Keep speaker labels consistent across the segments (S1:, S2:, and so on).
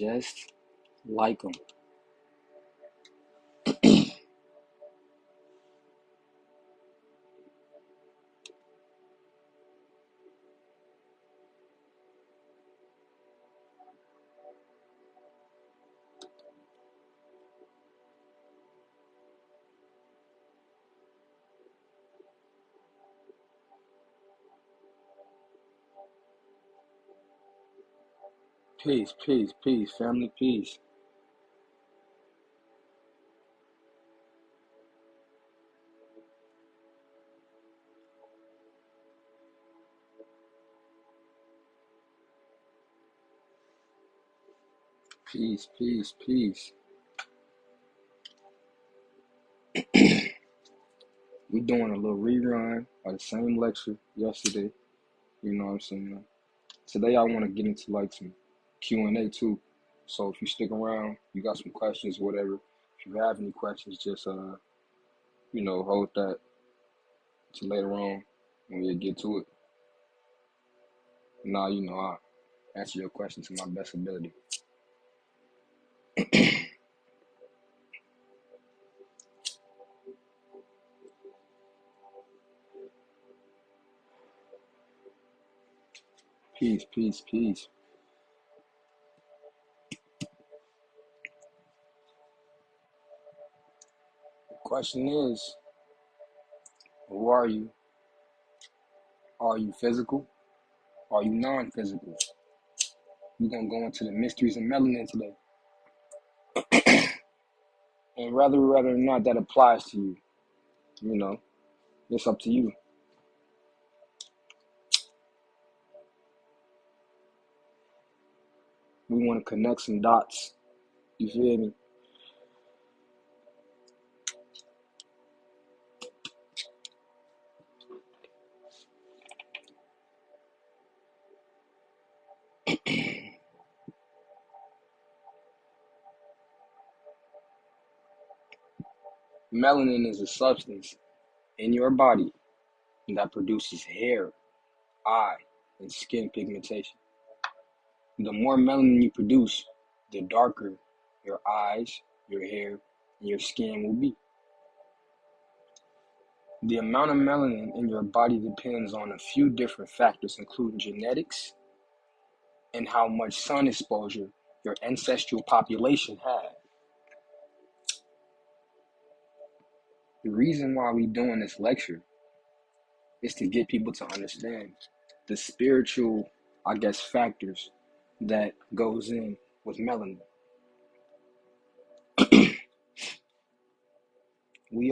S1: just like them. Peace, peace, peace, family, peace. Peace, peace, peace. We doing a little rerun of the same lecture yesterday. You know what I'm saying? Today I want to get into like some Q&A too. So if you stick around, you got some questions, whatever. If you have any questions, just hold that to later on when we get to it. Now I'll answer your question to my best ability. Peace, peace, peace. The question is, who are you? Are you physical? Are you non-physical? We're gonna go into the mysteries of melanin today. And whether or not that applies to you, it's up to you. We want to connect some dots. You feel me? Melanin is a substance in your body that produces hair, eye, and skin pigmentation. The more melanin you produce, the darker your eyes, your hair, and your skin will be. The amount of melanin in your body depends on a few different factors, including genetics and how much sun exposure your ancestral population had. The reason why we're doing this lecture is to get people to understand the spiritual, factors that goes in with melanin. We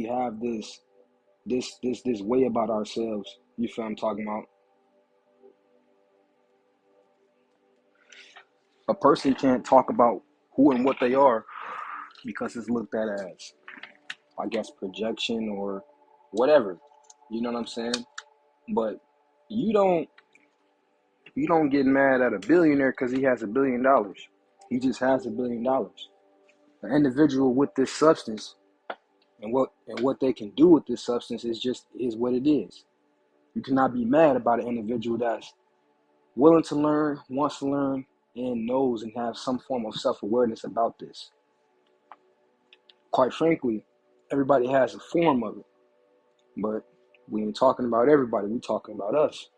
S1: have this way about ourselves. You feel I'm talking about? A person can't talk about who and what they are because it's looked at as, projection or whatever. You know what I'm saying? But you don't get mad at a billionaire because he has $1 billion. He just has $1 billion. An individual with this substance and what they can do with this substance is what it is. You cannot be mad about an individual that's willing to learn, wants to learn, and knows and have some form of self-awareness about this. Quite frankly, everybody has a form of it, but we ain't talking about everybody, we talking about us.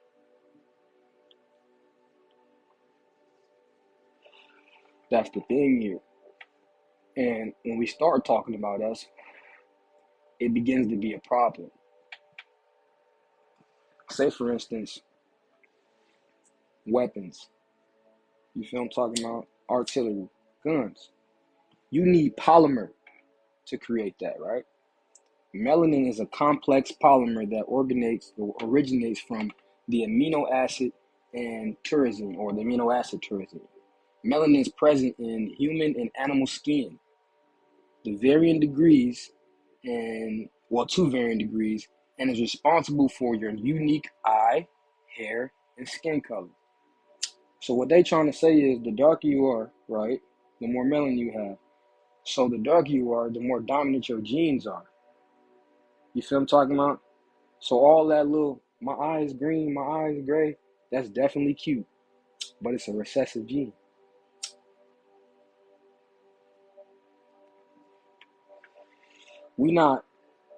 S1: That's the thing here. And when we start talking about us, it begins to be a problem. Say, for instance, weapons. You feel I'm talking about? Artillery, guns. You need polymer to create that, right? Melanin is a complex polymer that originates from the amino acid and tyrosine, or the amino acid tyrosine. Melanin is present in human and animal skin to varying degrees, and is responsible for your unique eye, hair, and skin color. So what they trying to say is the darker you are, right, the more melanin you have. So the darker you are, the more dominant your genes are. You feel what I'm talking about? So all that little, my eye is green, my eye is gray, that's definitely cute. but it's a recessive gene. We not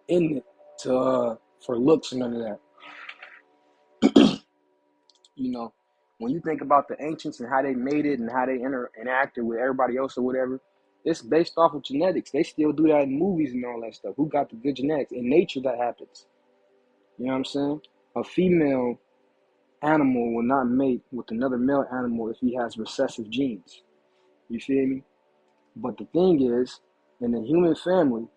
S1: in it to for looks and none of that. You know, when you think about the ancients and how they made it and how they interacted with everybody else or whatever, it's based off of genetics. They still do that in movies and all that stuff. Who got the good genetics? In nature, that happens. You know what I'm saying? A female animal will not mate with another male animal if he has recessive genes. You feel me? But the thing is, in the human family,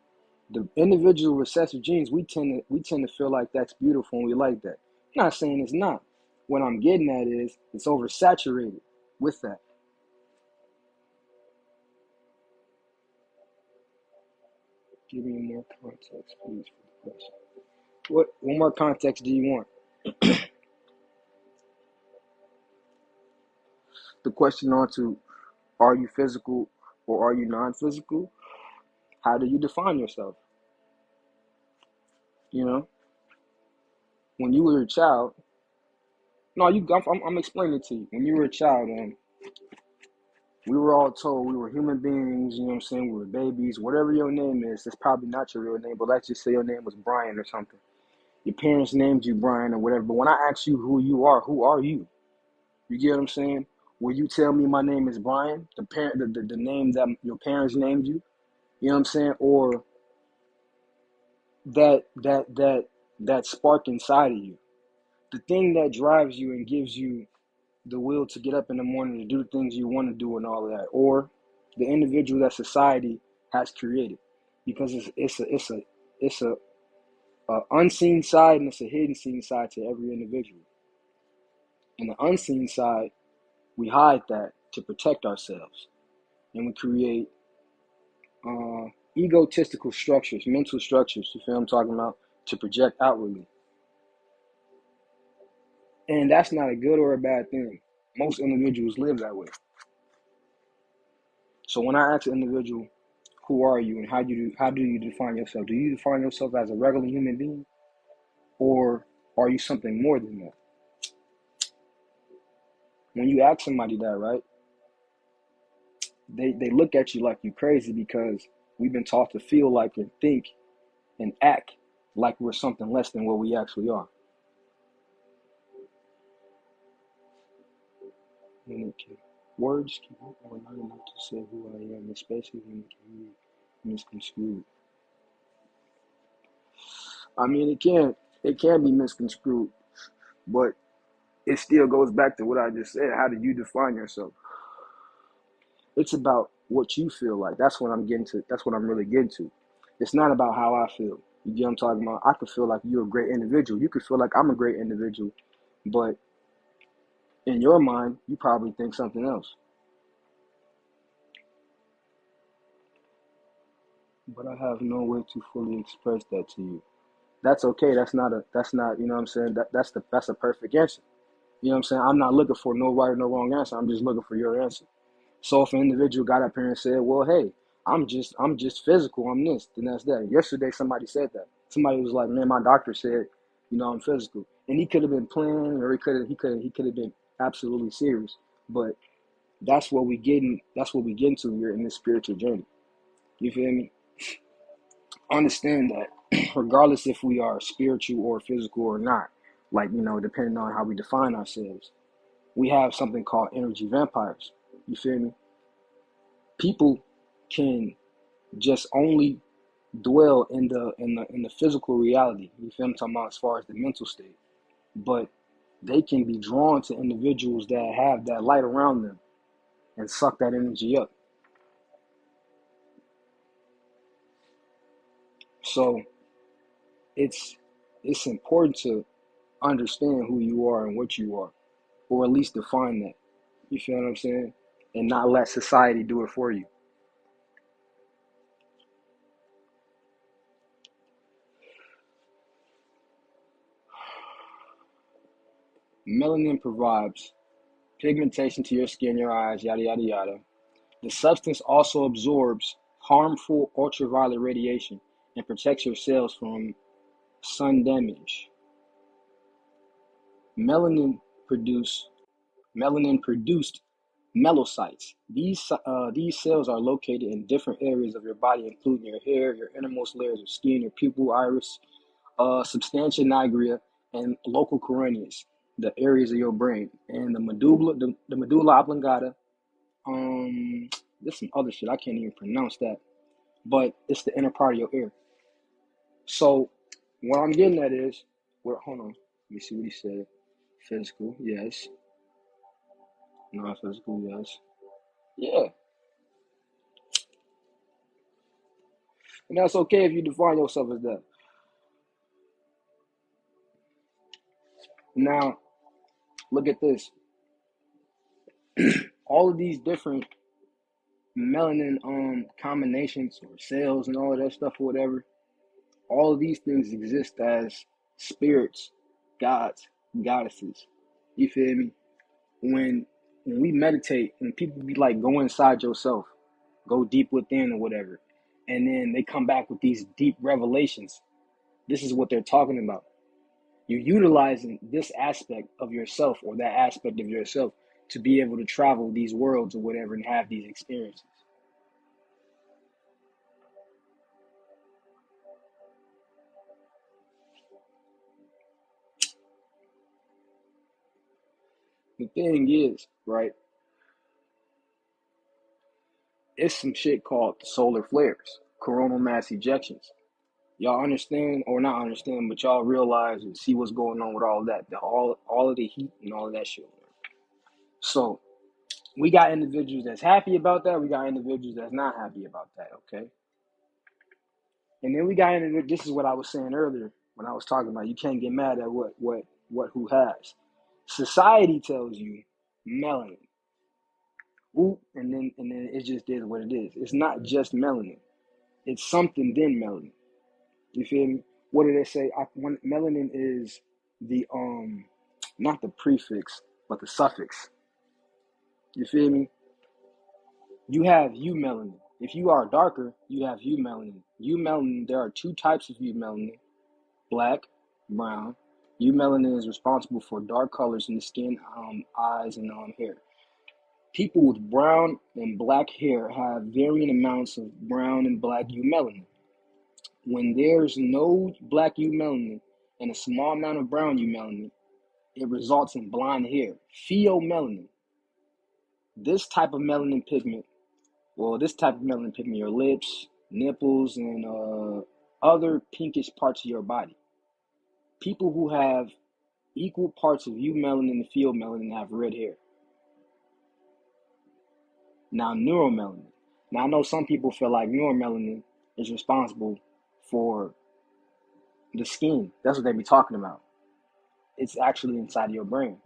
S1: the individual recessive genes, we tend to feel like that's beautiful and we like that. I'm not saying it's not. What I'm getting at is it's oversaturated with that. Give me more context, please, for the question. What more context do you want? The question on to, are you physical or are you non-physical? How do you define yourself? You know, when you were a child, no, I'm explaining it to you. When you were a child, we were all told we were human beings, you know what I'm saying? We were babies. Whatever your name is, it's probably not your real name, but let's just say your name was Brian or something. Your parents named you Brian or whatever. But when I ask you who are you? You get what I'm saying? Will you tell me my name is Brian, the name that your parents named you? You know what I'm saying? Or that spark inside of you, the thing that drives you and gives you the will to get up in the morning to do the things you want to do and all of that, or the individual that society has created, because it's a unseen side and it's a hidden seen side to every individual. And the unseen side, we hide that to protect ourselves, and we create egotistical structures, mental structures. You feel what I'm talking about? To project outwardly, and that's not a good or a bad thing. Most individuals live that way. So when I ask an individual, who are you and how do you define yourself? Do you define yourself as a regular human being, or are you something more than that? When you ask somebody that, right, they look at you like you crazy because we've been taught to feel like and think and act like we're something less than what we actually are. Words are not enough to say who I am, especially when it can be misconstrued. I mean, it can be misconstrued, but it still goes back to what I just said. How do you define yourself? It's about what you feel like. That's what I'm getting to. That's what I'm really getting to. It's not about how I feel. You get what I'm talking about? I could feel like you're a great individual. You could feel like I'm a great individual, but in your mind, you probably think something else. But I have no way to fully express that to you. That's okay. That's not, you know what I'm saying? That's a perfect answer. You know what I'm saying? I'm not looking for no right or no wrong answer. I'm just looking for your answer. So if an individual got up here and said, well, hey, I'm just physical, I'm this, then that's that. Yesterday somebody said that. Somebody was like, man, my doctor said, I'm physical. And he could have been playing, or he could have been absolutely serious. But that's what we getting to here in this spiritual journey. You feel me? Understand that regardless if we are spiritual or physical or not, like, depending on how we define ourselves, we have something called energy vampires. You feel me? People can just only dwell in the physical reality. You feel me? Talking about as far as the mental state, but they can be drawn to individuals that have that light around them and suck that energy up. So it's it's important to understand who you are and what you are, or at least define that. You feel what I'm saying? And not let society do it for you. Melanin provides pigmentation to your skin, your eyes, yada yada yada. The substance also absorbs harmful ultraviolet radiation and protects your cells from sun damage. Melanin produce melanin produced melanocytes. These cells are located in different areas of your body, including your hair, your innermost layers of skin, your pupil, iris, substantia nigra, and local coroneus, the areas of your brain, and the medulla oblongata. There's some other shit I can't even pronounce that, but it's the inner part of your ear. So what I'm getting at is, hold on, let me see what he said. Physical, yes. Non-physical, yes. Yeah, and that's okay if you define yourself as that. Now, look at this. All of these different melanin combinations or cells and all of that stuff or whatever, all of these things exist as spirits, gods, goddesses. You feel me? When we meditate, when people be like, go inside yourself, go deep within or whatever, and then they come back with these deep revelations, this is what they're talking about. You're utilizing this aspect of yourself or that aspect of yourself to be able to travel these worlds or whatever and have these experiences. The thing is, right, it's some shit called solar flares, coronal mass ejections. Y'all understand or not understand, but y'all realize and see what's going on with all of that, all of the heat and all of that shit. So we got individuals that's happy about that. We got individuals that's not happy about that. Okay. And then we got individuals. This is what I was saying earlier when I was talking about you can't get mad at what who has. Society tells you melanin. Ooh, and then it just is what it is. It's not just melanin. It's something then melanin. You feel me? What do they say? Melanin is the not the prefix, but the suffix. You feel me? You have eumelanin. If you are darker, you have eumelanin. Eumelanin, there are two types of eumelanin: black, brown. Eumelanin is responsible for dark colors in the skin, eyes, and hair. People with brown and black hair have varying amounts of brown and black eumelanin. When there's no black eumelanin and a small amount of brown eumelanin, it results in blonde hair, pheomelanin. This type of melanin pigment, your lips, nipples, and other pinkish parts of your body. People who have equal parts of eumelanin and pheomelanin have red hair. Now, neuromelanin. Now, I know some people feel like neuromelanin is responsible for the skin. That's what they be talking about. It's actually inside of your brain.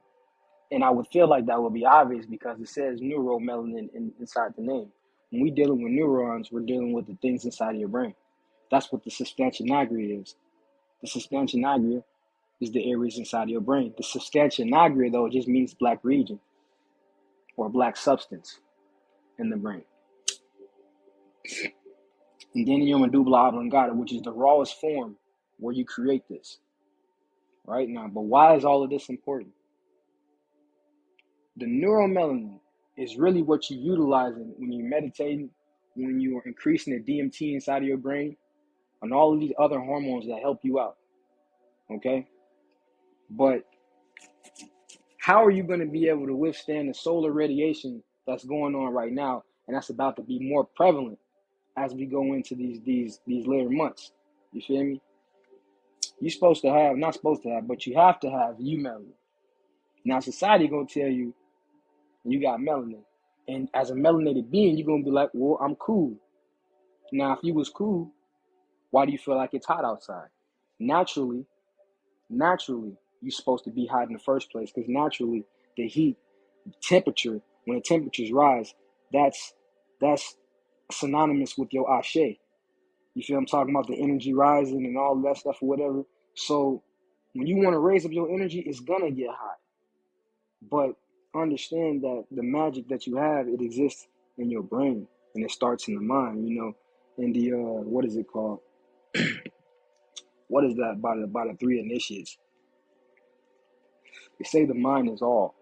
S1: And I would feel like that would be obvious because it says neuromelanin inside the name. When we're dealing with neurons, we're dealing with the things inside of your brain. That's what the substantia nigra is. The substantia nigra is the areas inside of your brain. The substantia nigra, though, just means black region or black substance in the brain. And then in your medulla oblongata, which is the rawest form where you create this. Right now, but why is all of this important? The neuromelanin is really what you're utilizing when you're meditating, when you are increasing the DMT inside of your brain, and all of these other hormones that help you out. Okay? But how are you going to be able to withstand the solar radiation that's going on right now, and that's about to be more prevalent as we go into these later months? You feel me? You're supposed to have, not supposed to have, but you have to have eumelanin. Now society gonna tell you you got melanin. And as a melanated being, you're gonna be like, well, I'm cool. Now, if you was cool, why do you feel like it's hot outside? Naturally, you're supposed to be hot in the first place because naturally, the heat, temperature, when the temperatures rise, that's synonymous with your ashe. You feel I'm talking about the energy rising and all that stuff or whatever. So when you want to raise up your energy, it's gonna get hot. But understand that the magic that you have, it exists in your brain and it starts in the mind, in the what is it called? What is that by the three initiates? They say the mind is all.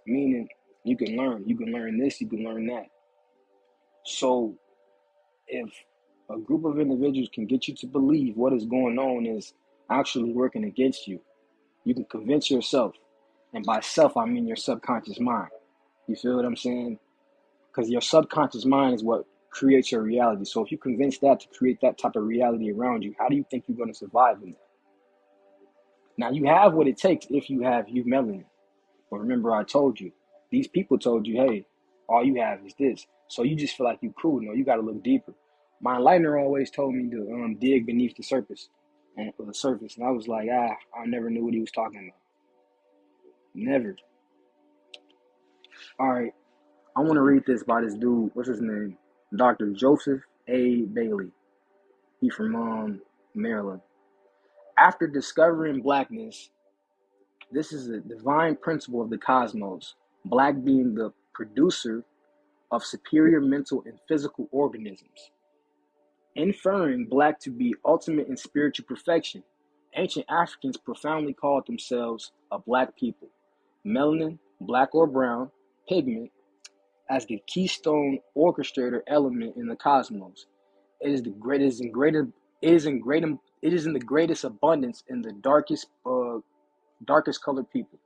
S1: meaning you can learn this, you can learn that. So if a group of individuals can get you to believe what is going on is actually working against you, you can convince yourself. And by self, I mean your subconscious mind. You feel what I'm saying? Because your subconscious mind is what creates your reality. So if you convince that to create that type of reality around you, how do you think you're going to survive in that? Now, you have what it takes if you have melanin. But remember, I told you, these people told you, hey, all you have is this. So you just feel like you cool. No, you got to look deeper. My enlightener always told me to dig beneath the surface. And I was like, I never knew what he was talking about. Never. All right. I want to read this by this dude. What's his name? Dr. Joseph A. Bailey. He from Maryland. After discovering blackness, this is a divine principle of the cosmos. Black being the producer of superior mental and physical organisms, inferring black to be ultimate in spiritual perfection. Ancient Africans profoundly called themselves a black people. Melanin, black or brown, pigment, as the keystone orchestrator element in the cosmos. It is in the greatest abundance in the darkest colored people.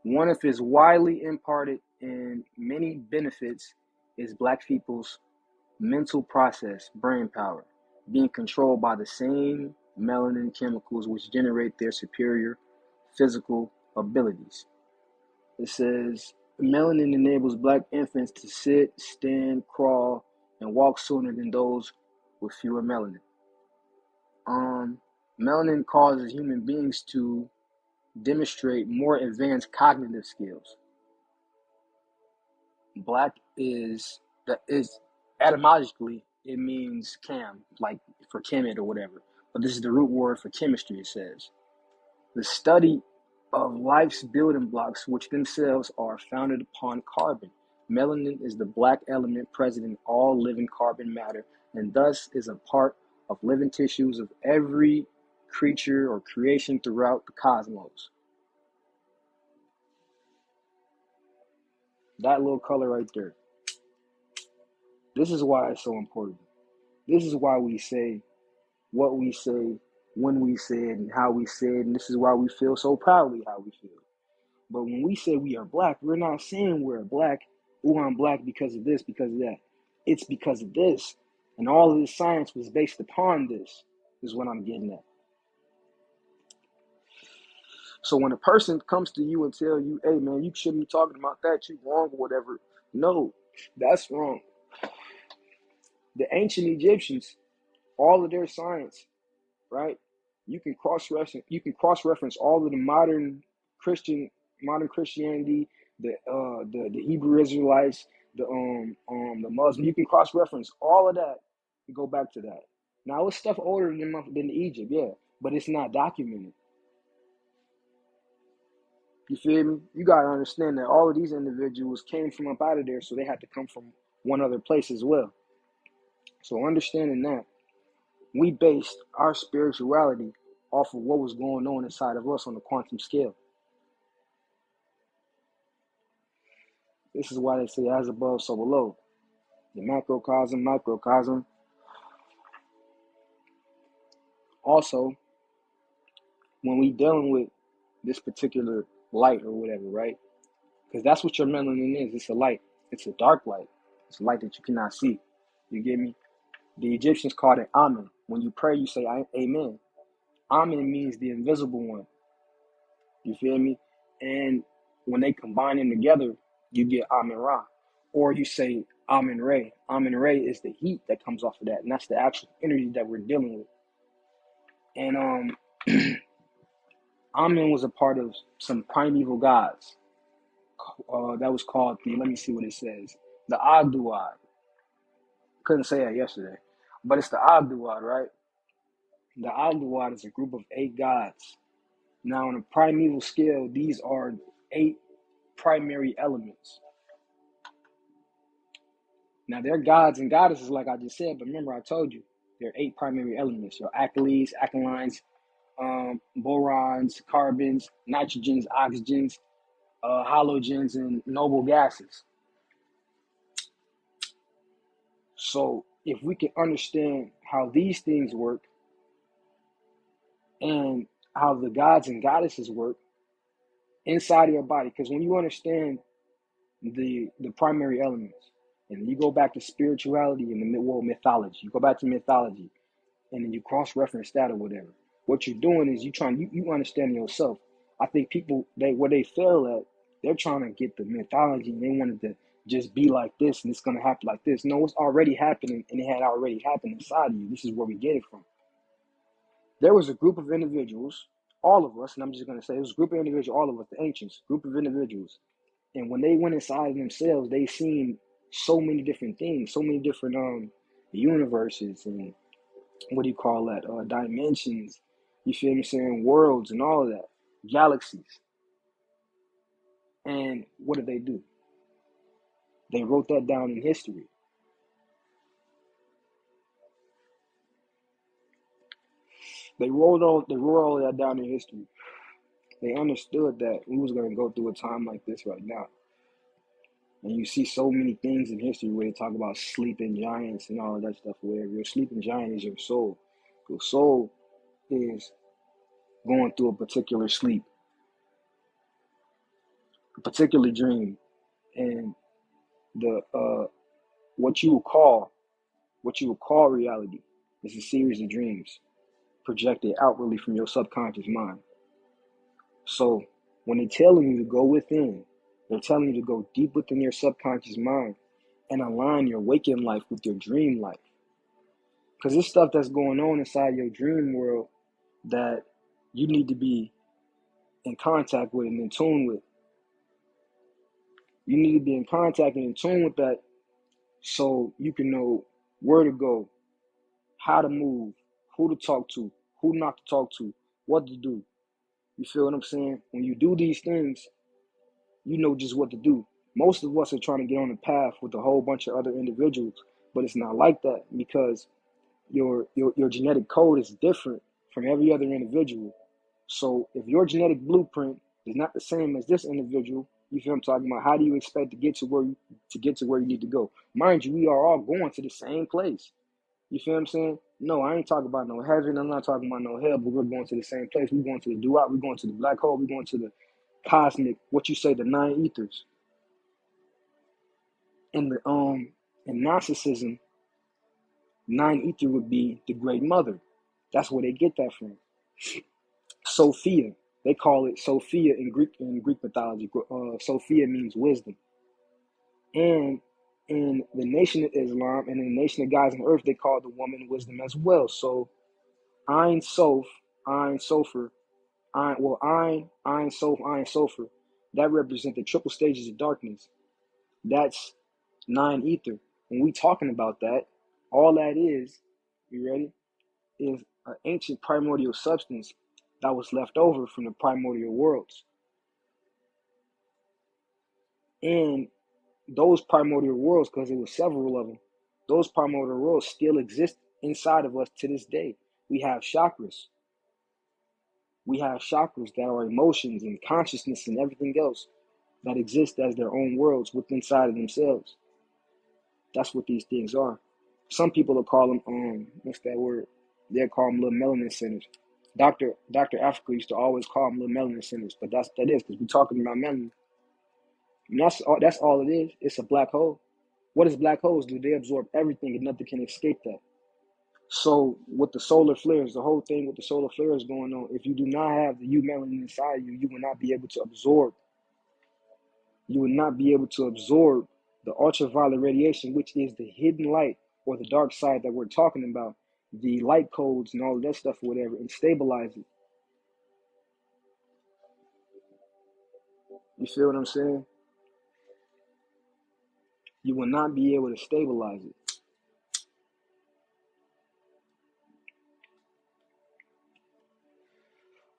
S1: One of its widely imparted and many benefits is black people's mental process, brain power, being controlled by the same melanin chemicals which generate their superior physical abilities. It says melanin enables black infants to sit, stand, crawl, and walk sooner than those with fewer melanin. Melanin causes human beings to demonstrate more advanced cognitive skills. Black is etymologically it means chem, like for chemid or whatever. But this is the root word for chemistry, it says. The study of life's building blocks, which themselves are founded upon carbon. Melanin is the black element present in all living carbon matter, and thus is a part of living tissues of every creature or creation throughout the cosmos. That little color right there. This is why it's so important. This is why we say what we say, when we say it, and how we say it, and this is why we feel so proudly how we feel. But when we say we are black, we're not saying we're black, oh, I'm black because of this, because of that. It's because of this. And all of this science was based upon this, is what I'm getting at. So when a person comes to you and tell you, hey man, you shouldn't be talking about that, you wrong or whatever. No, that's wrong. The ancient Egyptians, all of their science, right? You can cross-reference all of the modern Christianity, the Hebrew Israelites, the Muslim. You can cross-reference all of that and go back to that. Now it's stuff older than Egypt, yeah, but it's not documented. You feel me? You gotta understand that all of these individuals came from up out of there, so they had to come from one other place as well. So understanding that, we based our spirituality off of what was going on inside of us on the quantum scale. This is why they say as above, so below. The macrocosm, microcosm. Also, when we dealing with this particular light or whatever, right? Because that's what your melanin is. It's a light. It's a dark light. It's a light that you cannot see. You get me? The Egyptians called it Amen. When you pray, you say Amen. Amen means the invisible one. You feel me? And when they combine them together, you get Amen Ra. Or you say Amen Ray. Amen Ray is the heat that comes off of that. And that's the actual energy that we're dealing with. And Amen was a part of some primeval gods. That was called let me see what it says. The Agduad. Couldn't say that yesterday. But it's the Agduad, right? The Agduad is a group of 8 gods. Now, on a primeval scale, these are 8 primary elements. Now, they're gods and goddesses, like I just said, but remember I told you, there are 8 primary elements. Your alkalis, alkalines, borons, carbons, nitrogens, oxygens, halogens, and noble gases. So if we can understand how these things work and how the gods and goddesses work inside of your body, because when you understand the primary elements, and you go back to spirituality and the world mythology, you go back to mythology, and then you cross-reference that or whatever. What you're doing is you understand yourself. I think people where they fail at, they're trying to get the mythology and they wanted to just be like this and it's gonna happen like this. No, it's already happening and it had already happened inside of you. This is where we get it from. There was a group of individuals, all of us, and I'm just gonna say it was a group of individuals, all of us, the ancients, group of individuals. And when they went inside of themselves, they seen so many different things, so many different universes and what do you call that? Dimensions. You feel me saying? Worlds and all of that. Galaxies. And what did they do? They wrote that down in history. They wrote all that down in history. They understood that we was gonna go through a time like this right now. And you see so many things in history where they talk about sleeping giants and all of that stuff. Where your sleeping giant is your soul. Your soul is going through a particular sleep, a particular dream, and the what you would call reality is a series of dreams projected outwardly from your subconscious mind. So when they're telling you to go within, they're telling you to go deep within your subconscious mind and align your waking life with your dream life. Because there's stuff that's going on inside your dream world that you need to be in contact with and in tune with. You need to be in contact and in tune with that so you can know where to go, how to move, who to talk to, who not to talk to, what to do. You feel what I'm saying? When you do these things, you know just what to do. Most of us are trying to get on the path with a whole bunch of other individuals, but it's not like that because your genetic code is different from every other individual. So if your genetic blueprint is not the same as this individual, you feel what I'm talking about? How do you expect to get to where you need to go? Mind you, we are all going to the same place. You feel what I'm saying? No, I ain't talking about no heaven. I'm not talking about no hell, but we're going to the same place. We're going to the duat. We're going to the black hole. We're going to the cosmic, what you say, the nine ethers. In the in Gnosticism, nine ether would be the great mother. That's where they get that from. Sophia. They call it Sophia in Greek mythology. Sophia means wisdom. And in the Nation of Islam and in the Nation of Gods on Earth, they call the woman wisdom as well. So Ein Sof, Ein Sofer, Ein Sof, Ein Sofer. That represent the triple stages of darkness. That's nine ether. When we talking about that, all that is, you ready, is an ancient primordial substance that was left over from the primordial worlds. And those primordial worlds, because there were several of them, those primordial worlds still exist inside of us to this day. We have chakras. We have chakras that are emotions and consciousness and everything else that exist as their own worlds within inside of themselves. That's what these things are. Some people will call them what's that word? They'll call them little melanin centers. Dr. Africa used to always call them little melanin centers, but that is because we're talking about melanin. And that's all it is. It's a black hole. What does black holes do? They absorb everything and nothing can escape that. So with the solar flares, the whole thing with the solar flares going on, if you do not have the U melanin inside you, you will not be able to absorb. You will not be able to absorb the ultraviolet radiation, which is the hidden light or the dark side that we're talking about, the light codes and all of that stuff or whatever, and stabilize it. You feel what I'm saying? You will not be able to stabilize it.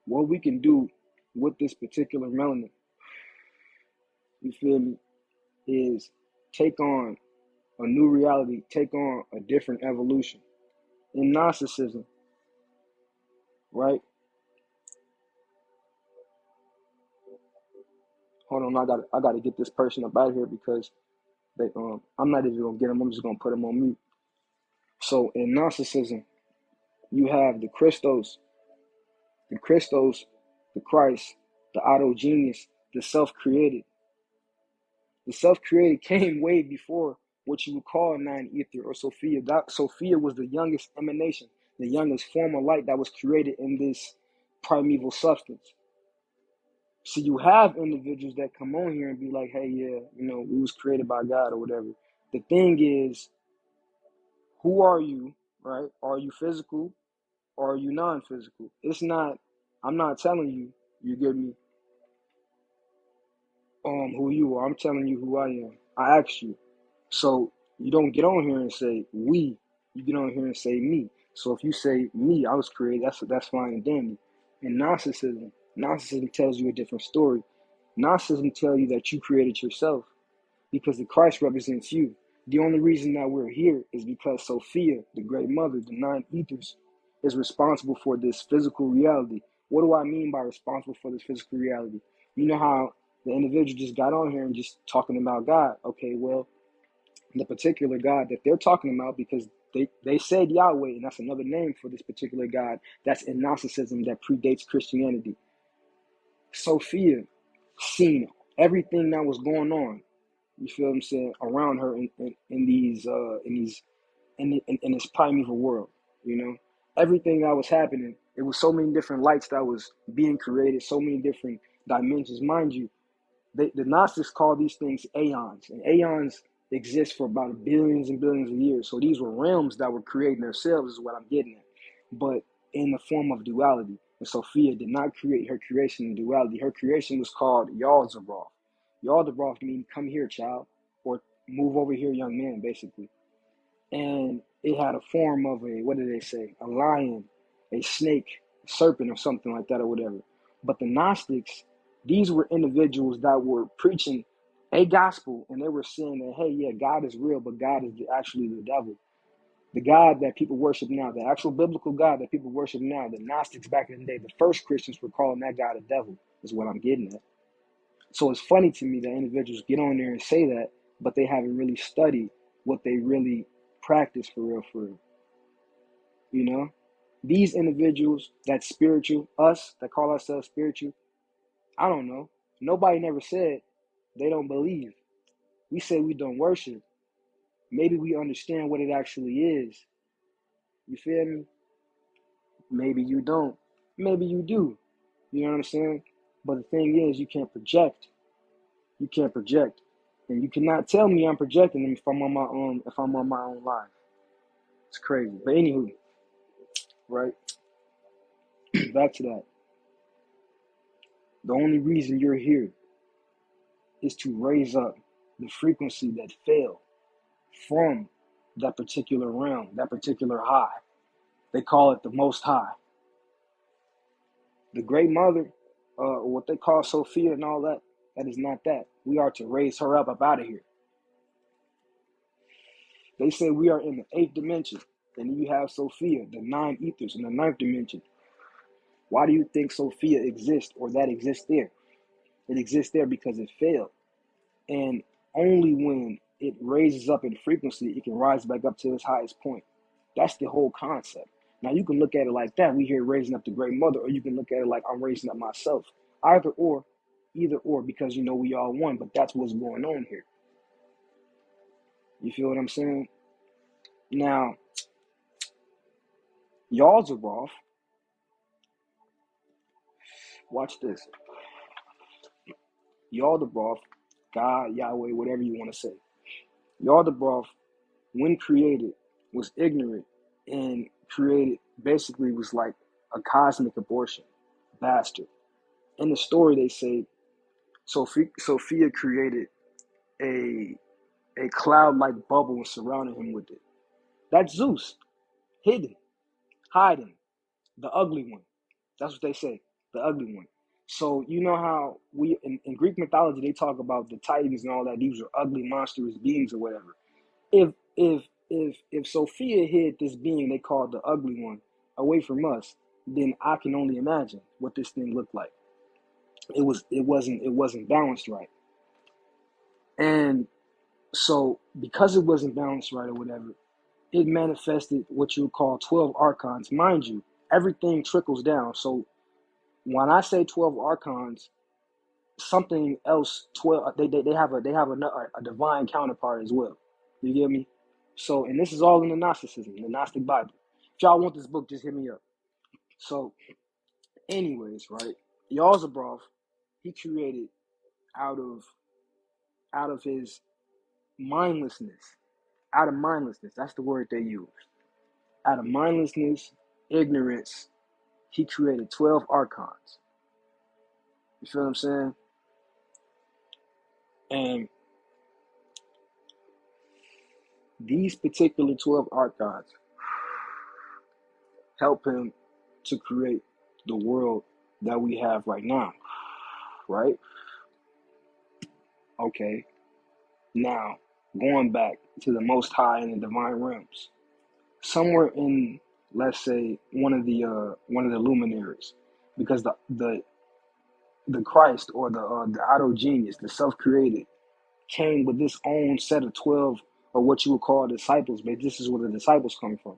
S1: What we can do with this particular melanin, you feel me, is take on a new reality, take on a different evolution. In Gnosticism, right? Hold on, I gotta get this person up out of here because they I'm not even gonna get them. I'm just gonna put them on mute. So in Gnosticism, you have the Christos, the Christ, the autogenius, the self-created. The self-created came way before what you would call nine ether or Sophia. That Sophia was the youngest emanation, the youngest form of light that was created in this primeval substance. So you have individuals that come on here and be like, hey, yeah, we was created by God or whatever. The thing is, who are you, right? Are you physical or are you non-physical? It's not, I'm not telling you, you get me, who you are. I'm telling you who I am. I asked you. So you don't get on here and say we, you get on here and say me. So if you say me, I was created, that's fine and dandy. And Gnosticism tells you a different story. Gnosticism tells you that you created yourself because the Christ represents you. The only reason that we're here is because Sophia, the great mother, the nine ethers, is responsible for this physical reality. What do I mean by responsible for this physical reality? You know how the individual just got on here and just talking about God. Okay, well, the particular God that they're talking about, because they said Yahweh, and that's another name for this particular God that's in Gnosticism that predates Christianity. Sophia seen everything that was going on. You feel what I'm saying, around her in this primeval world. Everything that was happening. It was so many different lights that was being created, so many different dimensions. Mind you, the Gnostics call these things aeons, and aeons exist for about billions and billions of years. So these were realms that were creating themselves, is what I'm getting at, but in the form of duality. And Sophia did not create her creation in duality. Her creation was called Yaldabaoth. Yaldabaoth means come here, child, or move over here, young man, basically. And it had a form of what did they say? A lion, a snake, a serpent, or something like that, or whatever. But the Gnostics, these were individuals that were preaching a gospel, and they were saying that, hey, yeah, God is real, but God is actually the devil. The God that people worship now, the actual biblical God that people worship now, the Gnostics back in the day, the first Christians were calling that God a devil, is what I'm getting at. So it's funny to me that individuals get on there and say that, but they haven't really studied what they really practice for real, for real. These individuals that's spiritual, us that call ourselves spiritual, I don't know. Nobody never said they don't believe. We say we don't worship. Maybe we understand what it actually is. You feel me? Maybe you don't. Maybe you do. You know what I'm saying? But the thing is, you can't project. You can't project. And you cannot tell me I'm projecting if I'm on my own live. It's crazy. But anywho, right? Back to that. The only reason you're here is to raise up the frequency that fell from that particular realm, that particular high. They call it the Most High. The Great Mother, what they call Sophia and all that, that is not that. We are to raise her up out of here. They say we are in the 8th dimension, and you have Sophia, the 9 ethers, in the 9th dimension. Why do you think Sophia exists, or that exists there? It exists there because it failed. And only when it raises up in frequency, it can rise back up to its highest point. That's the whole concept. Now, you can look at it like that. We hear raising up the Great Mother, or you can look at it like I'm raising up myself. Either or, because we all one, but that's what's going on here. You feel what I'm saying? Now, Yaldabaoth, watch this. Yaldabaoth, God, Yahweh, whatever you want to say. Yaldabaoth, when created, was ignorant and created basically was like a cosmic abortion, bastard. In the story, they say Sophia created a cloud-like bubble and surrounded him with it. That's Zeus, hidden, hiding, the ugly one. That's what they say, the ugly one. So you know how we in Greek mythology they talk about the Titans and all that. These are ugly, monstrous beings or whatever. If Sophia hid this being they called the ugly one away from us, then I can only imagine what this thing looked like. it wasn't balanced right. And so because it wasn't balanced right or whatever, it manifested what you would call 12 archons. Mind you, everything trickles down. So when I say 12 archons, something else 12 they have a divine counterpart as well. You get me? So, and this is all in the Gnosticism, the Gnostic Bible. If y'all want this book, just hit me up. So, anyways, right? Yalzabrov, he created out of out of his mindlessness. Out of mindlessness, that's the word they use. Out of mindlessness, ignorance, he created 12 archons. You feel what I'm saying? And these particular 12 archons help him to create the world that we have right now, right? Okay. Now, going back to the Most High and the divine realms, somewhere in, let's say, one of the luminaries, because the Christ or the auto genius, the self-created, came with this own set of 12 or what you would call disciples, but this is where the disciples come from.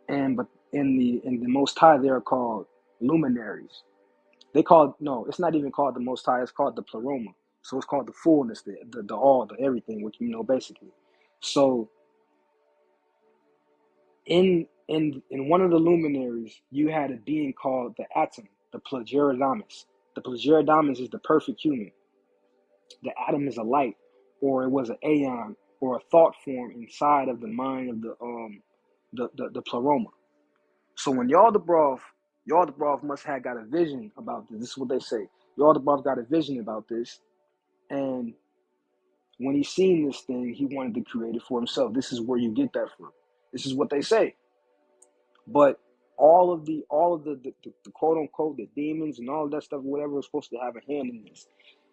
S1: And but in the Most High, they are called luminaries. They call no, it's not even called the Most High. It's called the pleroma. So it's called the fullness, the all, the everything, which basically. So in one of the luminaries, you had a being called the atom, the Plagiaridamus. The Plagiaridamus is the perfect human. The atom is a light, or it was an aeon, or a thought form inside of the mind of the pleroma. So when Yaldabaoth must have got a vision about this. This is what they say. Yaldabaoth got a vision about this, and when he seen this thing, he wanted to create it for himself. This is where you get that from. This is what they say. But all of the quote unquote the demons and all of that stuff, whatever, is supposed to have a hand in this.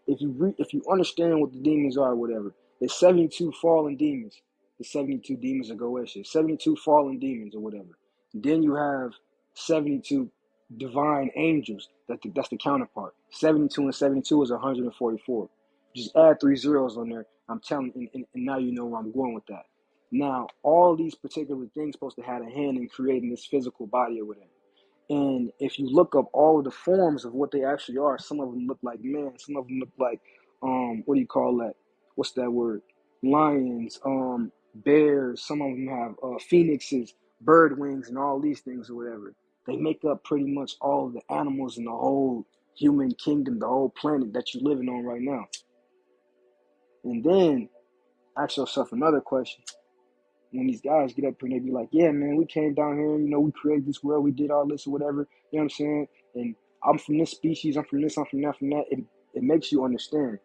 S1: If you understand what the demons are, whatever, there's 72 fallen demons. The 72 demons of Goetia, 72 fallen demons or whatever. Then you have 72 divine angels. That's the counterpart. 72 and 72 is 144. Just add 3 zeros on there. I'm telling you, and now you know where I'm going with that. Now, all these particular things supposed to have a hand in creating this physical body or whatever. And if you look up all of the forms of what they actually are, some of them look like men, some of them look like, what do you call that? What's that word? Lions, bears. Some of them have phoenixes, bird wings, and all these things or whatever. They make up pretty much all of the animals in the whole human kingdom, the whole planet that you're living on right now. And then ask yourself another question. When these guys get up here and they be like, yeah, man, we came down here, we created this world, we did all this or whatever, you know what I'm saying? And I'm from this species, I'm from this, I'm from that, from that. It makes you understand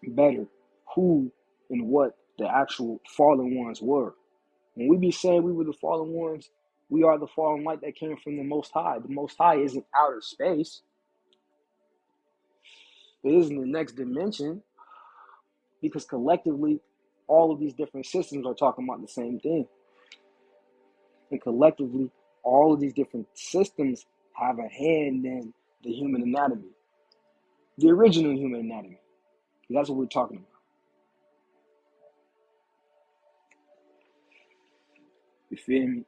S1: better who and what the actual fallen ones were. When we be saying we were the fallen ones, we are the fallen light that came from the Most High. The Most High isn't outer space. It isn't the next dimension, because collectively, all of these different systems are talking about the same thing. And collectively, all of these different systems have a hand in the human anatomy, the original human anatomy. That's what we're talking about. You feel me?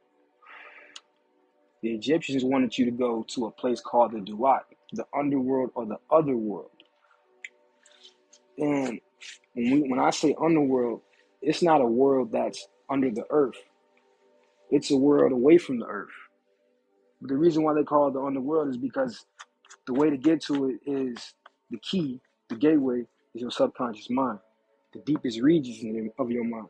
S1: The Egyptians wanted you to go to a place called the Duat, the underworld or the other world. And when I say underworld, it's not a world that's under the earth. It's a world away from the earth. But the reason why they call it the underworld is because the way to get to it is the key, the gateway is your subconscious mind, the deepest regions of your mind.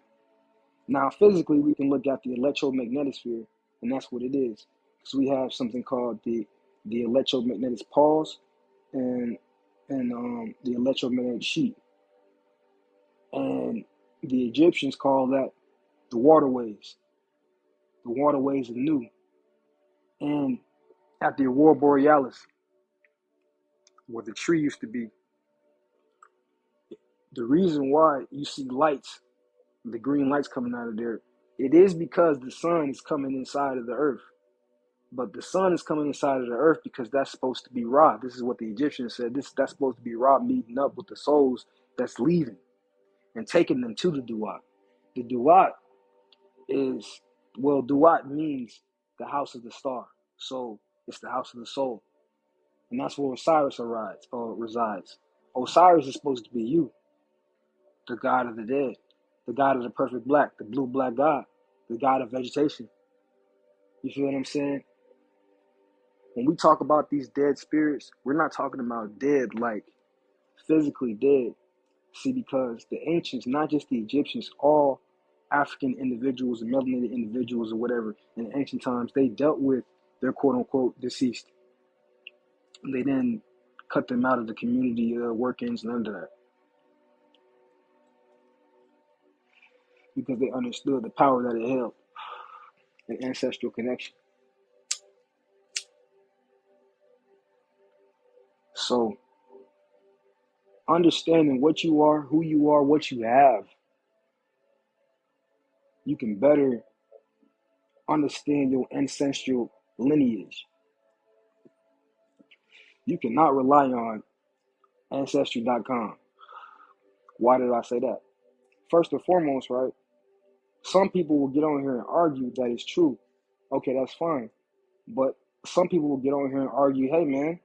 S1: Now, physically, we can look at the electromagnetic sphere, and that's what it is. So we have something called the electromagnetic pulse and the electromagnetic sheet. And the Egyptians call that the waterways of Nu. And at the Aurora Borealis, where the tree used to be, the reason why you see lights, the green lights coming out of there, it is because the sun is coming inside of the earth. But the sun is coming inside of the earth because that's supposed to be Ra. This is what the Egyptians said. That's supposed to be Ra meeting up with the souls that's leaving and taking them to the Duat. The Duat is, well, Duat means the house of the star. So it's the house of the soul. And that's where Osiris resides. Osiris is supposed to be you, the god of the dead, the god of the perfect black, the blue black god, the god of vegetation. You feel what I'm saying? When we talk about these dead spirits, we're not talking about dead like physically dead. See, because the ancients, not just the Egyptians, all African individuals and melanated individuals or whatever in ancient times, they dealt with their quote unquote deceased. They didn't cut them out of the community workings, none of that. Because they understood the power that it held, an ancestral connection. So, understanding what you are, who you are, what you have, you can better understand your ancestral lineage. You cannot rely on Ancestry.com. Why did I say that? First and foremost, right? Some people will get on here and argue that it's true. Okay, that's fine. But some people will get on here and argue, hey man,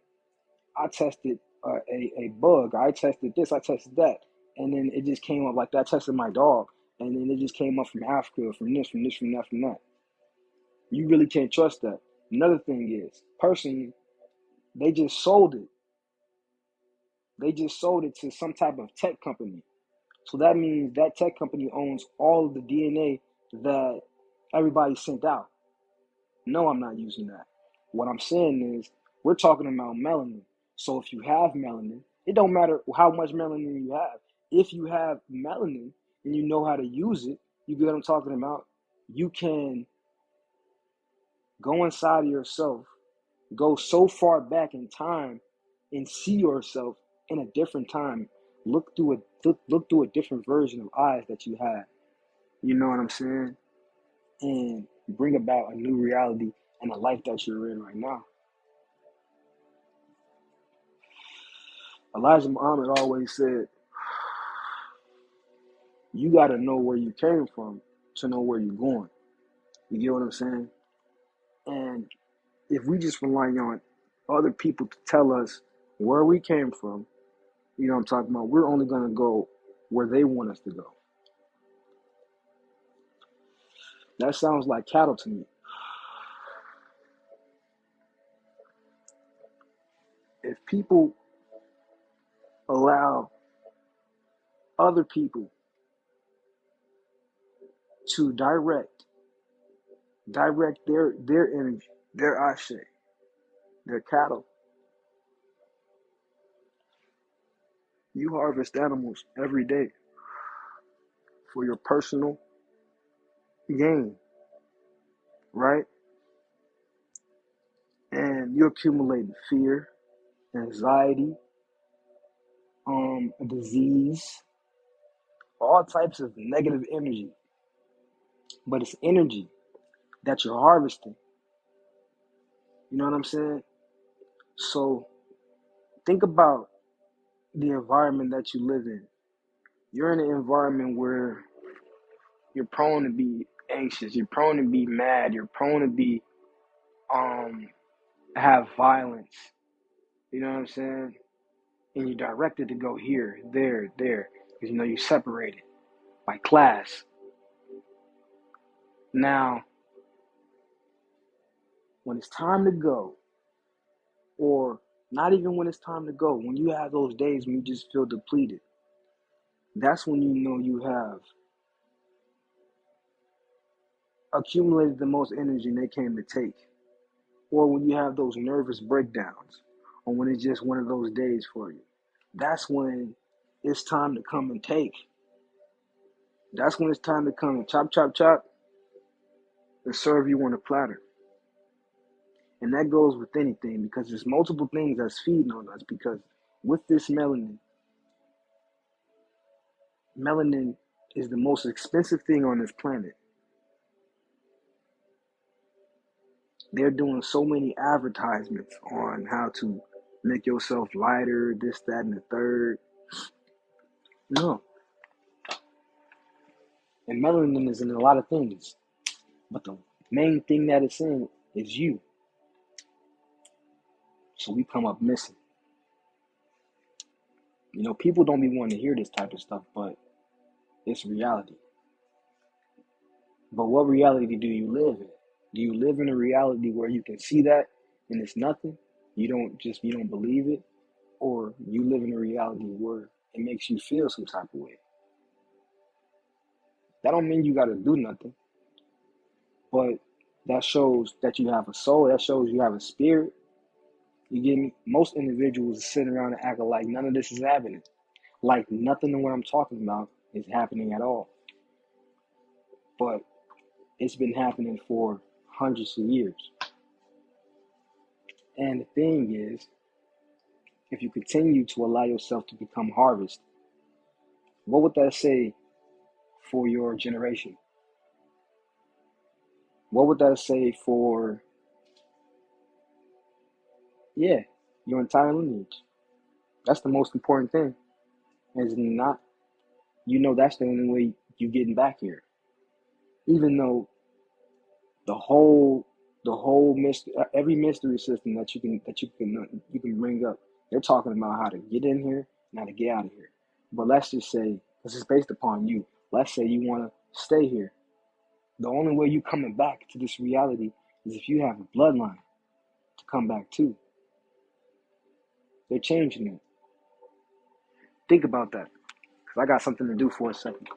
S1: I tested a bug. I tested this, I tested that. And then it just came up like that. I tested my dog. And then it just came up from Africa, from this, from that, from that. You really can't trust that. Another thing is, personally, they just sold it. They just sold it to some type of tech company. So that means that tech company owns all of the DNA that everybody sent out. No, I'm not using that. What I'm saying is we're talking about melanin. So if you have melanin, it don't matter how much melanin you have. If you have melanin and you know how to use it, you get what I'm talking about, you can go inside of yourself, go so far back in time and see yourself in a different time. Look through a different version of eyes that you had. You know what I'm saying? And bring about a new reality and a life that you're in right now. Elijah Muhammad always said, you got to know where you came from to know where you're going. You get what I'm saying? And if we just rely on other people to tell us where we came from, you know what I'm talking about, we're only going to go where they want us to go. That sounds like cattle to me. If people allow other people to direct their energy, their ashe, their cattle, you harvest animals every day for your personal gain, right? And you accumulate fear, anxiety, disease, all types of negative energy. But it's energy that you're harvesting. You know what I'm saying? So think about the environment that you live in. You're in an environment where you're prone to be anxious, you're prone to be mad, you're prone to be have violence. You know what I'm saying? And you're directed to go here, there, because you know you're separated by class. Now, when it's time to go, or not even when it's time to go, when you have those days when you just feel depleted, that's when you know you have accumulated the most energy they came to take. Or when you have those nervous breakdowns, or when it's just one of those days for you. That's when it's time to come and take. That's when it's time to come and chop, chop, chop, and serve you on a platter. And that goes with anything, because there's multiple things that's feeding on us. Because with this melanin is the most expensive thing on this planet. they're doing so many advertisements on how to make yourself lighter, this, that, and the third. No. And melanin is in a lot of things. But the main thing that it's in is you. So we come up missing. You know, people don't be wanting to hear this type of stuff, but it's reality. But what reality do you live in? Do you live in a reality where you can see that and it's nothing? You don't believe it? Or you live in a reality where it makes you feel some type of way? That don't mean you gotta do nothing, but that shows that you have a soul, that shows you have a spirit. You get me? Most individuals sit around and act like none of this is happening. Like nothing of what I'm talking about is happening at all. But it's been happening for hundreds of years. And the thing is, if you continue to allow yourself to become harvest, what would that say for your generation? What would that say for, yeah, your entire lineage? That's the most important thing. Is not, that's the only way you getting back here. Even though the whole mystery, every mystery system that you can bring up, they're talking about how to get in here and how to get out of here. But let's just say this is based upon you. Let's say you want to stay here. The only way you coming back to this reality is if you have a bloodline to come back to. They're changing it. Think about that, because I got something to do for a second.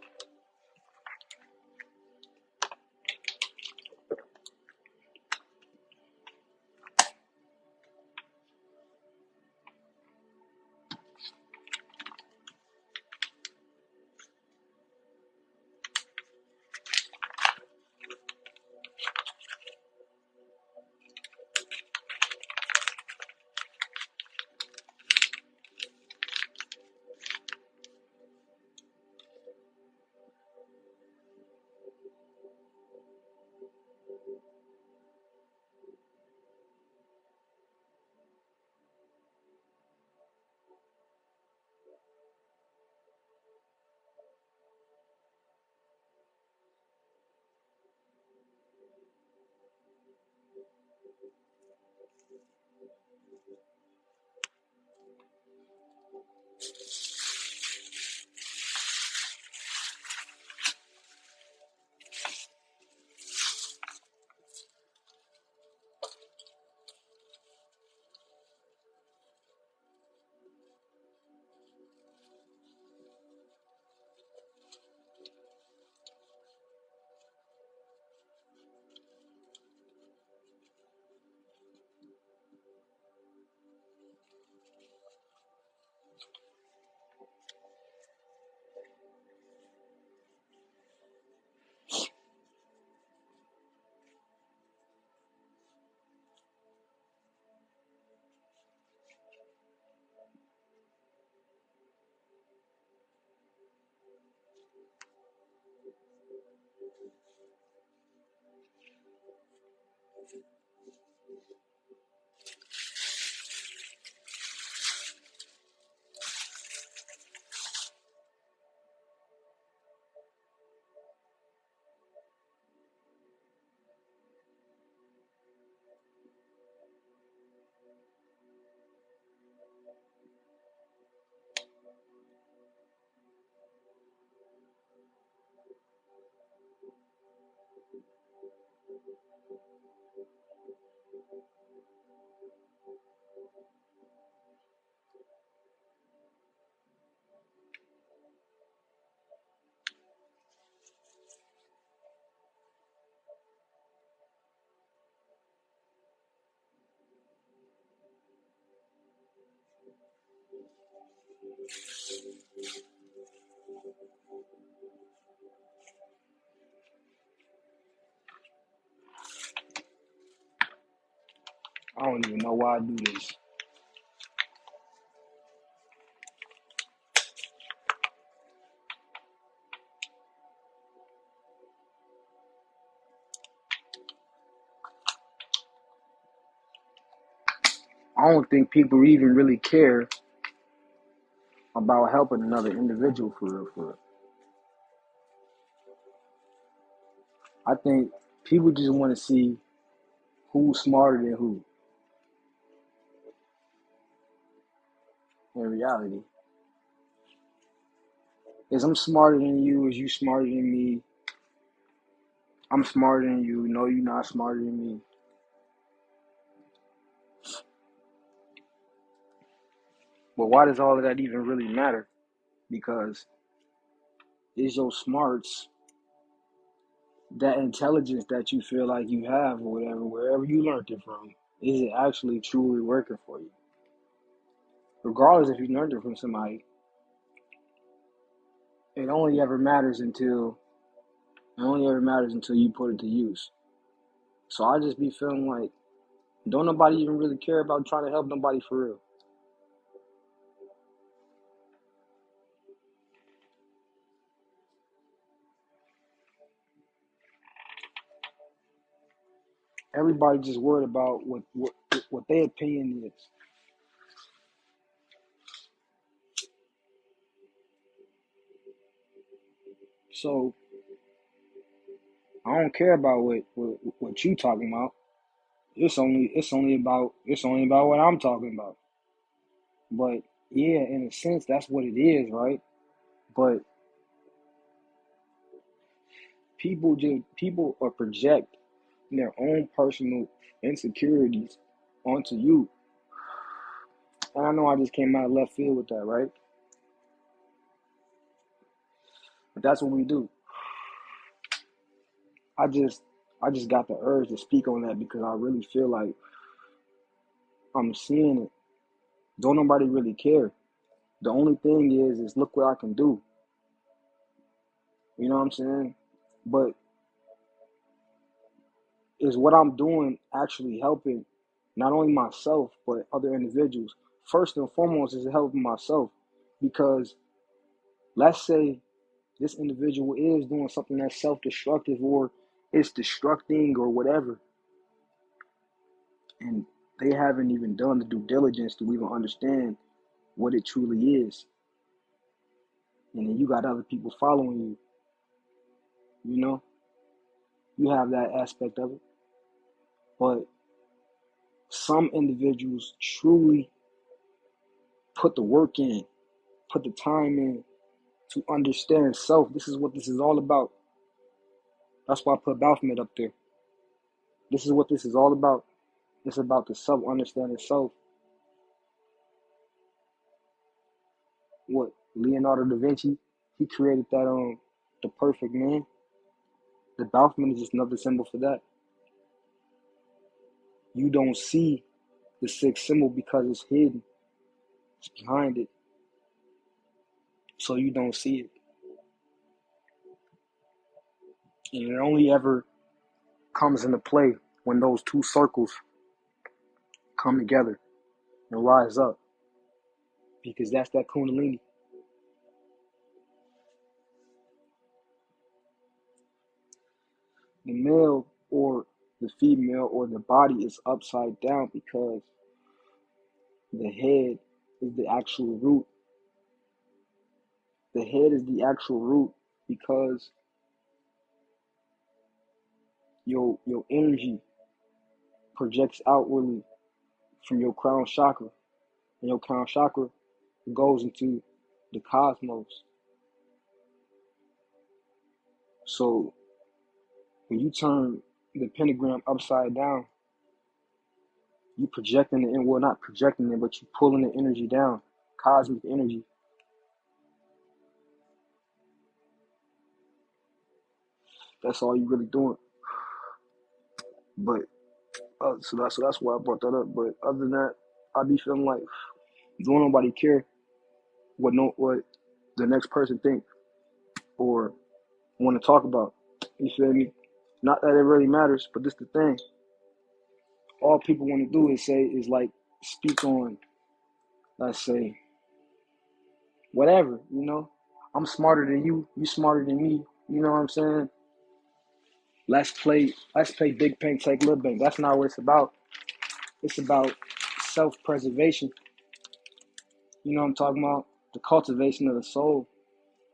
S1: I don't even know why I do this. I don't think people even really care about helping another individual for real, for real. I think people just want to see who's smarter than who in reality. Is I'm smarter than you? Is you smarter than me? I'm smarter than you. No, you're not smarter than me. But why does all of that even really matter? Because is your smarts, that intelligence that you feel like you have or whatever, wherever you learned it from, is it actually truly working for you? Regardless if you learned it from somebody, it only ever matters until you put it to use. So I just be feeling like don't nobody even really care about trying to help nobody for real. Everybody just worried about what their opinion is. So I don't care about what you talking about. It's only about what I'm talking about. But yeah, in a sense, that's what it is, right? But people are project their own personal insecurities onto you. And I know I just came out of left field with that, right? But that's what we do. I just I just got the urge to speak on that because I really feel like I'm seeing it. Don't nobody really care. The only thing is look what I can do. You know what I'm saying? But is what I'm doing actually helping not only myself but other individuals? First and foremost is helping myself because let's say this individual is doing something that's self-destructive or it's destructing or whatever, and they haven't even done the due diligence to even understand what it truly is. And then you got other people following you, you know, you have that aspect of it. But some individuals truly put the work in, put the time in to understand self. This is what this is all about. That's why I put Baphomet up there. This is what this is all about. It's about the self understanding self. What Leonardo da Vinci, he created that the perfect man. The Baphomet is just another symbol for that. You don't see the sixth symbol because it's hidden. It's behind it. So you don't see it. And it only ever comes into play when those two circles come together and rise up. Because that's that Kundalini. The male or the female or the body is upside down because the head is the actual root. The head is the actual root because your energy projects outwardly from your crown chakra. And your crown chakra goes into the cosmos. So when you turn the pentagram upside down, you projecting it in, well, not projecting it, but you pulling the energy down, cosmic energy. That's all you really doing. But so that's why I brought that up. But other than that, I be feeling like don't nobody care what the next person think or want to talk about. You feel me? Not that it really matters, but this the thing. All people want to do is like speak on, let's say, whatever, you know. I'm smarter than you, you smarter than me, you know what I'm saying? Let's play big bank, take little bank. That's not what it's about. It's about self-preservation, you know what I'm talking about? The cultivation of the soul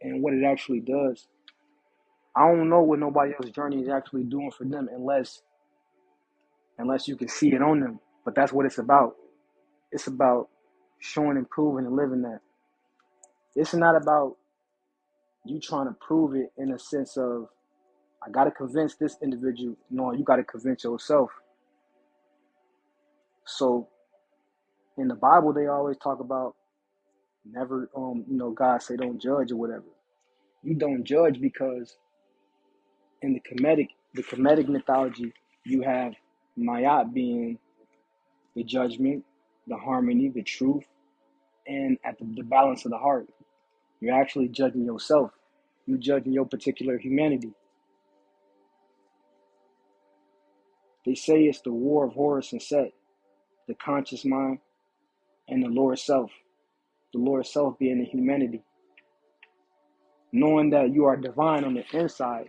S1: and what it actually does. I don't know what nobody else's journey is actually doing for them unless you can see it on them. But that's what it's about. It's about showing and proving and living that. It's not about you trying to prove it in a sense of, I got to convince this individual. No, you got to convince yourself. So in the Bible, they always talk about never, God say don't judge or whatever. You don't judge because in the Kemetic mythology, you have Mayat being the judgment, the harmony, the truth, and at the balance of the heart. You're actually judging yourself. You're judging your particular humanity. They say it's the war of Horus and Set, the conscious mind and the lower self. The lower self being the humanity. Knowing that you are divine on the inside,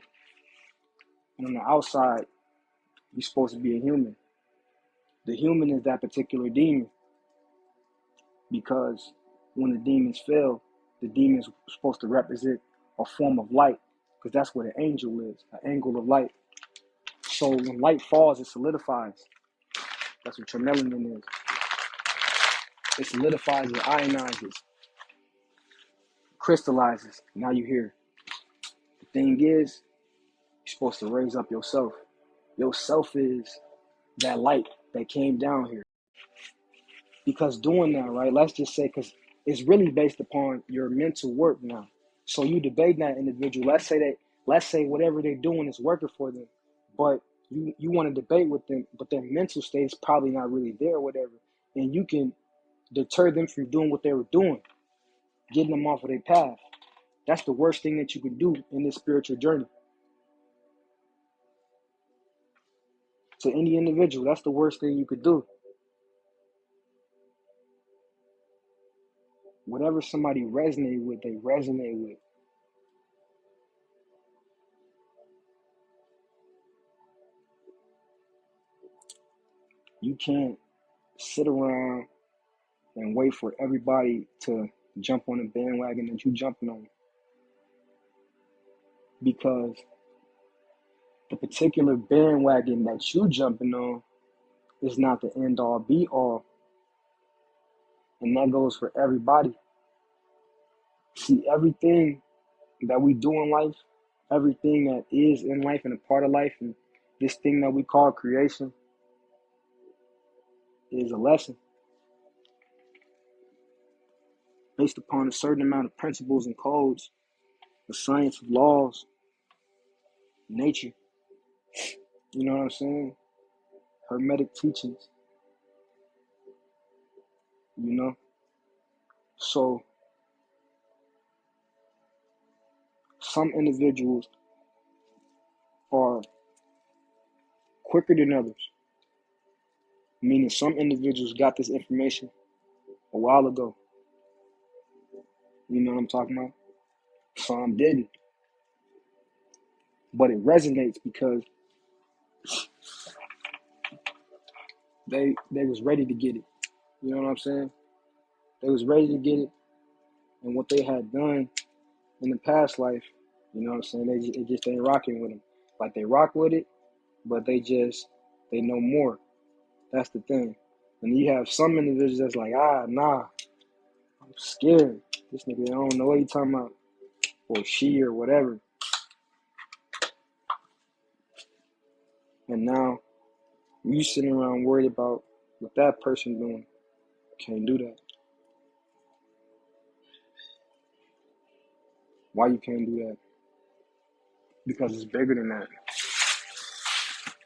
S1: and on the outside, you're supposed to be a human. The human is that particular demon, because when the demons fail, the demons are supposed to represent a form of light, because that's what an angel is, an angle of light. So when light falls, it solidifies. That's what your melanin is. It solidifies, it ionizes, crystallizes. Now you're here. The thing is, you're supposed to raise up yourself. Yourself is that light that came down here. Because doing that, right, let's just say, because it's really based upon your mental work now. So you debate that individual. Let's say whatever they're doing is working for them, but you want to debate with them, but their mental state is probably not really there or whatever. And you can deter them from doing what they were doing, getting them off of their path. That's the worst thing that you can do in this spiritual journey. To any individual, that's the worst thing you could do. Whatever somebody resonate with, they resonate with. You can't sit around and wait for everybody to jump on the bandwagon that you jumping on. Because the particular bandwagon that you jumping on is not the end all be all. And that goes for everybody. See, everything that we do in life, everything that is in life and a part of life, and this thing that we call creation is a lesson based upon a certain amount of principles and codes, the science of laws, nature. You know what I'm saying? Hermetic teachings. You know? So some individuals are quicker than others. Meaning some individuals got this information a while ago. You know what I'm talking about? Some didn't. But it resonates because they was ready to get it. You know what I'm saying? They was ready to get it. And what they had done in the past life, you know what I'm saying? They just ain't rocking with them. Like they rock with it, but they know more. That's the thing. And you have some individuals that's like, nah, I'm scared. This nigga, I don't know what he talking about. Or she or whatever. And now you sitting around worried about what that person doing. Can't do that. Why you can't do that? Because it's bigger than that.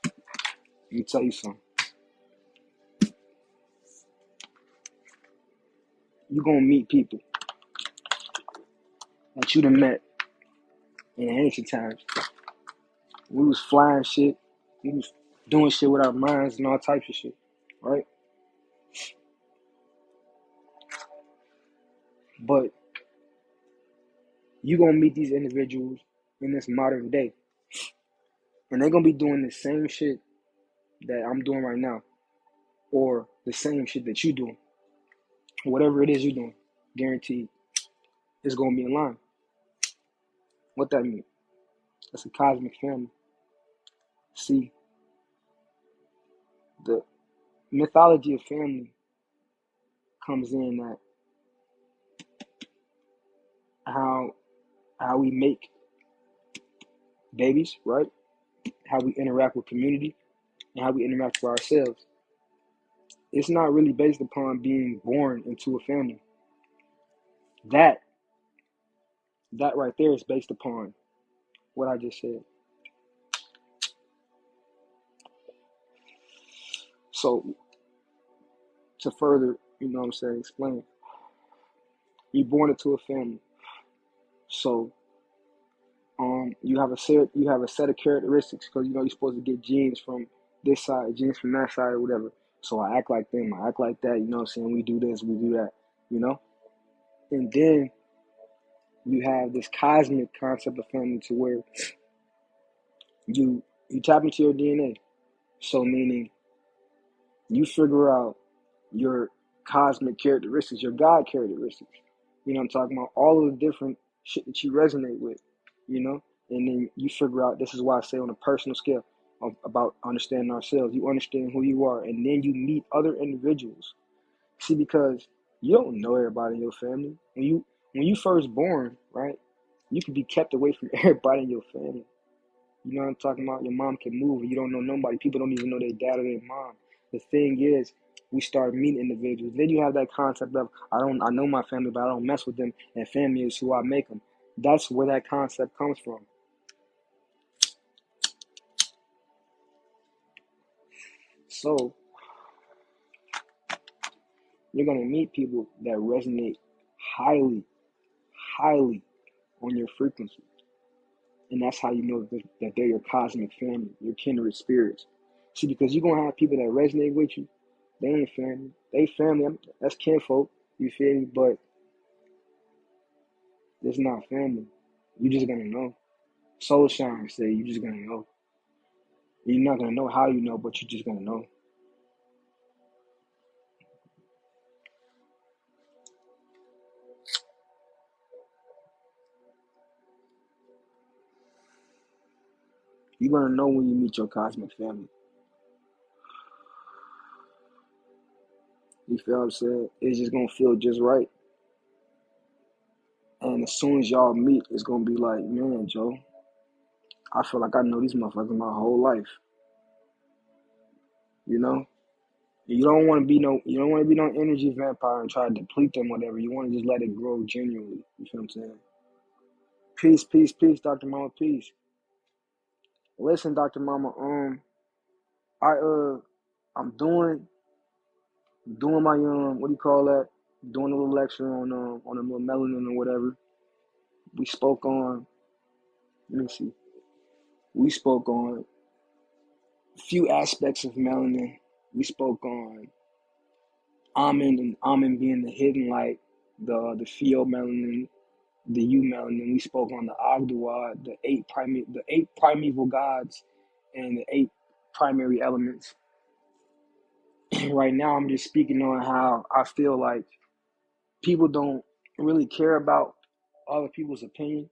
S1: Let me tell you something. You're gonna meet people that you done met in ancient times. We was flying shit. We was doing shit with our minds and all types of shit, right? But you gonna meet these individuals in this modern day, and they're gonna be doing the same shit that I'm doing right now. or the same shit that you doing. Whatever it is you're doing, guaranteed it's gonna be in line. What that mean? That's a cosmic family. See, the mythology of family comes in that how we make babies, right? How we interact with community and how we interact with ourselves. It's not really based upon being born into a family. That right there is based upon what I just said. So to further, explain. You're born into a family. So you have a set of characteristics because you're supposed to get genes from this side, genes from that side, or whatever. So I act like them, I act like that. We do this, we do that. And then you have this cosmic concept of family to where you tap into your DNA. So meaning you figure out your cosmic characteristics, your God characteristics. I'm talking about all of the different shit that you resonate with, and then you figure out, this is why I say on a personal scale about understanding ourselves. You understand who you are, and then you meet other individuals. See, because you don't know everybody in your family. When you first born, right, you can be kept away from everybody in your family. You know what I'm talking about? Your mom can move and you don't know nobody. People don't even know their dad or their mom. The thing is, we start meeting individuals. Then you have that concept of, I know my family, but I don't mess with them, and family is who I make them. That's where that concept comes from. So you're gonna meet people that resonate highly, highly on your frequency. And that's how you know that they're your cosmic family, your kindred spirits. See, because you're going to have people that resonate with you. They ain't family. They family. That's kinfolk. You feel me? But it's not family. You just going to know. Soul Shine say you just going to know. You're not going to know how you know, but you're just going to know. You're going to know when you meet your cosmic family. You feel what I'm saying? It's just going to feel just right. And as soon as y'all meet, it's going to be like, man, Joe, I feel like I know these motherfuckers my whole life. You know? You don't want to be no energy vampire and try to deplete them, whatever. You want to just let it grow genuinely. You feel what I'm saying? Peace, peace, peace, Dr. Mama, peace. Listen, Dr. Mama, I I'm doing my what do you call that? Doing a little lecture on a little melanin or whatever. We spoke on, let me see. We spoke on a few aspects of melanin. We spoke on almond and almond being the hidden light, the pheomelanin, the melanin. We spoke on the Agduad, the eight primeval gods, and the 8 primary elements. Right now, I'm just speaking on how I feel like people don't really care about other people's opinion.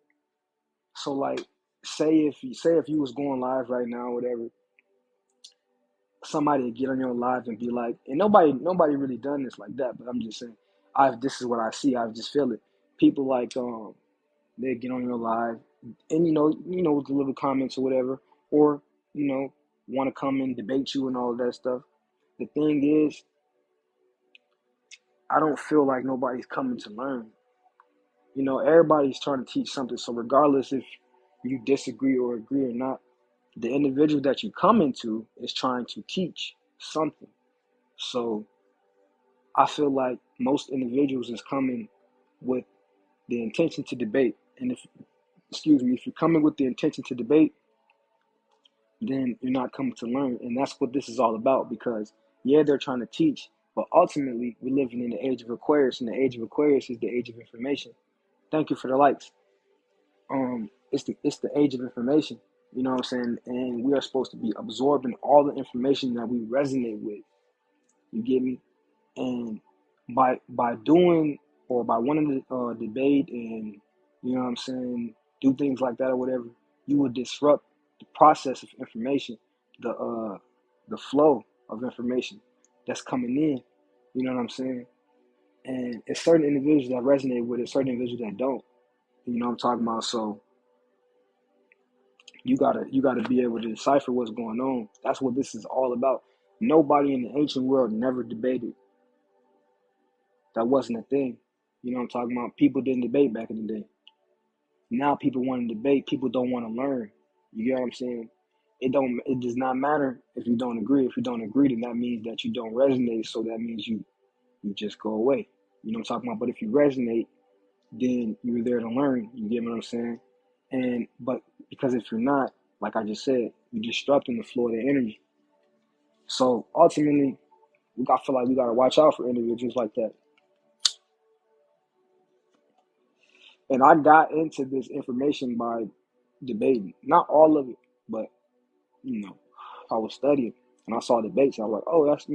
S1: So, like, say if you was going live right now, or whatever, somebody would get on your live and be like, and nobody really done this like that, but I'm just saying, this is what I see. I just feel it. People like they get on your live and deliver comments or whatever, or want to come and debate you and all of that stuff. The thing is, I don't feel like nobody's coming to learn. Everybody's trying to teach something. So regardless if you disagree or agree or not, the individual that you come into is trying to teach something. So I feel like most individuals is coming with the intention to debate. And if you're coming with the intention to debate, then you're not coming to learn. And that's what this is all about, because they're trying to teach, but ultimately we're living in the age of Aquarius, and the age of Aquarius is the age of information. Thank you for the likes. It's the age of information, you know what I'm saying? And we are supposed to be absorbing all the information that we resonate with. You get me? And by doing or by wanting to debate and you know what I'm saying, do things like that or whatever, you would disrupt the process of information, the flow of information that's coming in. You know what I'm saying? And it's certain individuals that resonate with it, certain individuals that don't. You know what I'm talking about? So you gotta be able to decipher what's going on. That's what this is all about. Nobody in the ancient world never debated. That wasn't a thing. You know what I'm talking about? People didn't debate back in the day. Now people want to debate. People don't want to learn. You get what I'm saying? It does not matter if you don't agree. If you don't agree, then that means that you don't resonate. So that means you just go away. You know what I'm talking about? But if you resonate, then you're there to learn. You get what I'm saying? But because if you're not, like I just said, you're disrupting the flow of the energy. So ultimately, I feel like we gotta watch out for individuals like that. And I got into this information by debating. Not all of it, but I was studying and I saw debates. And I was like, oh, that's.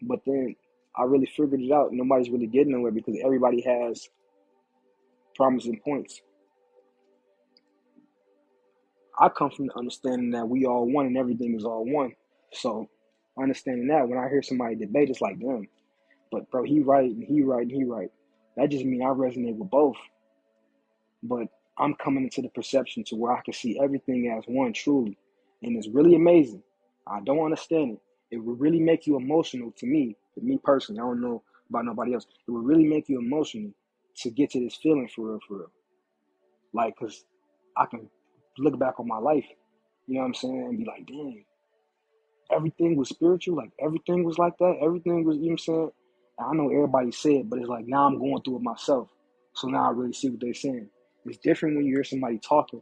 S1: But then I really figured it out. Nobody's really getting nowhere because everybody has promising points. I come from the understanding that we all one and everything is all one. So understanding that, when I hear somebody debate, it's like, damn, but bro, he right and he right and he right. That just means I resonate with both. But I'm coming into the perception to where I can see everything as one truly. And it's really amazing. I don't understand it. It would really make you emotional to me personally. I don't know about nobody else. It would really make you emotional to get to this feeling for real, for real. Like, because I can look back on my life, you know what I'm saying, and be like, dang, everything was spiritual. Like, everything was like that. Everything was, you know what I'm saying? I know everybody said, but it's like now I'm going through it myself. So now I really see what they're saying. It's different when you hear somebody talking,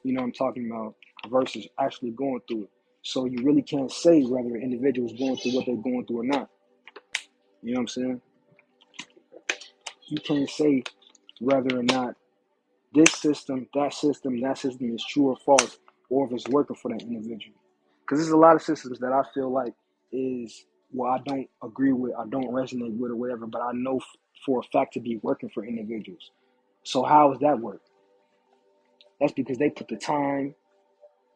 S1: you know what I'm talking about, versus actually going through it. So you really can't say whether an individual is going through what they're going through or not. You know what I'm saying? You can't say whether or not this system, that system, that system is true or false, or if it's working for that individual. Because there's a lot of systems that I feel like is, well, I don't agree with, I don't resonate with or whatever, but I know for a fact to be working for individuals. So how does that work? That's because they put the time,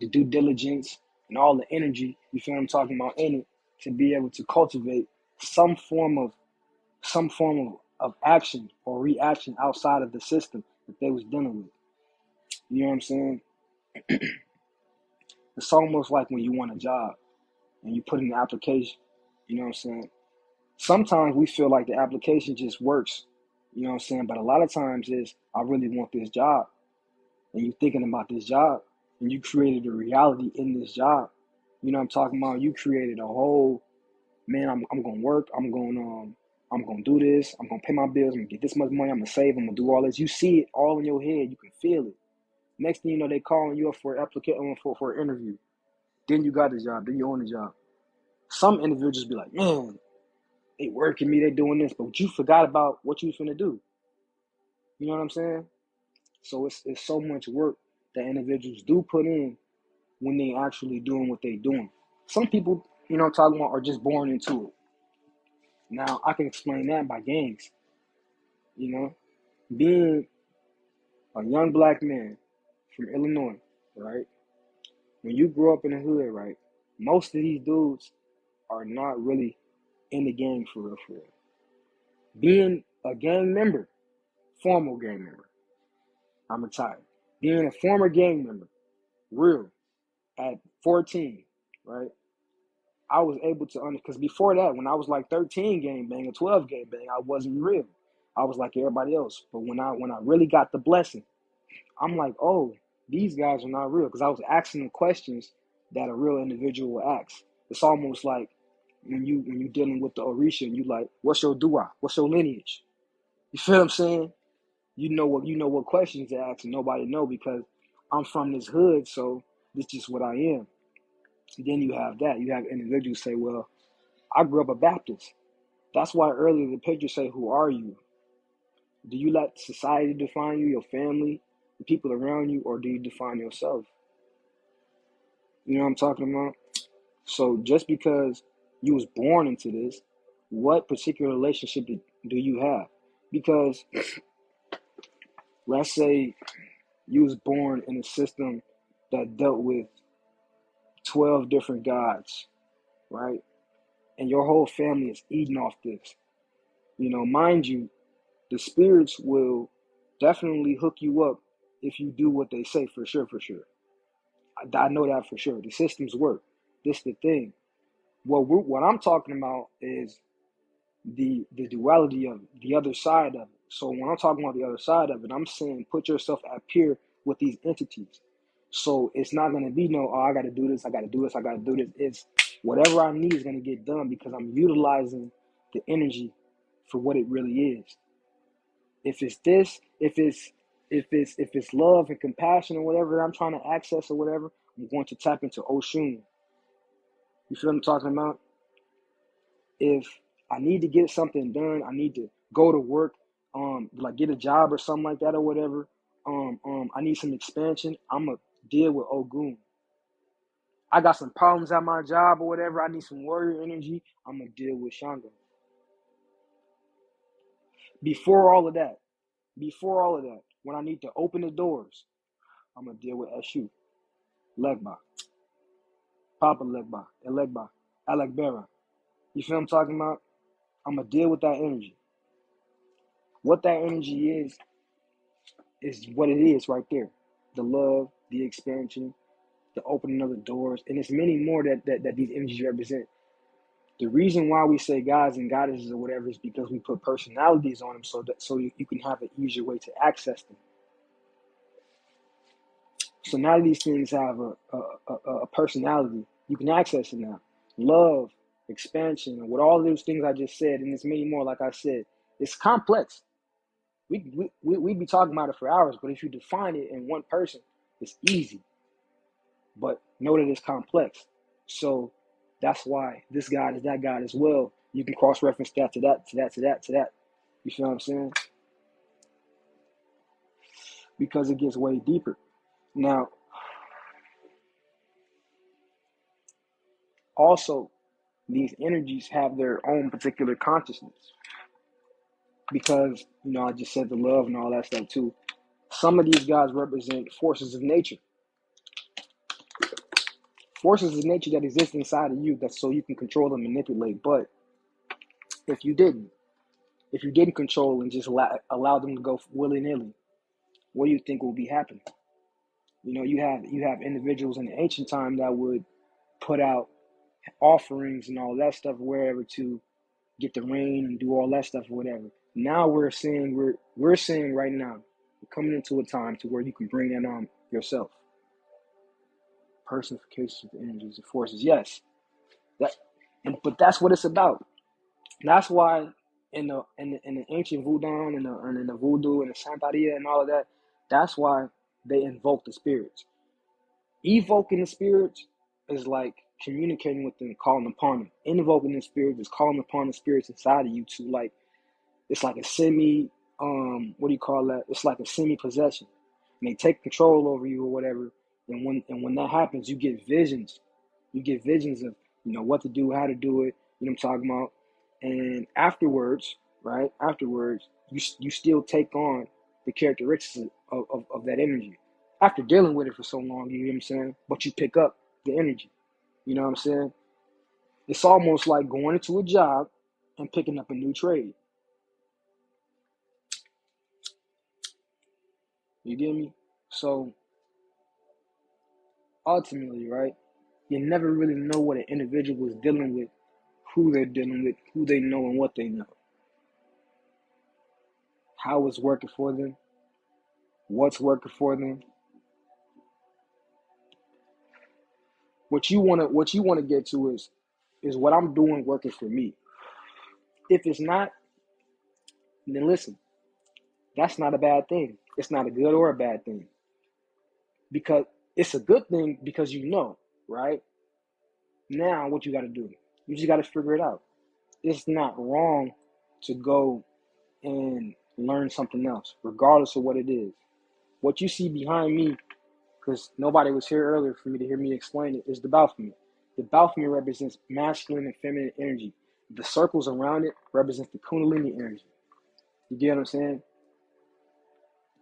S1: the due diligence, and all the energy, you feel what I'm talking about, in it to be able to cultivate some form of action or reaction outside of the system that they was dealing with. You know what I'm saying? It's almost like when you want a job and you put in the application. You know what I'm saying? Sometimes we feel like the application just works. You know what I'm saying? But a lot of times is, I really want this job. And you thinking about this job. And you created a reality in this job. You know what I'm talking about? You created a whole, man, I'm gonna work, I'm gonna do this, I'm gonna pay my bills, I'm gonna get this much money, I'm gonna save, I'm gonna do all this. You see it all in your head, you can feel it. Next thing you know, they calling you up for an application for an interview. Then you got the job, then you own the job. Some individuals be like, man, they working me, they doing this, but you forgot about what you was finna do. You know what I'm saying? So it's so much work that individuals do put in when they actually doing what they doing. Some people, you know what I'm talking about, are just born into it. Now I can explain that by gangs. You know, being a young black man from Illinois, right? When you grow up in the hood, right, most of these dudes are not really in the gang for real, for real. Being a gang member, formal gang member, I'm retired. Being a former gang member, real, at 14, right? I was able to because before that, when I was like 13 gang bang or 12 gang bang, I wasn't real. I was like everybody else. But when I really got the blessing, I'm like, oh, these guys are not real, because I was asking them questions that a real individual would ask. It's almost like when you dealing with the Orisha, and you like, what's your dua? What's your lineage? You feel what I'm saying? You know what questions to ask, and nobody know because I'm from this hood, so this is what I am. Then you have that. You have individuals say, well, I grew up a Baptist. That's why earlier the picture say, who are you? Do you let society define you, your family, the people around you, or do you define yourself? You know what I'm talking about? So just because You was born into this. What particular relationship do you have? Because let's say you was born in a system that dealt with 12 different gods, right? And your whole family is eating off this. Mind you, the spirits will definitely hook you up if you do what they say, for sure, for sure. I know that for sure. The systems work. This is the thing. What I'm talking about is the duality of it, the other side of it. So when I'm talking about the other side of it, I'm saying put yourself at peer with these entities. So it's not going to be no, oh, I got to do this, I got to do this, I got to do this. It's whatever I need is going to get done because I'm utilizing the energy for what it really is. If it's this, if it's love and compassion or whatever I'm trying to access or whatever, I'm going to tap into Oshun. You feel what I'm talking about? If I need to get something done, I need to go to work, like get a job or something like that or whatever. I need some expansion. I'ma deal with Ogun. I got some problems at my job or whatever. I need some warrior energy. I'm gonna deal with Shango. Before all of that, when I need to open the doors, I'm gonna deal with Eshu, Legba, Papa Legba, Elegba, Alegbera. You feel what I'm talking about? I'm gonna deal with that energy. What that energy is what it is right there. The love, the expansion, the opening of the doors, and it's many more that these energies represent. The reason why we say gods and goddesses or whatever is because we put personalities on them so you can have an easier way to access them. So now these things have a personality. You can access it now. Love, expansion, with all those things I just said, and there's many more, like I said. It's complex. We'd be talking about it for hours, but if you define it in one person, it's easy. But know that it's complex. So that's why this God is that God as well. You can cross-reference that to that, to that, to that, to that. You feel what I'm saying? Because it gets way deeper. Now, also, these energies have their own particular consciousness. Because, I just said the love and all that stuff too. Some of these guys represent forces of nature. Forces of nature that exist inside of you, that's so you can control and manipulate. But if you didn't control and just allow them to go willy-nilly, what do you think will be happening? You have individuals in the ancient time that would put out offerings and all that stuff wherever to get the rain and do all that stuff or whatever. Now we're saying right now, we're coming into a time to where you can bring that on yourself. Personification of the energies and forces. Yes. But that's what it's about. That's why in the ancient voodoo and in the voodoo and the Santeria and all of that, that's why they invoke the spirits. Evoking the spirits is like communicating with them, calling upon them. Invoking the spirits is calling upon the spirits inside of you to it's like a semi, what do you call that? It's like a semi-possession. And they take control over you or whatever. And when that happens, you get visions. You get visions of, what to do, how to do it. You know what I'm talking about? And afterwards, right? You still take on the characteristics of that energy. After dealing with it for so long, you know what I'm saying? But you pick up the energy. You know what I'm saying? It's almost like going into a job and picking up a new trade. You get me? So ultimately, right, you never really know what an individual is dealing with, who they're dealing with, who they know and what they know. How it's working for them, what's working for them. What you wanna get to is what I'm doing working for me. If it's not, then listen, that's not a bad thing. It's not a good or a bad thing. Because it's a good thing because right? Now what you gotta do? You just gotta figure it out. It's not wrong to go and learn something else, regardless of what it is. What you see behind me, because nobody was here earlier for me to hear me explain it, is the Baphomet. The Balfame represents masculine and feminine energy. The circles around it represents the Kundalini energy. You get what I'm saying?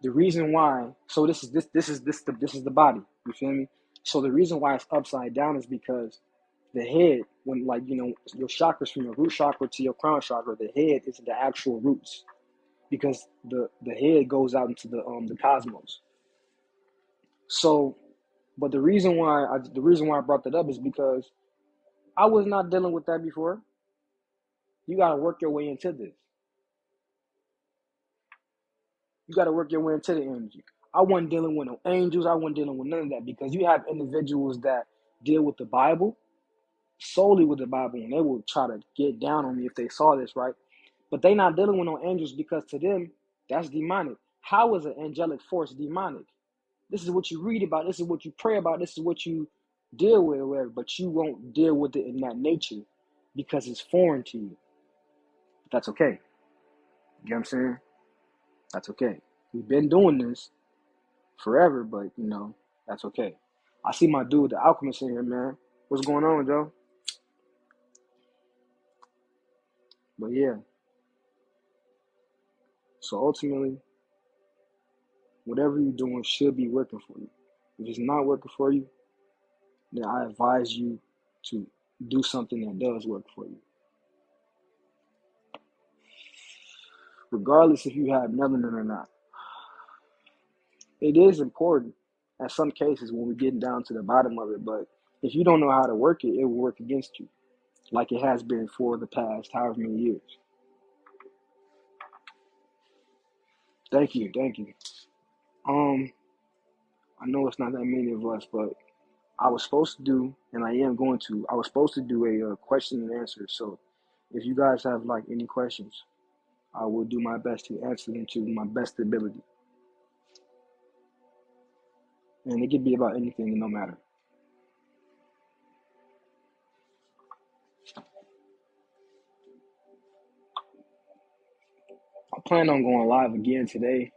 S1: The reason why, so this is the body. You feel me? So the reason why it's upside down is because the head, when like your chakras from your root chakra to your crown chakra, the head is the actual roots because the head goes out into the cosmos. So, but the reason why I brought that up is because I was not dealing with that before. You got to work your way into this. You got to work your way into the energy. I wasn't dealing with no angels. I wasn't dealing with none of that because you have individuals that deal with the Bible, solely with the Bible, and they will try to get down on me if they saw this, right? But they not dealing with no angels because to them, that's demonic. How is an angelic force demonic? This is what you read about. This is what you pray about. This is what you deal with, or whatever, but you won't deal with it in that nature because it's foreign to you. That's okay. You know what I'm saying? That's okay. We've been doing this forever, but that's okay. I see my dude, the alchemist in here, man. What's going on, Joe? But yeah. So ultimately, whatever you're doing should be working for you. If it's not working for you, then I advise you to do something that does work for you. Regardless if you have melanin or not. It is important in some cases when we're getting down to the bottom of it, but if you don't know how to work it, it will work against you, like it has been for the past however many years. Thank you. I know it's not that many of us, but I was supposed to do, and I was supposed to do a question and answer. So if you guys have like any questions, I will do my best to answer them to my best ability. And it could be about anything, no matter. I plan on going live again today.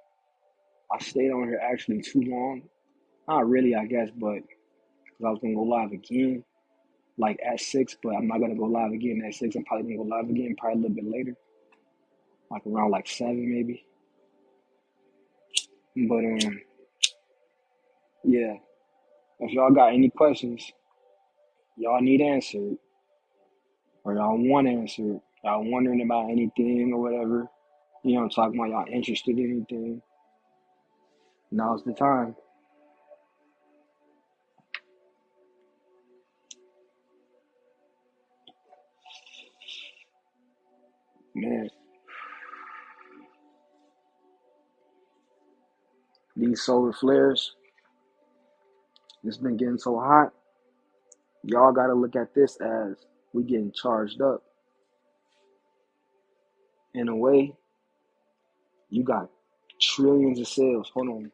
S1: I stayed on here actually too long. Not really, I guess, but because I was going to go live again, like at 6, but I'm not going to go live again at 6. I'm probably going to go live again probably a little bit later, like around like 7 maybe. But yeah, if y'all got any questions, y'all need answered, or y'all want answered, y'all wondering about anything or whatever, I'm talking about, y'all interested in anything, now's the time. Man, these solar flares, it's been getting so hot. Y'all got to look at this as we getting charged up. In a way, you got trillions of cells. Hold on.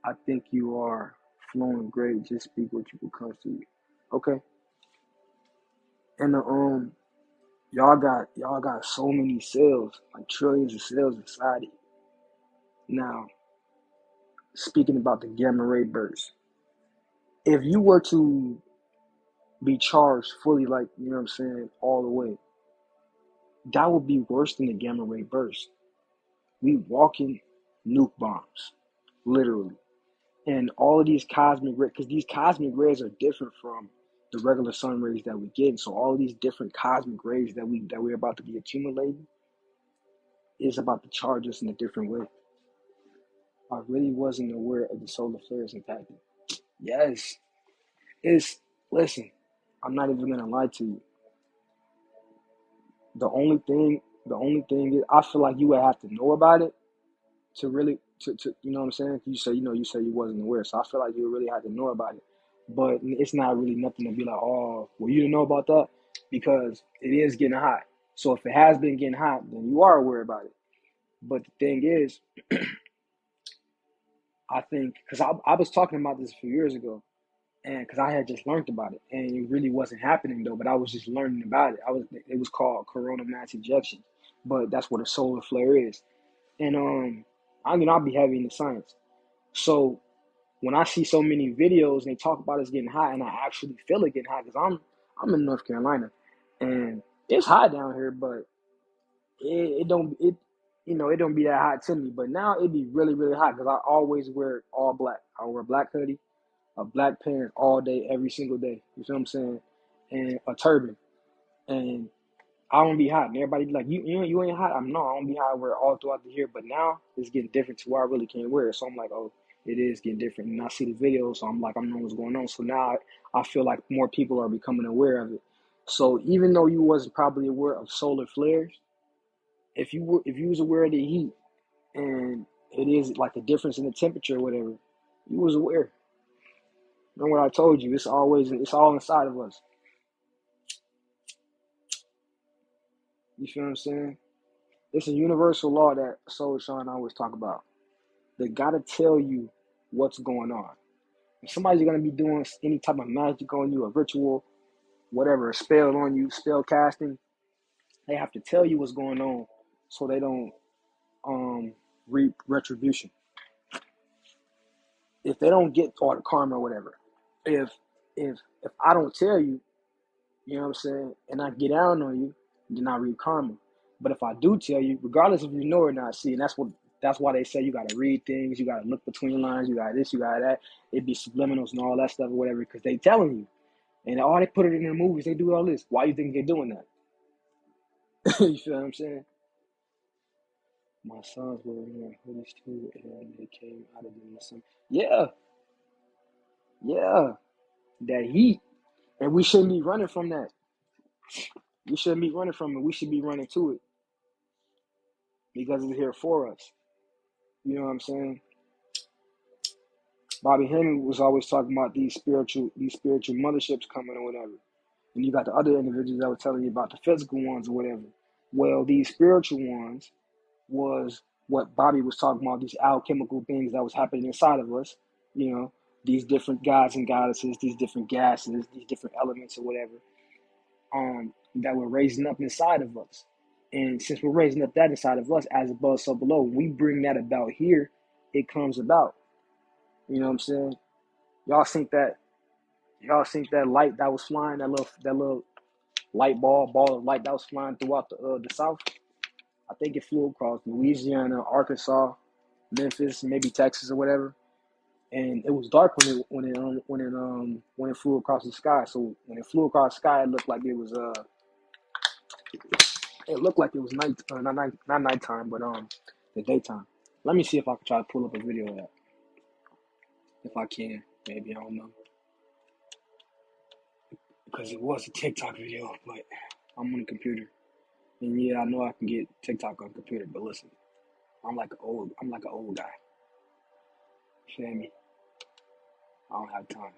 S1: I think you are flowing great. Just speak what you comes to you. Okay. And y'all got so many cells, like trillions of cells inside it. Now, speaking about the gamma ray burst, if you were to be charged fully, like what I'm saying, all the way, that would be worse than the gamma ray burst. We walking nuke bombs, literally. And all of these cosmic rays, because these cosmic rays are different from the regular sun rays that we get. So all of these different cosmic rays that we're about to be accumulating is about to charge us in a different way. I really wasn't aware of the solar flares impacting. Yes, listen, I'm not even gonna lie to you. The only thing is, I feel like you would have to know about it to really to you know what I'm saying. You say you wasn't aware, so I feel like you really had to know about it. But it's not really nothing to be like, oh, well, you didn't know about that, because it is getting hot. So if it has been getting hot, then you are aware about it. But the thing is, I think, because I was talking about this a few years ago, and because I had just learned about it, and it really wasn't happening though, but I was just learning about it. It was called coronal mass ejection, but that's what a solar flare is. And I'll be heavy in the science. So when I see so many videos and they talk about us getting hot, and I actually feel it getting hot, because I'm in North Carolina, and it's hot down here, but it don't it it don't be that hot to me. But now it be really really hot because I always wear all black. I wear a black hoodie, a black pants all day, every single day. You feel what I'm saying? And a turban. And I don't be hot. And everybody be like, you ain't hot. I don't be hot. I wear it all throughout the year. But now it's getting different to where I really can't wear it. So I'm like, oh, it is getting different. And I see the video, so I'm like, I'm knowing what's going on. So now I feel like more people are becoming aware of it. So even though you wasn't probably aware of solar flares, if you was aware of the heat and it is like a difference in the temperature or whatever, you was aware. Remember what I told you? It's all inside of us. You feel what I'm saying? It's a universal law that Soul Sean always talk about. They gotta tell you what's going on. If somebody's gonna be doing any type of magic on you, a ritual, whatever, a spell on you, spell casting, they have to tell you what's going on so they don't reap retribution. If they don't get all the karma or whatever, if if I don't tell you, you know what I'm saying, and I get down on you, then I reap karma. But if I do tell you, regardless if you know or not, see, and that's why they say you gotta read things, you gotta look between lines, you got this, you got that. It'd be subliminals and all that stuff or whatever, because they telling you. And all they put it in their movies, they do all this. Why you think they're doing that? You feel what I'm saying? My sons were wearing hoodies too, and they came out of them. Yeah, yeah, that heat. And we shouldn't be running from that. We shouldn't be running from it. We should be running to it because it's here for us. You know what I'm saying? Bobby Hemming was always talking about these spiritual motherships coming or whatever. And you got the other individuals that were telling you about the physical ones or whatever. Well, these spiritual ones was what Bobby was talking about, these alchemical things that was happening inside of us, you know, these different gods and goddesses, these different gases, these different elements or whatever, that we're raising up inside of us. And since we're raising up that inside of us, as above, so below, when we bring that about here, it comes about. You know what I'm saying? Y'all think that y'all think that light that was flying, that little light ball of light that was flying throughout the South? I think it flew across Louisiana, Arkansas, Memphis, maybe Texas or whatever. And it was dark when it flew across the sky. So when it flew across the sky, it looked like it was not nighttime, but the daytime. Let me see if I can try to pull up a video of that. If I can, maybe, I don't know, because it was a TikTok video, but I'm on a computer, and yeah, I know I can get TikTok on a computer. But listen, I'm like an old guy. You feel me? I don't have time.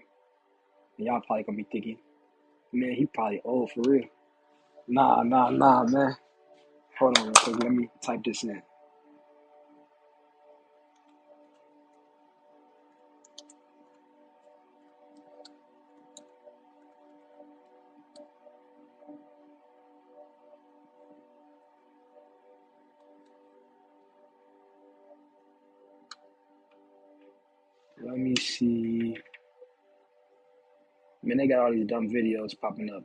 S1: And y'all probably gonna be thinking, man, he probably old for real. Nah, man. Hold on real quick. Let me type this in. Let me see. Man, they got all these dumb videos popping up.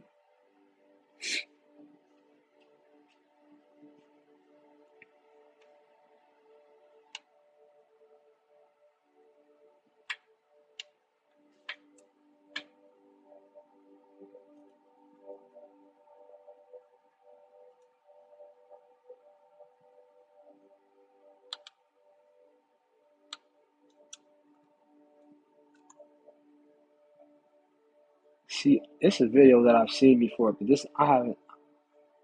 S1: See, it's a video that I've seen before, but this I haven't.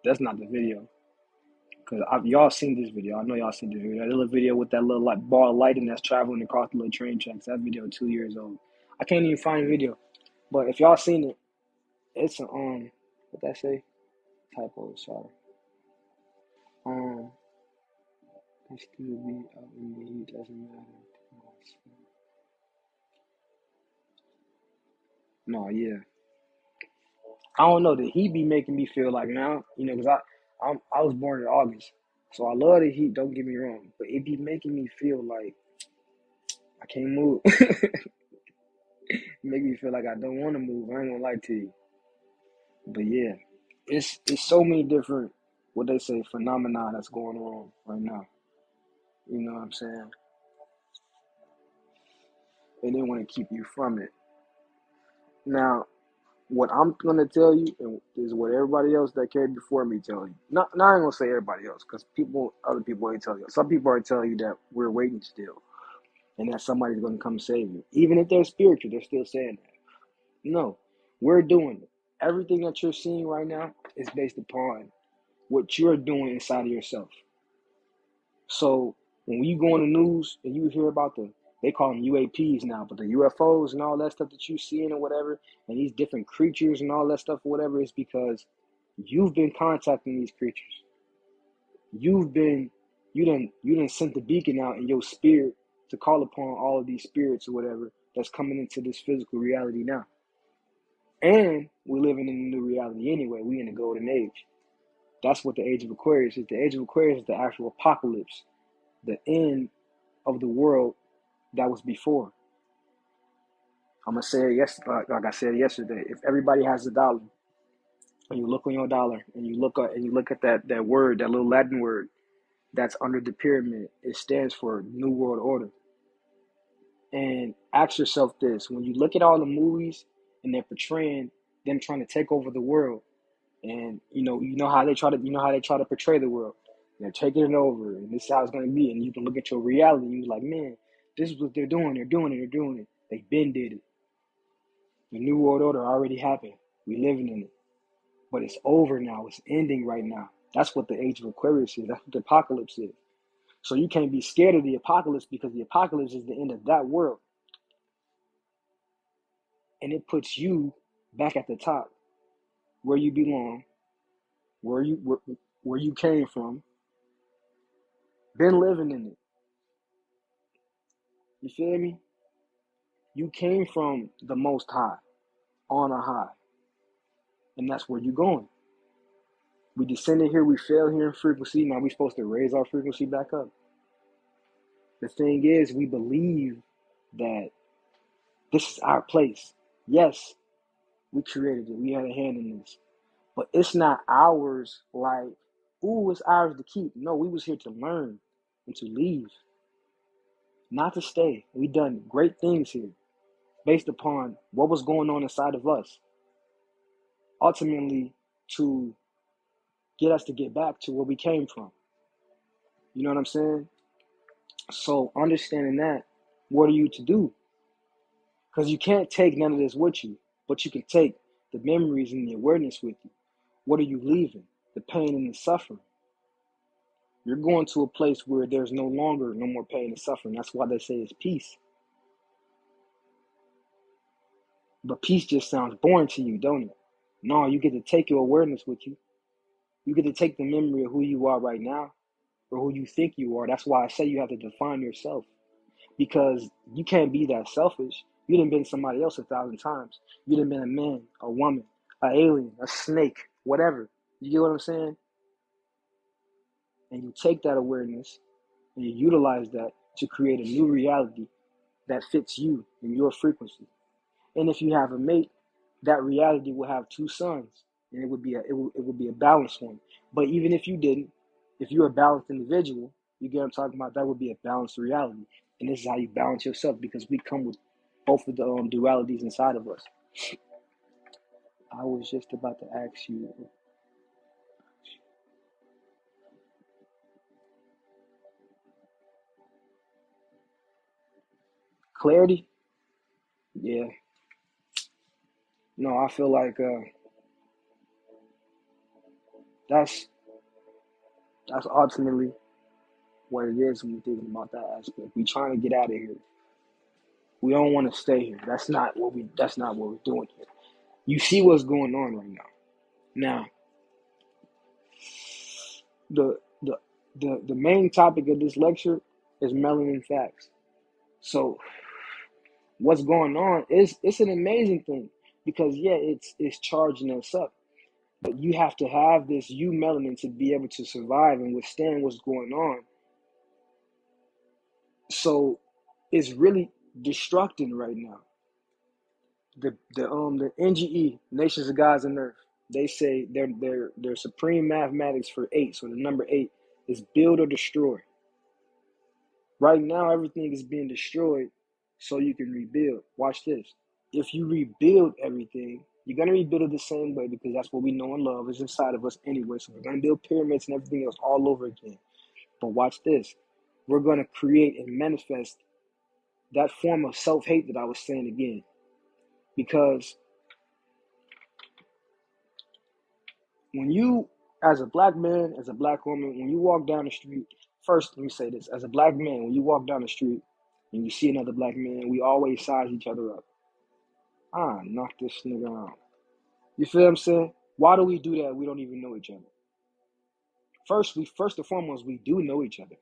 S1: That's not the video. Cause y'all seen this video. I know y'all seen this video. That little video with that little like ball of lighting that's traveling across the little train tracks. That video 2 years old. I can't even find the video. But if y'all seen it, it's a what that say? Typo, sorry. Um it still be out in the heat, doesn't matter. No, yeah. I don't know. The heat be making me feel like now, because I was born in August. So I love the heat, don't get me wrong. But it be making me feel like I can't move. Make me feel like I don't want to move. I ain't gonna lie to you. But yeah, it's so many different, what they say, phenomena that's going on right now. You know what I'm saying? And they want to keep you from it. Now, what I'm gonna tell you is what everybody else that came before me tell you. Not I ain't gonna say everybody else, because other people ain't telling you. Some people are telling you that we're waiting still, and that somebody's gonna come save you. Even if they're spiritual, they're still saying that. No, we're doing it. Everything that you're seeing right now is based upon what you're doing inside of yourself. So when you go on the news and you hear about they call them UAPs now, but the UFOs and all that stuff that you're seeing or whatever, and these different creatures and all that stuff or whatever, is because you've been contacting these creatures. You've been, you done sent the beacon out in your spirit to call upon all of these spirits or whatever that's coming into this physical reality now. And we're living in a new reality anyway. We in the golden age. That's what the age of Aquarius is. The age of Aquarius is the actual apocalypse, the end of the world that was before. I'm gonna say it like I said yesterday. If everybody has a dollar, and you look on your dollar, and you look at that word, that little Latin word that's under the pyramid, it stands for New World Order. And ask yourself this: when you look at all the movies and they're portraying them trying to take over the world, and how they try to portray the world. They're taking it over, and this is how it's gonna be. And you can look at your reality, and you're like, man, this is what they're doing. They're doing it. They're doing it. They've been did it. The New World Order already happened. We living in it, but it's over now. It's ending right now. That's what the age of Aquarius is. That's what the apocalypse is. So you can't be scared of the apocalypse, because the apocalypse is the end of that world, and it puts you back at the top, where you belong, where you came from. Been living in it. You feel me? You came from the Most High, on a high, and that's where you're going. We descended here, we fell here in frequency. Now we're supposed to raise our frequency back up. The thing is, we believe that this is our place. Yes, we created it. We had a hand in this. But it's not ours like, ooh, it's ours to keep. No, we was here to learn and to leave, not to stay. We done great things here based upon what was going on inside of us. Ultimately, to get us to get back to where we came from. You know what I'm saying? So understanding that, what are you to do? Because you can't take none of this with you, but you can take the memories and the awareness with you. What are you leaving? The pain and the suffering. You're going to a place where there's no more pain and suffering. That's why they say it's peace. But peace just sounds boring to you, don't it? No, you get to take your awareness with you. You get to take the memory of who you are right now, or who you think you are. That's why I say you have to define yourself. Because you can't be that selfish. You done been somebody else 1,000 times. You done been a man, a woman, an alien, a snake, whatever. You get what I'm saying? And you take that awareness and you utilize that to create a new reality that fits you and your frequency. And if you have a mate, that reality will have two sons, and it would be a balanced one. But even if you didn't, if you're a balanced individual, you get what I'm talking about, that would be a balanced reality. And this is how you balance yourself, because we come with both of the dualities inside of us. I was just about to ask you. Clarity? Yeah. No, I feel like that's that's ultimately what it is when you're thinking about that aspect. We trying to get out of here. We don't want to stay here. That's not what we're doing here. You see what's going on right now. Now, the the the main topic of this lecture is melanin facts. So what's going on is, it's an amazing thing, because yeah, it's charging us up. But you have to have this U melanin to be able to survive and withstand what's going on. So it's really destructing right now. The NGE, Nations of Gods and Earth, they say their supreme mathematics for 8. So the number 8 is build or destroy. Right now, everything is being destroyed so you can rebuild. Watch this. If you rebuild everything, you're going to rebuild it the same way because that's what we know and love is inside of us anyway. So we're going to build pyramids and everything else all over again. But watch this. We're going to create and manifest that form of self-hate that I was saying again. Because when you, as a black man, as a black woman, when you walk down the street, first, let me say this. As a black man, when you walk down the street and you see another black man, we always size each other up. Knock this nigga out. You feel what I'm saying? Why do we do that? We don't even know each other. First and foremost, we do know each other,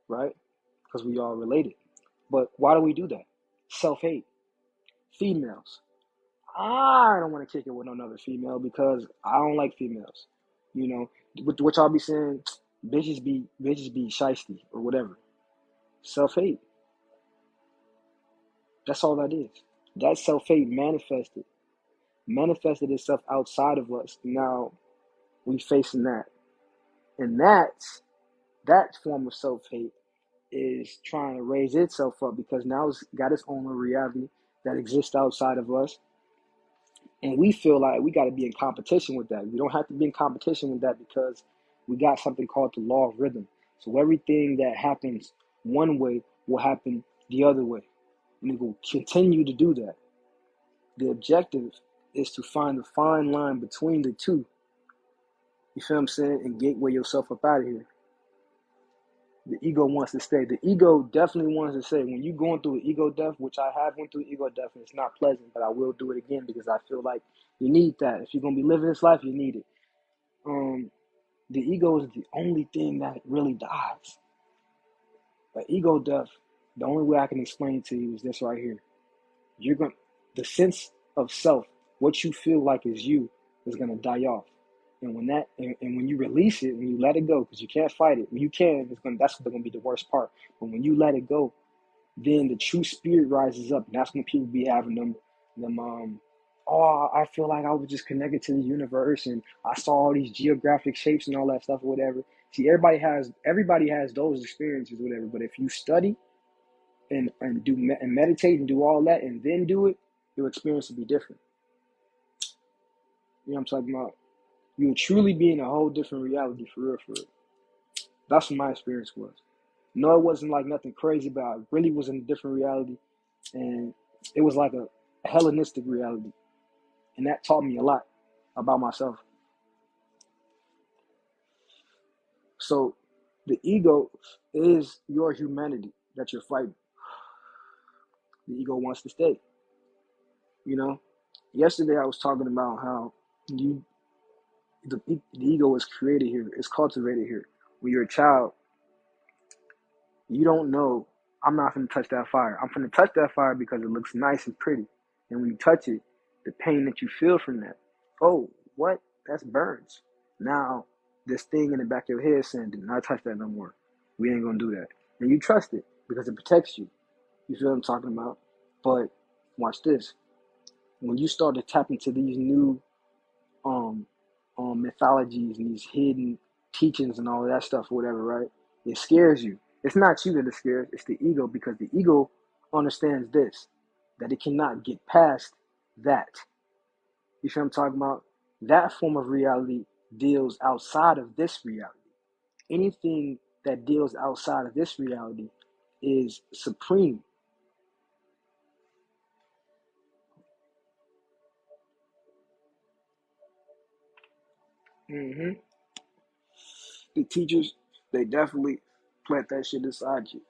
S1: right? Because we are related. But why do we do that? Self-hate. Females. I don't want to kick it with another female because I don't like females. You know, what y'all be saying, bitches be shiesty or whatever. Self-hate. That's all that is. That self-hate manifested itself outside of us. Now we facing that. And that form of self-hate is trying to raise itself up because now it's got its own reality that exists outside of us. And we feel like we got to be in competition with that. We don't have to be in competition with that because we got something called the law of rhythm. So everything that happens one way will happen the other way. And it will continue to do that. The objective is to find the fine line between the two. You feel what I'm saying? And gateway yourself up out of here. The ego wants to stay. The ego definitely wants to say, when you're going through an ego death, which I have went through ego death, and it's not pleasant, but I will do it again because I feel like you need that. If you're going to be living this life, you need it. The ego is the only thing that really dies. But ego death, the only way I can explain it to you is this right here. The sense of self, what you feel like is you, is going to die off. And when you release it, when you let it go, because you can't fight it. When you can, that's going to be the worst part. But when you let it go, then the true spirit rises up. And that's when people be having them I feel like I was just connected to the universe and I saw all these geographic shapes and all that stuff or whatever. See, everybody has those experiences or whatever. But if you study and meditate and do all that and then do it, your experience will be different. You know what I'm talking about? You will truly be in a whole different reality for real, for real. That's what my experience was. No, it wasn't like nothing crazy, but I really was in a different reality. And it was like a Hellenistic reality. And that taught me a lot about myself. So the ego is your humanity that you're fighting. The ego wants to stay. You know, yesterday I was talking about how the ego is created here, it's cultivated here. When you're a child, you don't know, I'm not going to touch that fire. I'm going to touch that fire because it looks nice and pretty. And when you touch it, the pain that you feel from that, oh, what? That's burns. Now, this thing in the back of your head is saying, do not touch that no more. We ain't going to do that. And you trust it because it protects you. You feel what I'm talking about? But watch this. When you start to tap into these new mythologies and these hidden teachings and all of that stuff or whatever, right? It scares you. It's not you that is scared, it's the ego, because the ego understands this, that it cannot get past that. You feel what I'm talking about? That form of reality deals outside of this reality. Anything that deals outside of this reality is supreme. The teachers, they definitely plant that shit inside you.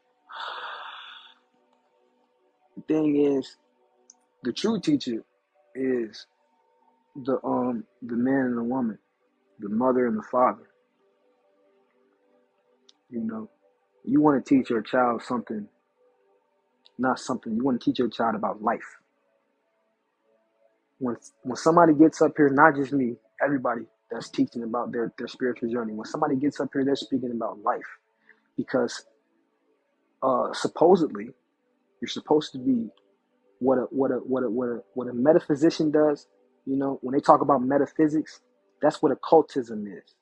S1: The thing is, the true teacher is the man and the woman, the mother and the father. You know, you want to teach your child something, not something. You want to teach your child about life. When somebody gets up here, not just me, everybody that's teaching about their spiritual journey. When somebody gets up here, they're speaking about life, because supposedly you're supposed to be what a metaphysician does, when they talk about metaphysics, that's what occultism is.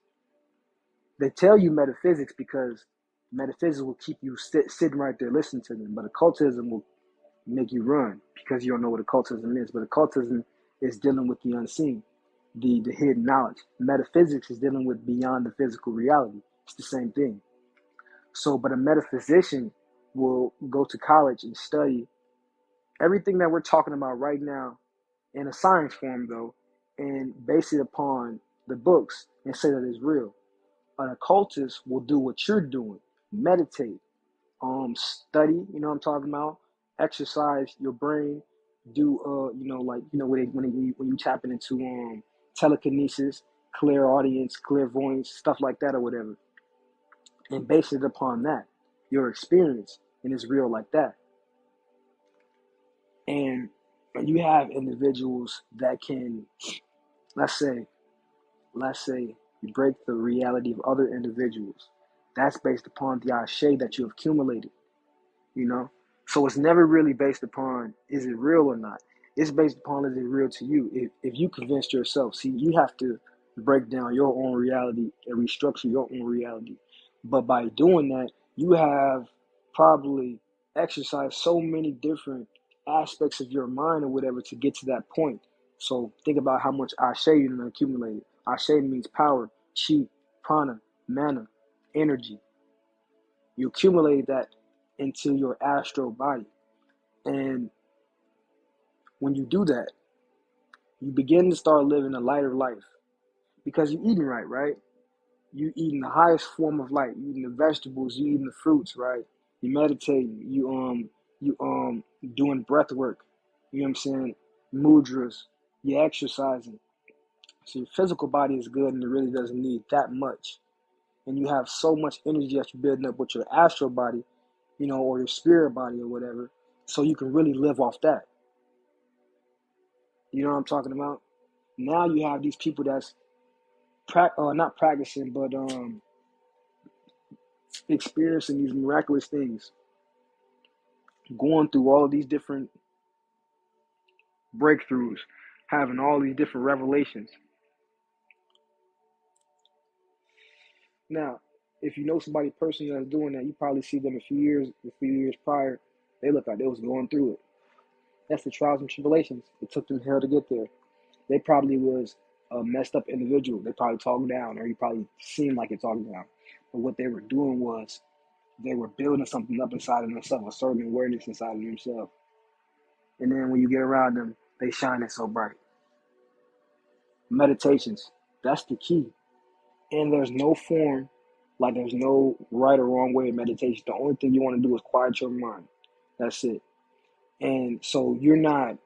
S1: They tell you metaphysics because metaphysics will keep you sitting right there listening to them, but occultism will make you run because you don't know what occultism is. But occultism is dealing with the unseen, the hidden knowledge. Metaphysics is dealing with beyond the physical reality. It's the same thing. So, but a metaphysician will go to college and study everything that we're talking about right now in a science form, though, and base it upon the books and say that it's real. An occultist will do what you're doing, meditate, study, what I'm talking about, exercise your brain, do when you tapping into telekinesis, clairaudience, clairvoyance, stuff like that or whatever, and base it upon that, your experience, and it's real like that. And you have individuals that can, let's say, break the reality of other individuals. That's based upon the ashe that you have accumulated. So it's never really based upon is it real or not. It's based upon is it real to you. If you convinced yourself, see, you have to break down your own reality and restructure your own reality. But by doing that, you have probably exercised so many different aspects of your mind or whatever to get to that point. So think about how much ashe you have accumulated. Ashe means power, chi, prana, mana, energy. You accumulate that into your astral body. And when you do that, you begin to start living a lighter life because you're eating right? You eating the highest form of life. You eating the vegetables, you eating the fruits, right? You meditating, you doing breath work, you know what I'm saying? Mudras, you're exercising. So your physical body is good and it really doesn't need that much. And you have so much energy that you're building up with your astral body, or your spirit body or whatever, so you can really live off that. You know what I'm talking about? Now you have these people that's not practicing, but experiencing these miraculous things, going through all of these different breakthroughs, having all these different revelations. Now, if you know somebody personally that's doing that, you probably see them a few years prior. They look like they was going through it. That's the trials and tribulations. It took them hell to get there. They probably was a messed up individual. They probably talked down, or you probably seemed like it talked down. But what they were doing was they were building something up inside of themselves, a certain awareness inside of themselves. And then when you get around them, they shine it so bright. Meditations, that's the key. And there's no form, like there's no right or wrong way of meditation. The only thing you want to do is quiet your mind. That's it. And so you're not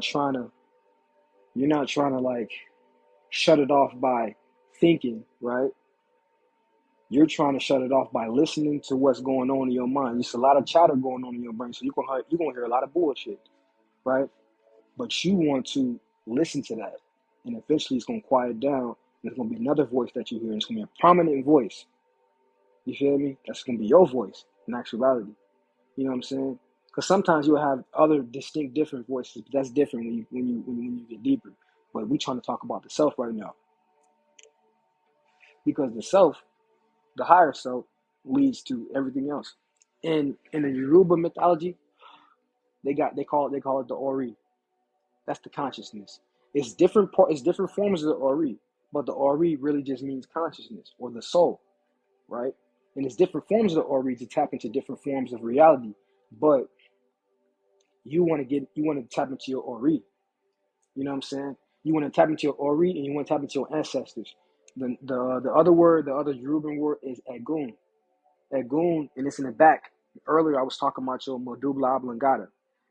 S1: trying to like shut it off by thinking, right? You're trying to shut it off by listening to what's going on in your mind. There's a lot of chatter going on in your brain, so you're gonna hear a lot of bullshit, right? But you want to listen to that, and eventually it's gonna quiet down. And there's gonna be another voice that you hear, and it's gonna be a prominent voice. You feel me? That's gonna be your voice in actuality. You know what I'm saying? Because sometimes you'll have other distinct, different voices. But that's different when you get deeper. But we're trying to talk about the self right now, because the self, the higher self, leads to everything else. In the Yoruba mythology, they call it the Ori. That's the consciousness. It's different forms of the Ori, but the Ori really just means consciousness or the soul, right? And it's different forms of the Ori to tap into different forms of reality. But you want to tap into your Ori. You know what I'm saying? You want to tap into your Ori and you want to tap into your ancestors. The other Yoruban word is Egun. Egun, and it's in the back. Earlier I was talking about your medulla oblongata.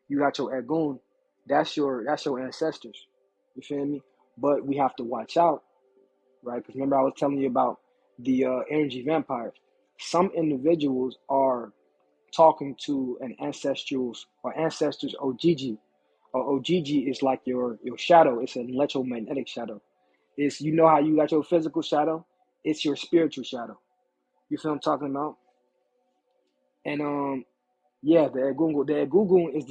S1: You got your Egun, that's your ancestors. You feel me? But we have to watch out, right? Because remember I was telling you about the energy vampires. Some individuals are talking to an ancestors Ogigi. Or Ogigi is like your shadow. It's an electromagnetic shadow. It's, how you got your physical shadow? It's your spiritual shadow. You feel what I'm talking about? And Yeah, the Egungun is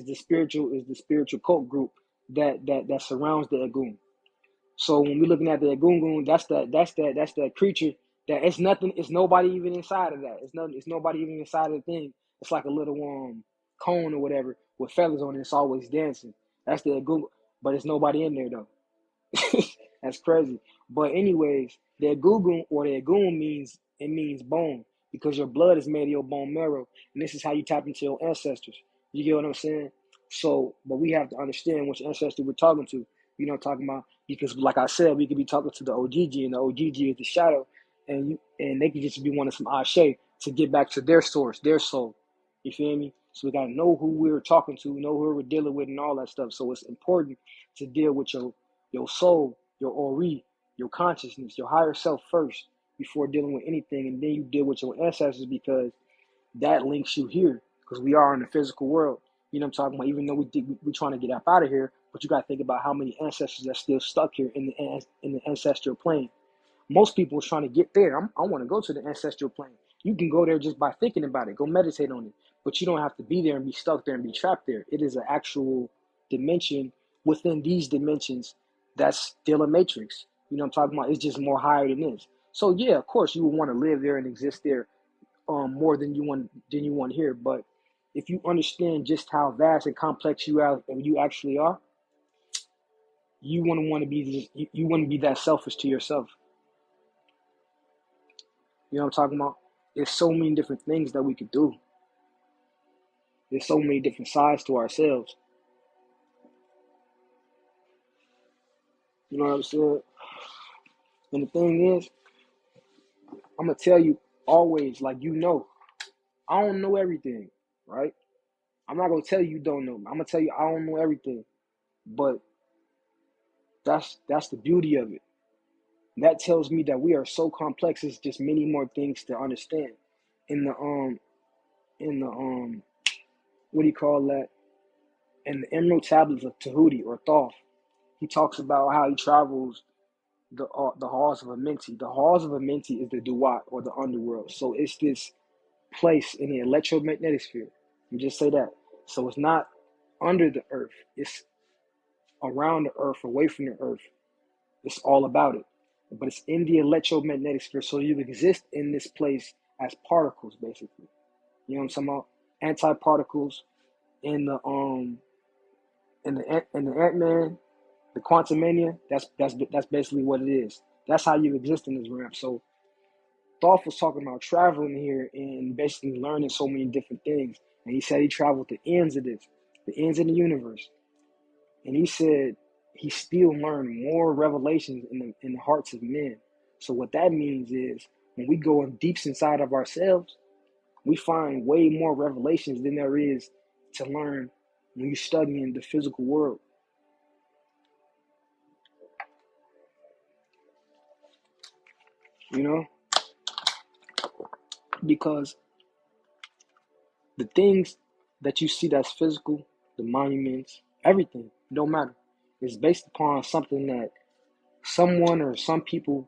S1: the spiritual cult group that surrounds the Egun. So when we're looking at the Egungun, that's that creature that it's nothing. It's nobody even inside of that. It's nothing. It's nobody even inside of the thing. It's like a little cone or whatever with feathers on it. It's always dancing. That's the Egungun, but it's nobody in there though. That's crazy. But anyways, the Egungun or the Egun means bone because your blood is made of your bone marrow, and this is how you tap into your ancestors. You get what I'm saying? So, but we have to understand which ancestor we're talking to. You know what I'm talking about? Because, like I said, we could be talking to the OGG, and the OGG is the shadow, and they could just be wanting some Ashe to get back to their source, their soul. You feel me? So we gotta know who we're talking to, know who we're dealing with, and all that stuff. So it's important to deal with your soul, your ori, your consciousness, your higher self first before dealing with anything, and then you deal with your ancestors because that links you here because we are in the physical world. You know what I'm talking about? Even though we're trying to get up out of here, but you got to think about how many ancestors are still stuck here in the ancestral plane. Most people are trying to get there. I want to go to the ancestral plane. You can go there just by thinking about it. Go meditate on it. But you don't have to be there and be stuck there and be trapped there. It is an actual dimension within these dimensions that's still a matrix. You know what I'm talking about? It's just more higher than this. So yeah, of course you would want to live there and exist there more than you want here. But if you understand just how vast and complex you actually are, you want to be you want to be that selfish to yourself. You know what I'm talking about? There's so many different things that we could do. There's so many different sides to ourselves. You know what I'm saying? And the thing is, I'm gonna tell you always, like I don't know everything, right? I'm not gonna tell you you don't know. I'm gonna tell you I don't know everything, but that's the beauty of it. And that tells me that we are so complex. It's just many more things to understand. In the what do you call that? In the Emerald Tablets of Tahuti or Thoth, he talks about how he travels the halls of Amenti. The halls of Amenti is the Duat or the underworld. So it's this place in the electromagnetic sphere. You just say that. So it's not under the earth. It's around the earth, away from the earth. It's all about it. But it's in the electromagnetic sphere. So you exist in this place as particles, basically. You know what I'm talking about? Antiparticles in the Ant-Man, the Quantum Mania. That's basically what it is. That's how you exist in this realm. So Dolph was talking about traveling here and basically learning so many different things. And he said he traveled the ends of this, the ends of the universe. And he said he still learned more revelations in the hearts of men. So what that means is when we go in deep inside of ourselves, we find way more revelations than there is to learn when you're studying the physical world. You know, because the things that you see that's physical, the monuments, everything, don't matter. It's based upon something that someone or some people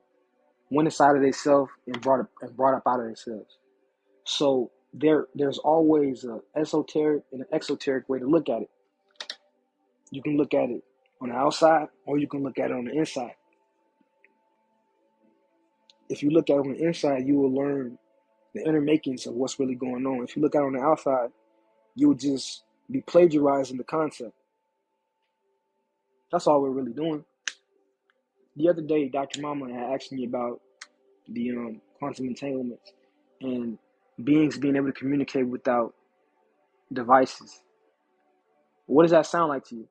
S1: went inside of themselves and brought up out of themselves. So there's always an esoteric and an exoteric way to look at it. You can look at it on the outside or you can look at it on the inside. If you look at it on the inside, you will learn the inner makings of what's really going on. If you look at it on the outside, you will just be plagiarizing the concept. That's all we're really doing. The other day, Dr. Mama had asked me about the quantum entanglements and beings being able to communicate without devices. What does that sound like to you?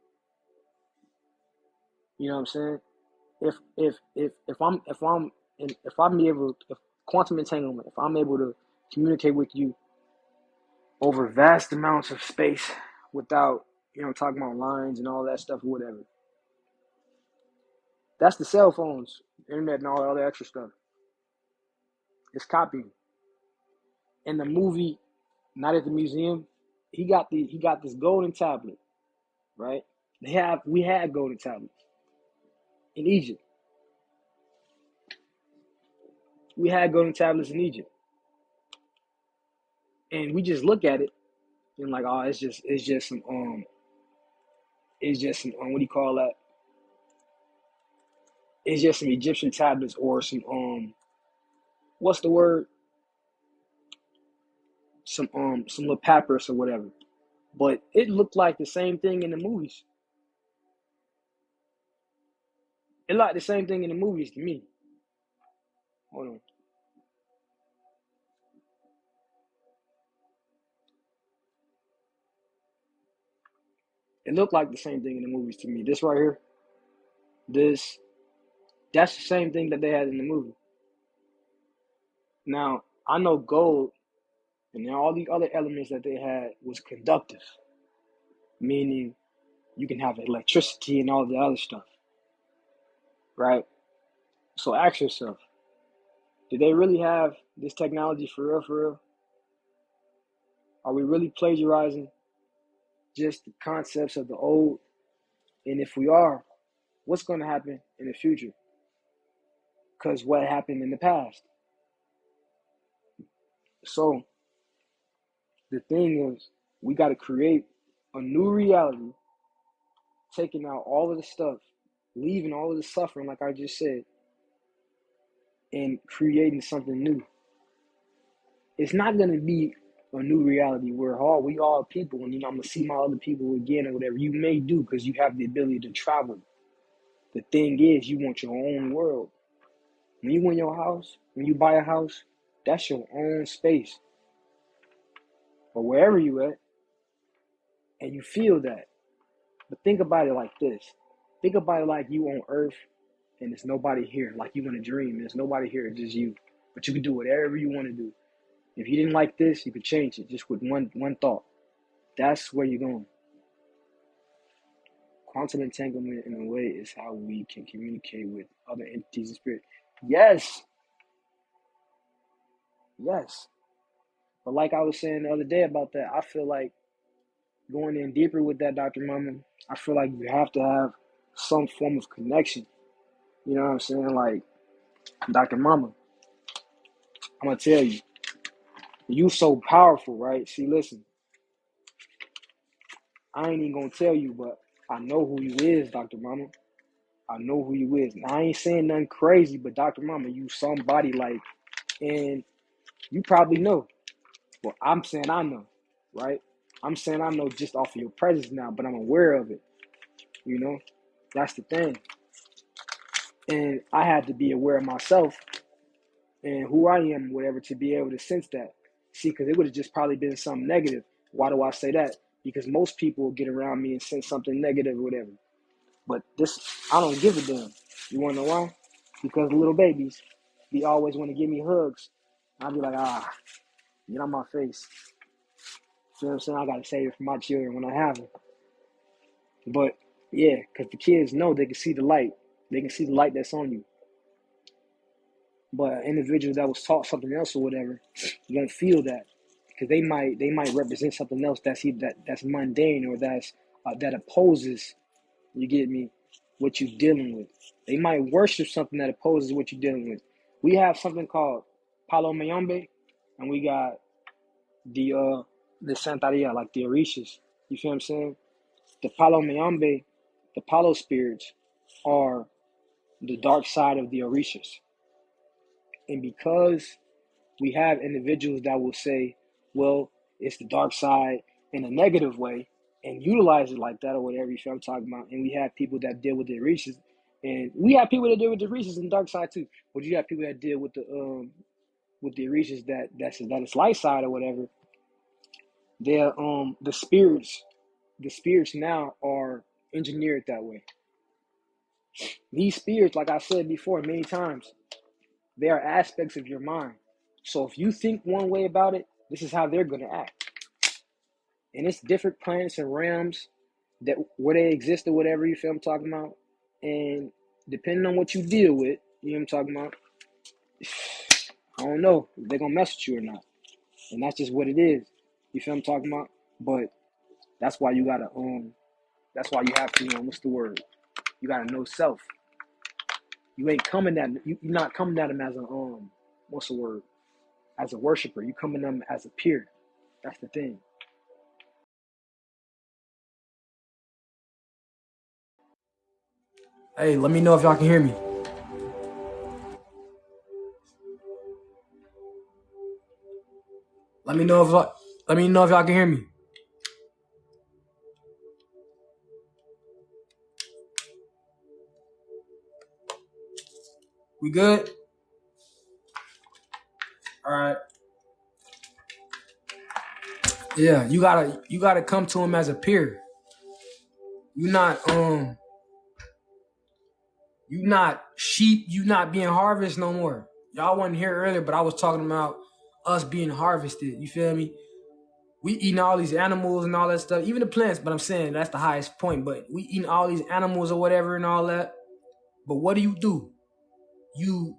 S1: You know what I'm saying? If I'm able if quantum entanglement, if I'm able to communicate with you over vast amounts of space without talking about lines and all that stuff or whatever. That's the cell phones, internet, and all the other extra stuff. It's copying. In the movie, Not at the Museum, he got this golden tablet, right? We had golden tablets in Egypt. We had golden tablets in Egypt. And we just look at it and like, oh, it's just some what do you call that? It's just some Egyptian tablets or some what's the word? Some little papyrus or whatever. But it looked like the same thing in the movies. It looked like the same thing in the movies to me. Hold on. It looked like the same thing in the movies to me. This right here, that's the same thing that they had in the movie. Now, I know gold and all the other elements that they had was conductive, meaning you can have electricity and all the other stuff, right? So ask yourself, did they really have this technology for real, for real? Are we really plagiarizing just the concepts of the old? And if we are, what's going to happen in the future? Because what happened in the past? So the thing is, we got to create a new reality, taking out all of the stuff, leaving all of the suffering, like I just said, and creating something new. It's not going to be a new reality where we all people, and I'm going to see my other people again or whatever. You may do because you have the ability to travel. The thing is, you want your own world. When you in your house, when you buy a house, that's your own space. Or wherever you at, and you feel that. But think about it like this. Think about it like you on Earth and there's nobody here. Like you in a dream. There's nobody here, it's just you. But you can do whatever you want to do. If you didn't like this, you could change it just with one thought. That's where you're going. Quantum entanglement, in a way, is how we can communicate with other entities and spirit. Yes. Yes. But like I was saying the other day about that, I feel like going in deeper with that, Dr. Mama, I feel like you have to have some form of connection. You know what I'm saying? Like, Dr. Mama, I'm going to tell you, you so powerful, right? See, listen, I ain't even going to tell you, but I know who you is, Dr. Mama. I know who you is. Now, I ain't saying nothing crazy, but Dr. Mama, you somebody like, and you probably know. Well, I'm saying I know, right? I'm saying I know just off of your presence now, but I'm aware of it. You know, that's the thing. And I had to be aware of myself and who I am, whatever, to be able to sense that. See, because it would have just probably been something negative. Why do I say that? Because most people get around me and sense something negative or whatever. But this, I don't give a damn. You want to know why? Because little babies, they always want to give me hugs. I'll be like, get on my face. You know what I'm saying? I got to save it for my children when I have them. But yeah, because the kids know they can see the light. They can see the light that's on you. But an individual that was taught something else or whatever won't feel that because they might represent something else that's mundane or that opposes. You get me? What you're dealing with. They might worship something that opposes what you're dealing with. We have something called Palo Mayombe, and we got the Santaria, like the Orishas. You feel what I'm saying? The Palo Mayombe, the Palo spirits are the dark side of the Orishas. And because we have individuals that will say, well, it's the dark side in a negative way and utilize it like that or whatever you feel I'm talking about. And we have people that deal with the Orishas. And we have people that deal with the Orishas in the dark side too. But you have people that deal with the Orishas that's light side or whatever. They're the spirits now are engineered that way. These spirits, like I said before many times, they are aspects of your mind. So if you think one way about it, this is how they're going to act. And it's different planets and realms that where they exist or whatever you feel I'm talking about. And depending on what you deal with, you know what I'm talking about, I don't know if they're going to mess with you or not. And that's just what it is. You feel I'm talking about? But that's why you got to, that's why you have to, what's the word? You got to know self. You ain't coming at you're not coming at them as a what's the word? As a worshiper. You coming at them as a peer. That's the thing.
S2: Hey, let me know if y'all can hear me. Let me know if y'all can hear me. We good? All right. Yeah, you gotta come to him as a peer. You not sheep, you not being harvested no more. Y'all wasn't here earlier, but I was talking about us being harvested. You feel me? We eating all these animals and all that stuff, even the plants, but I'm saying that's the highest point. But we eating all these animals or whatever and all that. But what do? You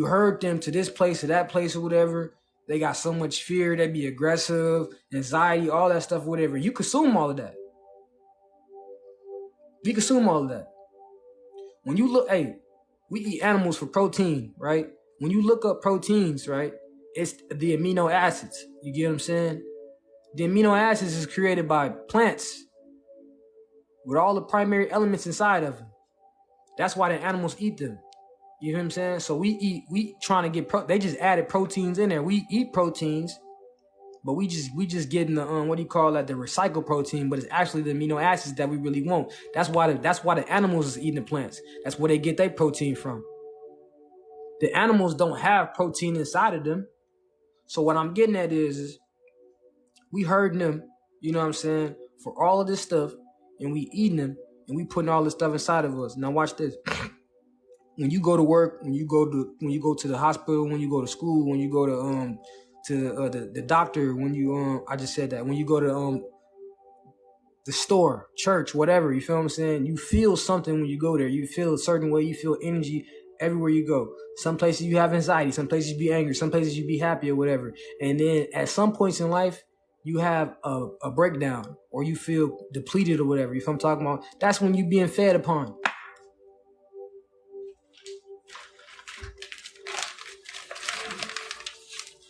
S2: herd them to this place or that place or whatever. They got so much fear, they be aggressive, anxiety, all that stuff, whatever. You consume all of that. We consume all of that. When you look, hey, we eat animals for protein, right? When you look up proteins, right, it's the amino acids. You get what I'm saying? The amino acids is created by plants with all the primary elements inside of them. That's why the animals eat them. You know what I'm saying? So we trying to get they just added proteins in there. We eat proteins, but we just getting the what do you call that? The recycled protein, but it's actually the amino acids that we really want. That's why the animals is eating the plants. That's where they get their protein from. The animals don't have protein inside of them. So what I'm getting at is we herding them, you know what I'm saying, for all of this stuff, and we eating them, and we putting all this stuff inside of us. Now watch this. When you go to work, when you go to the hospital, when you go to school, when you go to the doctor, when you I just said that, when you go to the store, church, whatever, you feel what I'm saying? You feel something when you go there. You feel a certain way, you feel energy everywhere you go. Some places you have anxiety, some places you be angry, some places you be happy or whatever. And then at some points in life, you have a breakdown or you feel depleted or whatever. If I'm talking about, that's when you being fed upon.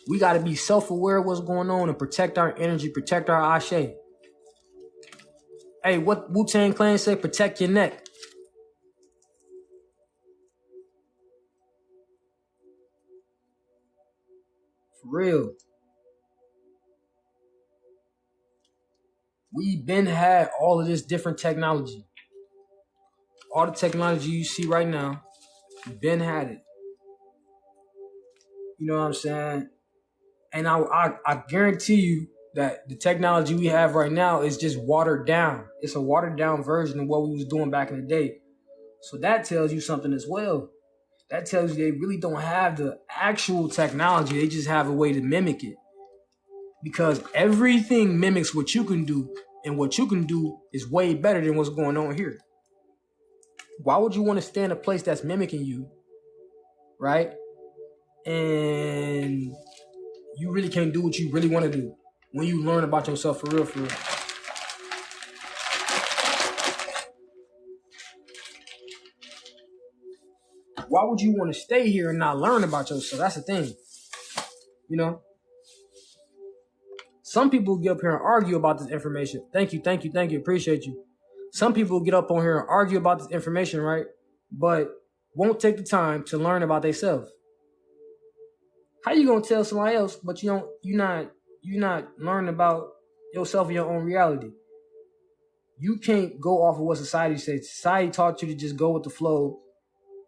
S2: We got to be self-aware of what's going on and protect our energy, protect our ashe. Hey, what Wu-Tang Clan say? Protect your neck. For real. We been had all of this different technology. All the technology you see right now, been had it. You know what I'm saying? And I guarantee you that the technology we have right now is just watered down. It's a watered down version of what we was doing back in the day. So that tells you something as well. That tells you they really don't have the actual technology. They just have a way to mimic it. Because everything mimics what you can do, and what you can do is way better than what's going on here. Why would you want to stay in a place that's mimicking you, right? And you really can't do what you really want to do when you learn about yourself for real, for real. Why would you want to stay here and not learn about yourself? That's the thing. You know? Some people get up here and argue about this information. Thank you. Appreciate you. Some people get up on here and argue about this information, right? But won't take the time to learn about themselves. How you gonna tell somebody else, but you're not learning about yourself and your own reality? You can't go off of what society says. Society taught you to just go with the flow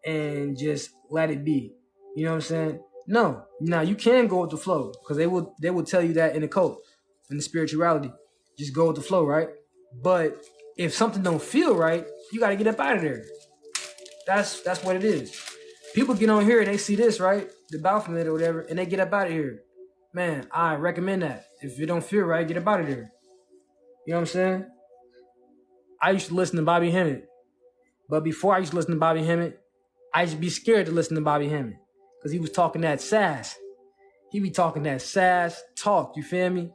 S2: and just let it be. You know what I'm saying? No. Now you can go with the flow because they will tell you that in the cult, in the spirituality. Just go with the flow, right? But if something don't feel right, you got to get up out of there. That's what it is. People get on here and they see this, right? The Baphomet or whatever, and they get up out of here. Man, I recommend that. If it don't feel right, get up out of there. You know what I'm saying? I used to listen to Bobby Hemmett. But before I used to listen to Bobby Hemmett, I used to be scared to listen to Bobby Hemmett because he was talking that sass. He be talking that sass talk, you feel me?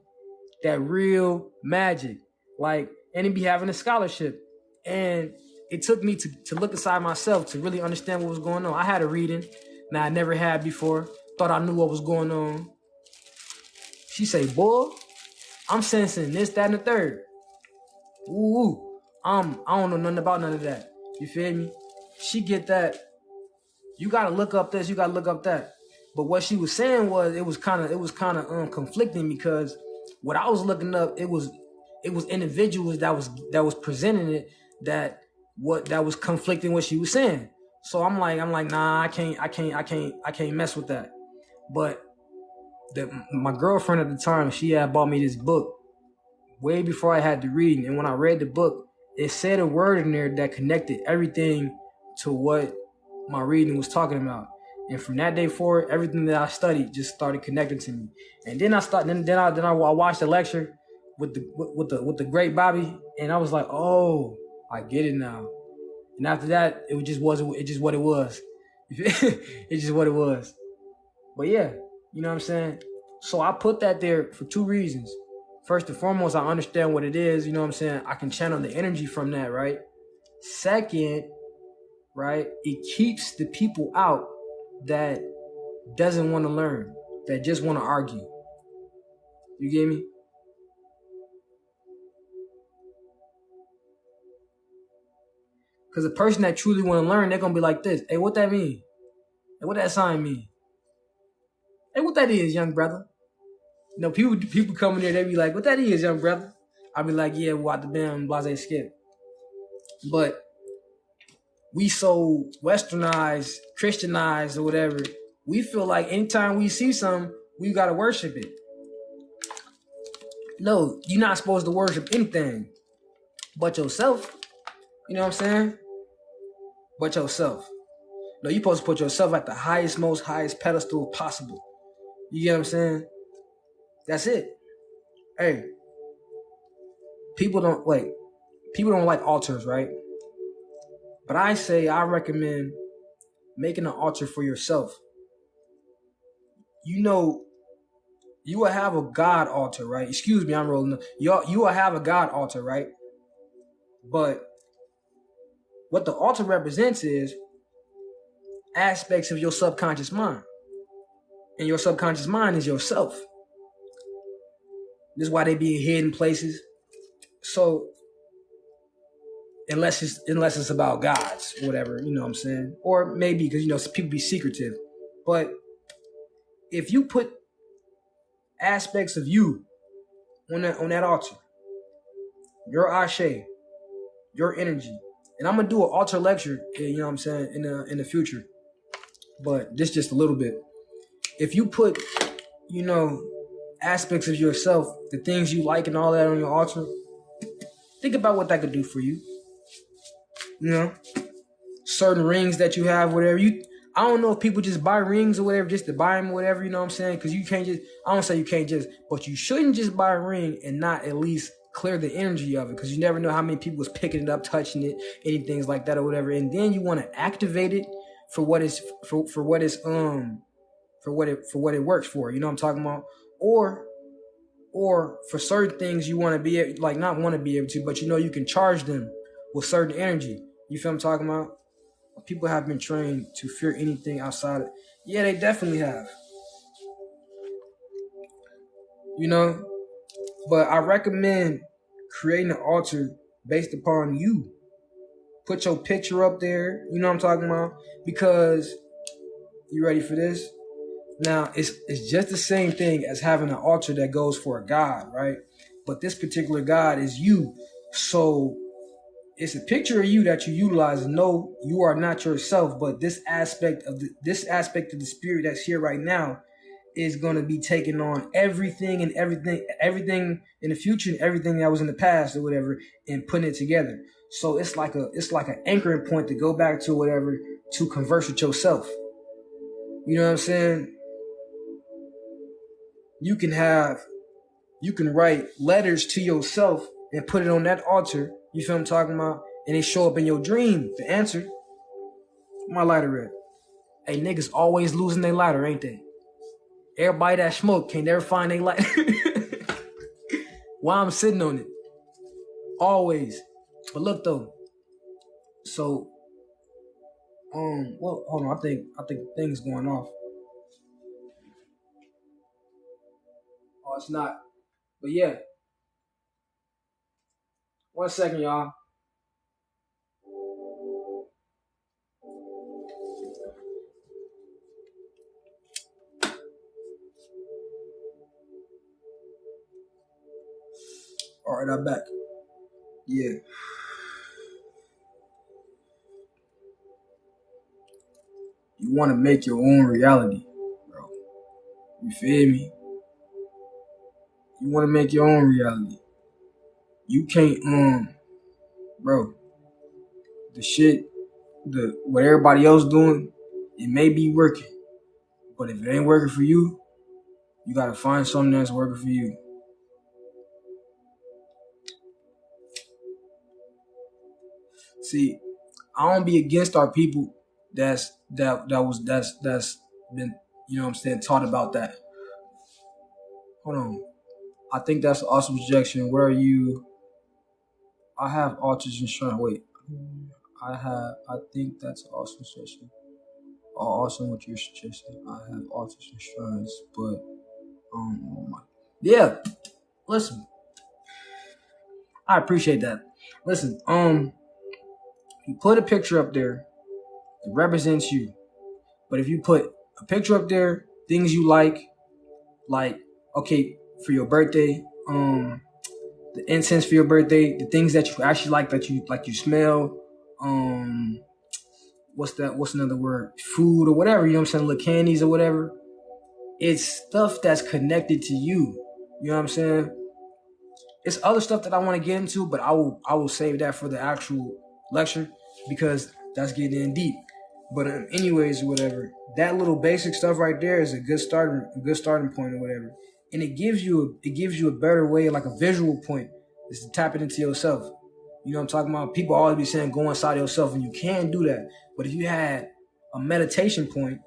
S2: That real magic. Like, and he be having a scholarship. And it took me to look inside myself to really understand what was going on. I had a reading that I never had before. Thought I knew what was going on. She say, boy, I'm sensing this, that, and the third. Ooh, I don't know nothing about none of that. You feel me? She get that. You gotta look up this. You gotta look up that. But what she was saying was it was kind of conflicting, because what I was looking up, it was individuals that was presenting it that was conflicting what she was saying. So I'm like nah, I can't mess with that. But my girlfriend at the time, she had bought me this book way before I had to read, and when I read the book, it said a word in there that connected everything to what my reading was talking about. And from that day forward, everything that I studied just started connecting to me. And then I watched the lecture with the great Bobby, and I was like, oh, I get it now. And after that, it just what it was. It's just what it was. But yeah, you know what I'm saying? So I put that there for two reasons. First and foremost, I understand what it is, you know what I'm saying? I can channel the energy from that, right? Second, right, it keeps the people out that doesn't want to learn, that just want to argue. You get me? Because the person that truly want to learn, they're going to be like this. Hey, what that mean? Hey, what that sign mean? Hey, what that is, young brother? You know, people come in there, they be like, what that is, young brother? I be like, yeah, what the damn blase skip. But we so westernized, Christianized, or whatever, we feel like anytime we see something, we got to worship it. No, you're not supposed to worship anything but yourself. You know what I'm saying? But yourself. No, you're supposed to put yourself at the highest pedestal possible. You get what I'm saying? That's it. Hey, people don't like altars, right? But I recommend making an altar for yourself. You know, you will have a God altar, right? Excuse me, I'm rolling. You will have a God altar, right? But what the altar represents is aspects of your subconscious mind. And your subconscious mind is yourself. This is why they be hidden places. So unless it's about gods, whatever, you know what I'm saying? Or maybe because, you know, people be secretive. But if you put aspects of you on that altar, your ashe, your energy, and I'm gonna do an altar lecture, you know what I'm saying, in the future. But this just a little bit. If you put, you know, aspects of yourself, the things you like and all that on your altar, think about what that could do for you. You know, certain rings that you have, whatever you. I don't know if people just buy rings or whatever just to buy them or whatever, you know what I'm saying? Because you can't just, I don't say you can't just, but you shouldn't just buy a ring and not at least clear the energy of it, because you never know how many people was picking it up, touching it, any things like that or whatever. And then you want to activate it for what it works for. You know what I'm talking about? Or for certain things you want to be able, like not want to be able to, but you know you can charge them with certain energy. You feel what I'm talking about? People have been trained to fear anything outside of, yeah, they definitely have. You know? But I recommend creating an altar based upon you. Put your picture up there, you know what I'm talking about? Because, you ready for this? Now, it's just the same thing as having an altar that goes for a god, right? But this particular god is you. So it's a picture of you that you utilize. No, you are not yourself, but this aspect of the spirit that's here right now is going to be taking on everything in the future and everything that was in the past or whatever, and putting it together. So it's like an anchoring point to go back to whatever, to converse with yourself. You know what I'm saying? You can write letters to yourself and put it on that altar. You feel what I'm talking about? And they show up in your dream, the answer. My lighter at? Hey, niggas always losing their lighter, ain't they? Everybody that smoke can't never find their lighter. While I'm sitting on it. Always. But look though. So, well, hold on. I think the thing's going off. Oh, it's not. But yeah. 1 second, y'all. All right, I'm back. Yeah. You want to make your own reality, bro. You feel me? You want to make your own reality. You can't, bro. The shit, what everybody else doing, it may be working, but if it ain't working for you, you gotta find something that's working for you. See, I don't be against our people that's been, you know what I'm saying, taught about that. Hold on. I think that's an awesome suggestion. Where are you? I have autism shrine. Wait. I think that's an awesome suggestion. Awesome what you're suggesting. I have autism shrines, but oh my. Yeah. Listen. I appreciate that. Listen, you put a picture up there, it represents you. But if you put a picture up there, things you like okay, for your birthday, the incense for your birthday, the things that you actually like that you smell, what's another word? Food or whatever, you know what I'm saying, little candies or whatever. It's stuff that's connected to you. You know what I'm saying? It's other stuff that I want to get into, but I will save that for the actual lecture because that's getting in deep. But anyways, whatever. That little basic stuff right there is a good starting point or whatever. And it gives you a better way, like a visual point, is to tap it into yourself. You know what I'm talking about? People always be saying go inside yourself, and you can do that. But if you had a meditation point,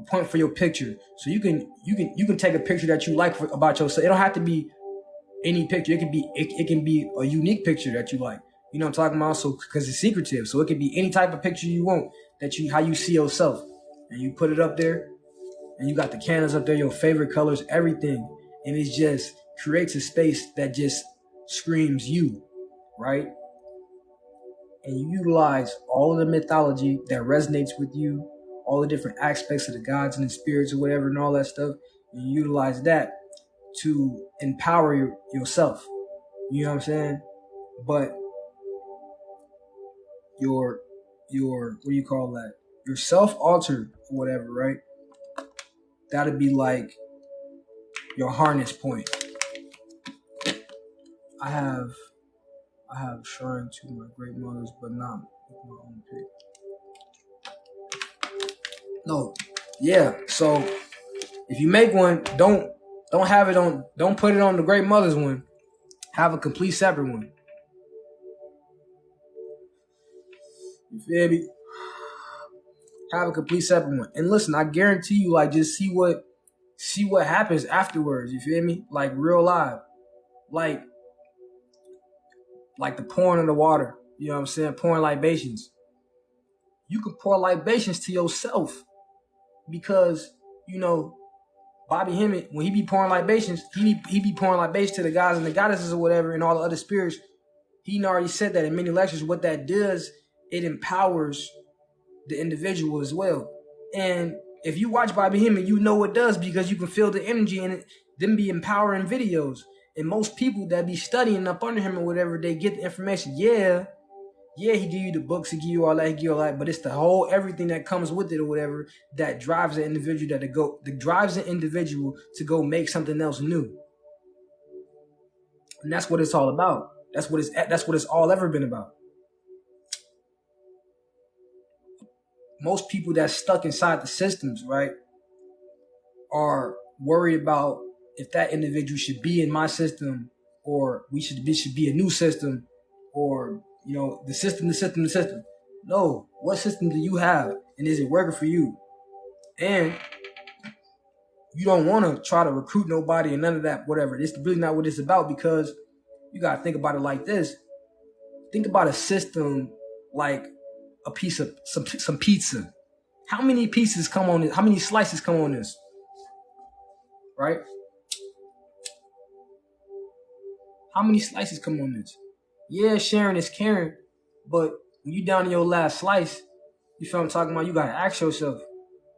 S2: a point for your picture, so you can take a picture that you like about yourself. It don't have to be any picture. It can be a unique picture that you like. You know what I'm talking about? So because it's secretive, so it can be any type of picture you want how you see yourself, and you put it up there, and you got the candles up there, your favorite colors, everything, and it just creates a space that just screams you, right? And you utilize all of the mythology that resonates with you, all the different aspects of the gods and the spirits or whatever, and all that stuff, and you utilize that to empower yourself. You know what I'm saying? But your what do you call that? Your self-altered or whatever, right? That'd be like your harness point. I have a shrine to my great mothers, but not with my own pick. No. Yeah. So if you make one, don't put it on the great mothers one. Have a complete separate one. You feel me? Have a complete separate one. And listen, I guarantee you, like, just see what happens afterwards. You feel me? Like real live. Like the pouring of the water. You know what I'm saying? Pouring libations. You can pour libations to yourself because, you know, Bobby Hemmett, when he be pouring libations, he be pouring libations to the gods and the goddesses or whatever and all the other spirits. He already said that in many lectures. What that does, it empowers the individual as well. And if you watch Bobby Hemmett, you know it does because you can feel the energy in it. Them be empowering videos. And most people that be studying up under him or whatever, they get the information. Yeah, he give you the books, he give you all that, but it's the whole everything that comes with it or whatever that drives the individual to go make something else new. And that's what it's all about. That's what it's all ever been about. Most people that's stuck inside the systems, right, are worried about if that individual should be in my system or should be a new system or, you know, the system. No, what system do you have and is it working for you? And you don't want to try to recruit nobody and none of that, whatever. It's really not what it's about because you got to think about it like this. Think about a system like a piece of some pizza. How many pieces come on this? How many slices come on this? Right? How many slices come on this? Yeah, sharing is caring, but when you down to your last slice, you feel what I'm talking about? You gotta ask yourself,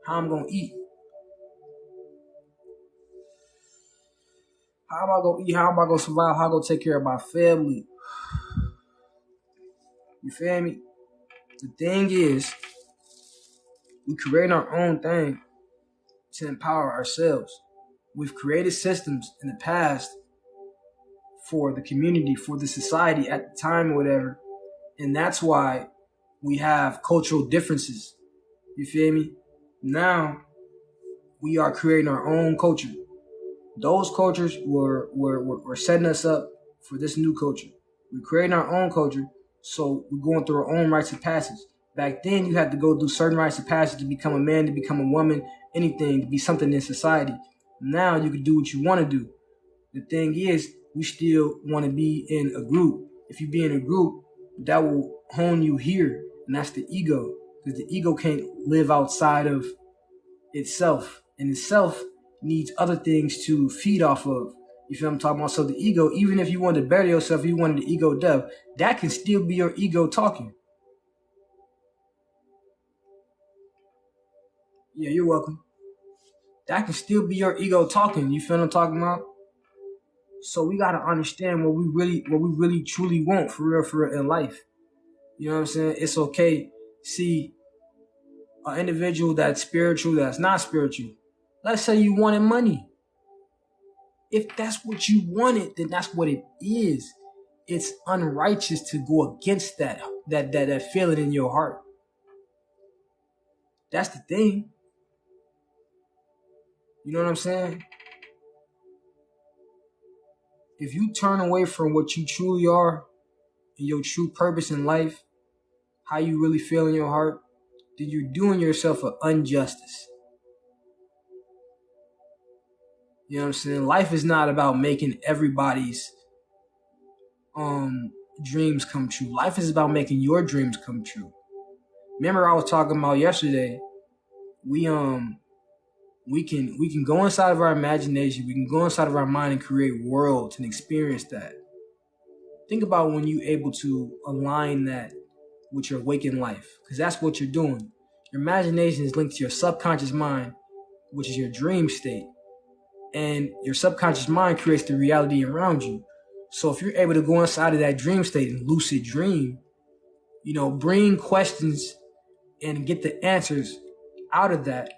S2: how I'm gonna eat? How am I gonna eat? How am I gonna survive? How am I gonna take care of my family? You feel me? The thing is, we create our own thing to empower ourselves. We've created systems in the past for the community, for the society at the time or whatever. And that's why we have cultural differences. You feel me? Now we are creating our own culture. Those cultures were setting us up for this new culture. We're creating our own culture, so we're going through our own rites of passage. Back then, you had to go through certain rites of passage to become a man, to become a woman, anything, to be something in society. Now you can do what you want to do. The thing is, we still want to be in a group. If you be in a group, that will hone you here, and that's the ego. Because the ego can't live outside of itself, and itself needs other things to feed off of. You feel what I'm talking about? So the ego, even if you want to bury yourself, if you wanted the ego death, that can still be your ego talking. Yeah, you're welcome. That can still be your ego talking. You feel what I'm talking about? So we gotta understand what we really truly want for real in life. You know what I'm saying? It's okay. See, an individual that's spiritual, that's not spiritual. Let's say you wanted money. If that's what you wanted, then that's what it is. It's unrighteous to go against that feeling in your heart. That's the thing. You know what I'm saying? If you turn away from what you truly are and your true purpose in life, how you really feel in your heart, then you're doing yourself an injustice. You know what I'm saying? Life is not about making everybody's dreams come true. Life is about making your dreams come true. Remember I was talking about yesterday, we can go inside of our imagination, we can go inside of our mind and create worlds and experience that. Think about when you're able to align that with your waking life, because that's what you're doing. Your imagination is linked to your subconscious mind, which is your dream state. And your subconscious mind creates the reality around you. So if you're able to go inside of that dream state and lucid dream, bring questions and get the answers out of that,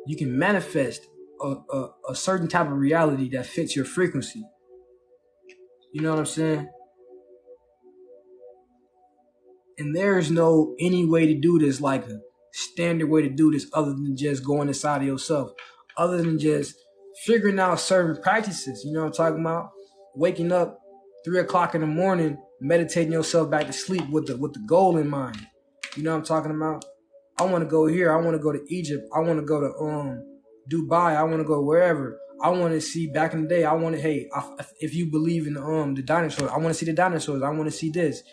S2: you can manifest a certain type of reality that fits your frequency. You know what I'm saying? And there's no any way to do this, like a standard way to do this, other than just going inside of yourself, other than just figuring out certain practices. You know what I'm talking about? Waking up 3 o'clock in the morning, meditating yourself back to sleep with the goal in mind. You know what I'm talking about? I want to go here. I want to go to Egypt. I want to go to Dubai. I want to go wherever. I want to see back in the day. If you believe in the dinosaurs, I want to see the dinosaurs. I want to see this.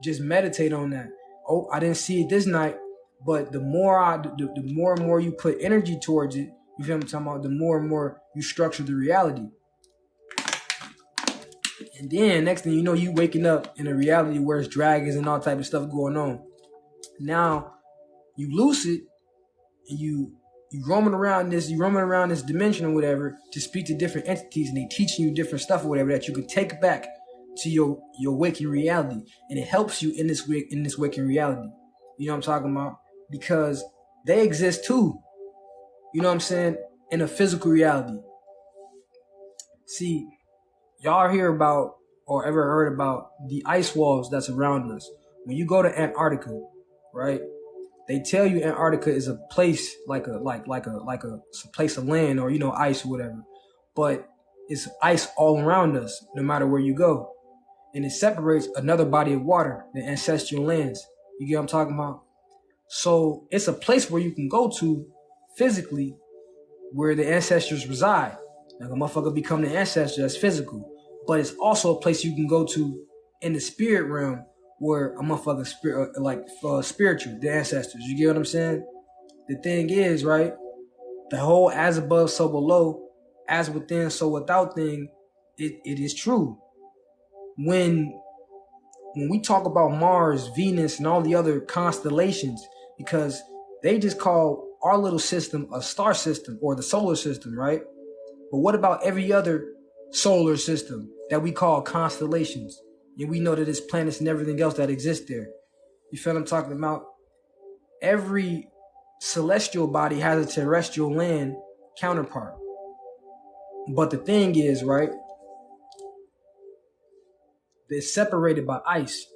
S2: Just meditate on that. Oh, I didn't see it this night, but the more and more you put energy towards it, you feel what I'm talking about, the more and more you structure the reality. And then next thing you know, you waking up in a reality where it's dragons and all type of stuff going on. Now you lucid and you roaming around this dimension or whatever to speak to different entities, and they teaching you different stuff or whatever that you can take back to your waking reality, and it helps you in this waking reality. You know what I'm talking about? Because they exist too. You know what I'm saying? In a physical reality. See, y'all hear about or ever heard about the ice walls that's around us. When you go to Antarctica, right? They tell you Antarctica is a place like a place of land or ice or whatever, but it's ice all around us, no matter where you go, and it separates another body of water, the ancestral lands. You get what I'm talking about? So it's a place where you can go to physically, where the ancestors reside. Like a motherfucker become the ancestor, that's physical, but it's also a place you can go to in the spirit realm, where a motherfucker spiritual, the ancestors. You get what I'm saying? The thing is, right? The whole as above, so below, as within, so without thing, it is true. when we talk about Mars, Venus, and all the other constellations, because they just call our little system a star system or the solar system, right? But what about every other solar system that we call constellations? And we know that there's planets and everything else that exists there. You feel what I'm talking about? Every celestial body has a terrestrial land counterpart. But the thing is, right, they're separated by ice.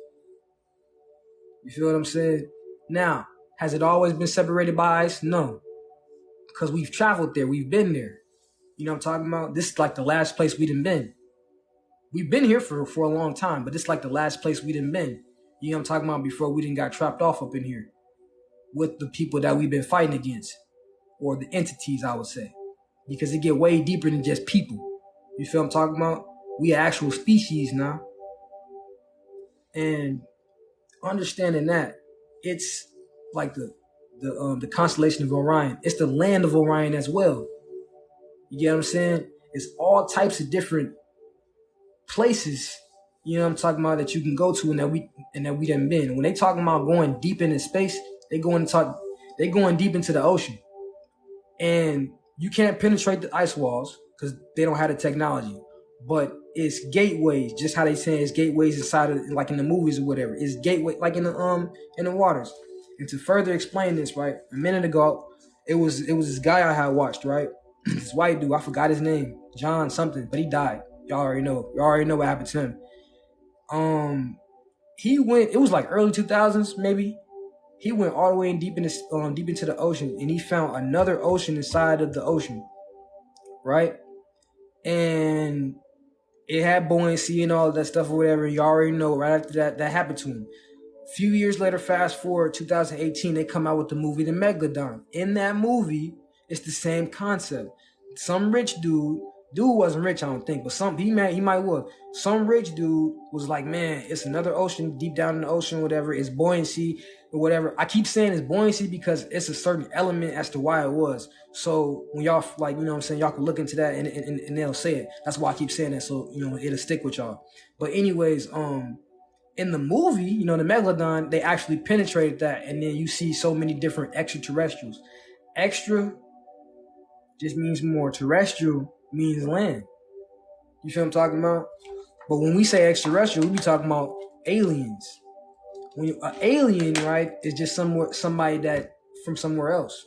S2: You feel what I'm saying? Now, has it always been separated by ice? No. Because we've traveled there. We've been there. You know what I'm talking about? This is like the last place we done been. We've been here for a long time, but this is like the last place we done been. You know what I'm talking about? Before we done got trapped off up in here with the people that we've been fighting against, or the entities, I would say. Because it get way deeper than just people. You feel what I'm talking about? We are actual species now. And understanding that, it's like the constellation of Orion. It's the land of Orion as well. You get what I'm saying? It's all types of different places, you know what I'm talking about, that you can go to and that we done been. When they talking about going deep into space, they going deep into the ocean. And you can't penetrate the ice walls because they don't have the technology. But it's gateways, just how they say it's gateways inside of, like in the movies or whatever. It's gateway like in the waters. And to further explain this, right, a minute ago, it was this guy I had watched, right? This white dude, I forgot his name, John something, but he died. Y'all already know what happened to him. He went, it was like early 2000s maybe. He went all the way in deep into the ocean, and he found another ocean inside of the ocean, right? And it had buoyancy and all that stuff or whatever. You already know. Right after that happened to him. A few years later, fast forward 2018, they come out with the movie The Megalodon. In that movie, it's the same concept. Some rich dude wasn't rich, I don't think, but he might was. Some rich dude was like, man, it's another ocean deep down in the ocean, whatever. It's buoyancy or whatever. I keep saying it's buoyancy because it's a certain element as to why it was. So when y'all, like, you know what I'm saying, y'all can look into that and they'll say it. That's why I keep saying that, so, you know, it'll stick with y'all. But anyways, in the movie, you know, the Megalodon, they actually penetrated that, and then you see so many different extraterrestrials. Extra just means more. Terrestrial means land. You feel what I'm talking about? But when we say extraterrestrial, we be talking about aliens. When an alien, right, is just somebody that from somewhere else.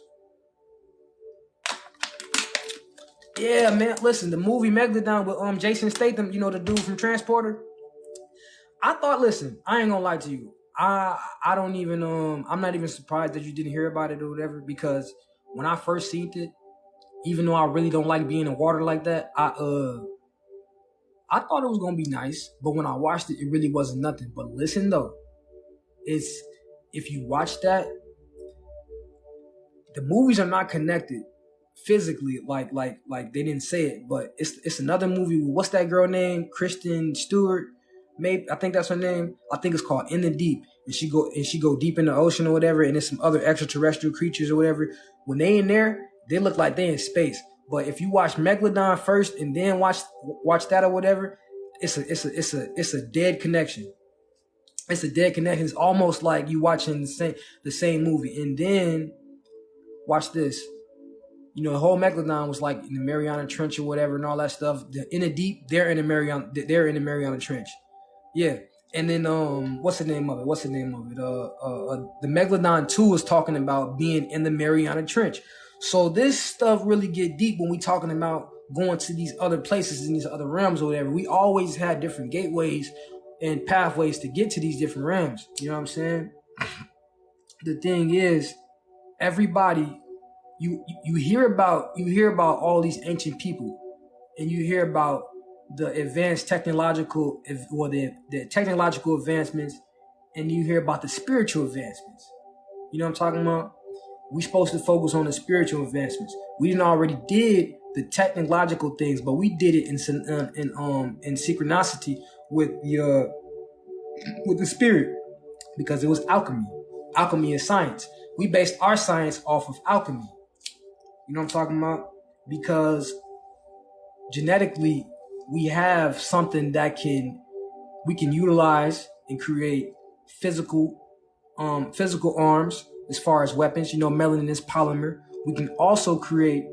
S2: Yeah, man. Listen, the movie Megalodon with Jason Statham, you know, the dude from Transporter. I thought, listen, I ain't gonna lie to you. I don't even I'm not even surprised that you didn't hear about it or whatever, because when I first seen it, even though I really don't like being in water like that, I thought it was gonna be nice, but when I watched it, it really wasn't nothing. But listen though, if you watch that, the movies are not connected physically, like they didn't say it, but it's another movie with, what's that girl name? Kristen Stewart, maybe, I think that's her name. I think it's called In the Deep, and she go deep in the ocean or whatever, and there's some other extraterrestrial creatures or whatever. When they in there, they look like they in space. But if you watch Megalodon first and then watch that or whatever, it's a dead connection. It's a dead connection. It's almost like you watching the same movie. And then watch this. You know, the whole Megalodon was like in the Mariana Trench or whatever and all that stuff. In the deep, they're in the Mariana Trench. Yeah. And then what's the name of it? The Megalodon 2 is talking about being in the Mariana Trench. So this stuff really get deep when we talking about going to these other places in these other realms or whatever. We always had different gateways and pathways to get to these different realms. You know what I'm saying? The thing is, everybody, you hear about all these ancient people, and you hear about the advanced technological, or the technological advancements, and you hear about the spiritual advancements. You know what I'm talking about? We're supposed to focus on the spiritual advancements. We didn't already did the technological things, but we did it in synchronicity with the spirit, because it was alchemy. Alchemy is science. We based our science off of alchemy. You know what I'm talking about? Because genetically, we have something that can we can utilize and create physical arms as far as weapons. Melanin is polymer. We can also create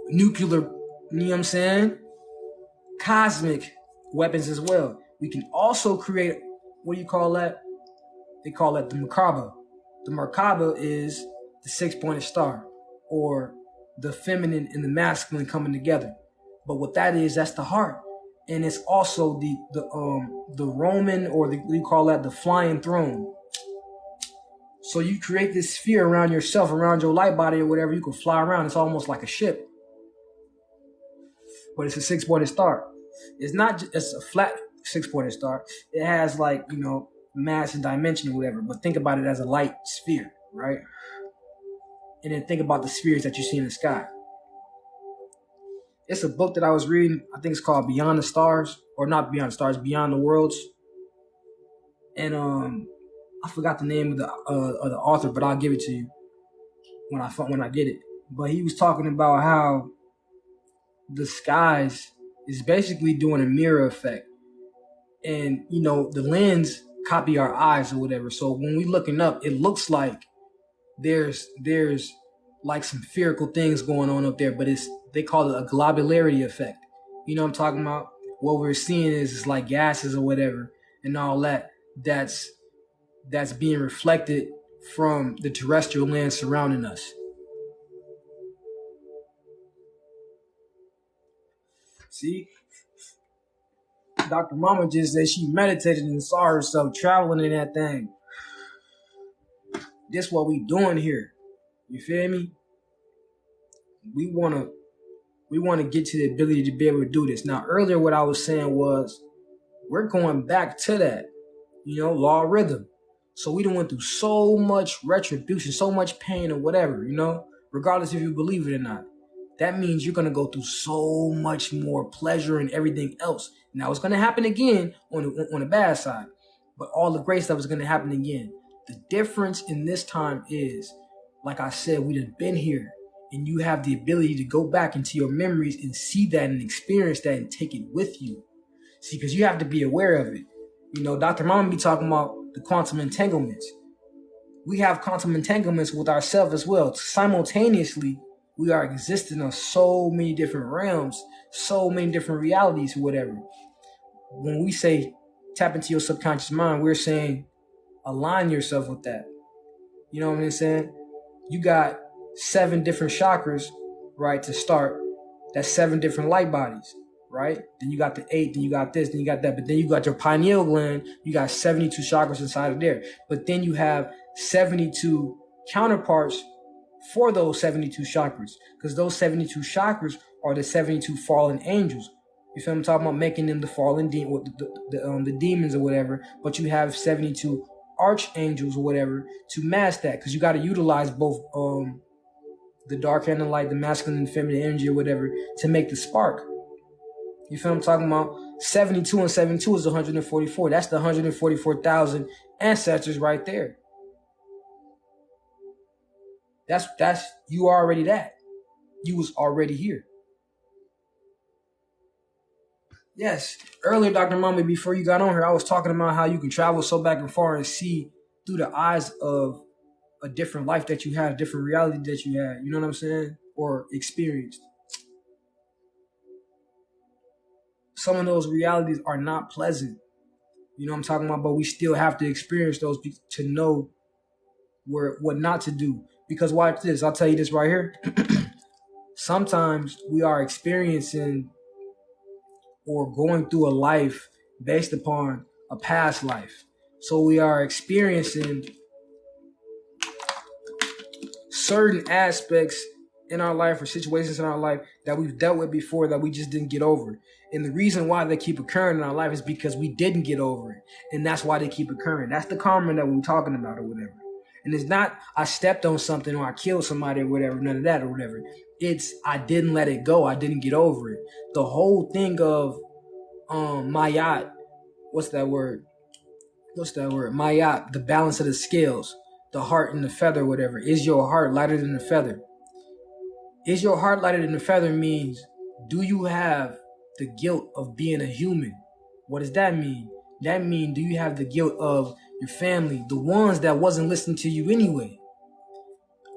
S2: nuclear, cosmic weapons as well. We can also create, what do you call that? They call it the Merkaba. The Merkaba is the six-pointed star, or the feminine and the masculine coming together. But what that is, that's the heart. And it's also the Roman, or we call that the flying throne. So you create this sphere around yourself, around your light body or whatever. You can fly around. It's almost like a ship, but it's a six-pointed star. It's not just a flat six-pointed star. It has mass and dimension or whatever. But think about it as a light sphere, right? And then think about the spheres that you see in the sky. It's a book that I was reading. I think it's called Beyond the Stars, or not Beyond the Stars, Beyond the Worlds. And I forgot the name of the author, but I'll give it to you when I get it. But he was talking about how the skies is basically doing a mirror effect, and the lens copy our eyes or whatever. So when we looking up, it looks like there's like some spherical things going on up there, but they call it a globularity effect. You know what I'm talking about? What we're seeing is like gases or whatever and all that. That's being reflected from the terrestrial land surrounding us. See, Dr. Mama just said she meditated and saw herself traveling in that thing. This what we doing here. You feel me? We wanna get to the ability to be able to do this. Now, earlier what I was saying was we're going back to that, law of rhythm. So we done went through so much retribution, so much pain or whatever, regardless if you believe it or not. That means you're going to go through so much more pleasure and everything else. Now it's going to happen again on the bad side, but all the great stuff is going to happen again. The difference in this time is, like I said, we done been here, and you have the ability to go back into your memories and see that and experience that and take it with you. See, because you have to be aware of it. Dr. Mama be talking about the quantum entanglements. We have quantum entanglements with ourselves as well. Simultaneously, we are existing on so many different realms, so many different realities, whatever. When we say tap into your subconscious mind, we're saying align yourself with that. You know what I'm saying? You got 7 different chakras, right, to start. That's 7 different light bodies, right? Then you got the 8, then you got this, then you got that. But then you got your pineal gland. You got 72 chakras inside of there. But then you have 72 counterparts for those 72 chakras, because those 72 chakras are the 72 fallen angels. You feel what I'm talking about? Making them the fallen the demons or whatever. But you have 72 archangels or whatever to mask that, because you got to utilize both the dark and the light, the masculine and feminine energy or whatever, to make the spark. You feel what I'm talking about? 72 and 72 is 144. That's the 144,000 ancestors right there. That's you already that. You was already here. Yes. Earlier, Dr. Mama, before you got on here, I was talking about how you can travel so back and far and see through the eyes of a different life that you had, a different reality that you had. You know what I'm saying? Or experienced. Some of those realities are not pleasant. You know what I'm talking about? But we still have to experience those to know what not to do. Because watch this. I'll tell you this right here. Sometimes we are experiencing or going through a life based upon a past life. So we are experiencing certain aspects in our life or situations in our life that we've dealt with before that we just didn't get over. And the reason why they keep occurring in our life is because we didn't get over it. And that's why they keep occurring. That's the karma that we're talking about or whatever. And it's not I stepped on something or I killed somebody or whatever, none of that or whatever. It's I didn't let it go. I didn't get over it. The whole thing of Mayat, what's that word? Mayat, the balance of the scales, the heart and the feather, whatever. Is your heart lighter than the feather? Is your heart lighter than the feather means, do you have the guilt of being a human? What does that mean? That means, do you have the guilt of your family, the ones that wasn't listening to you anyway?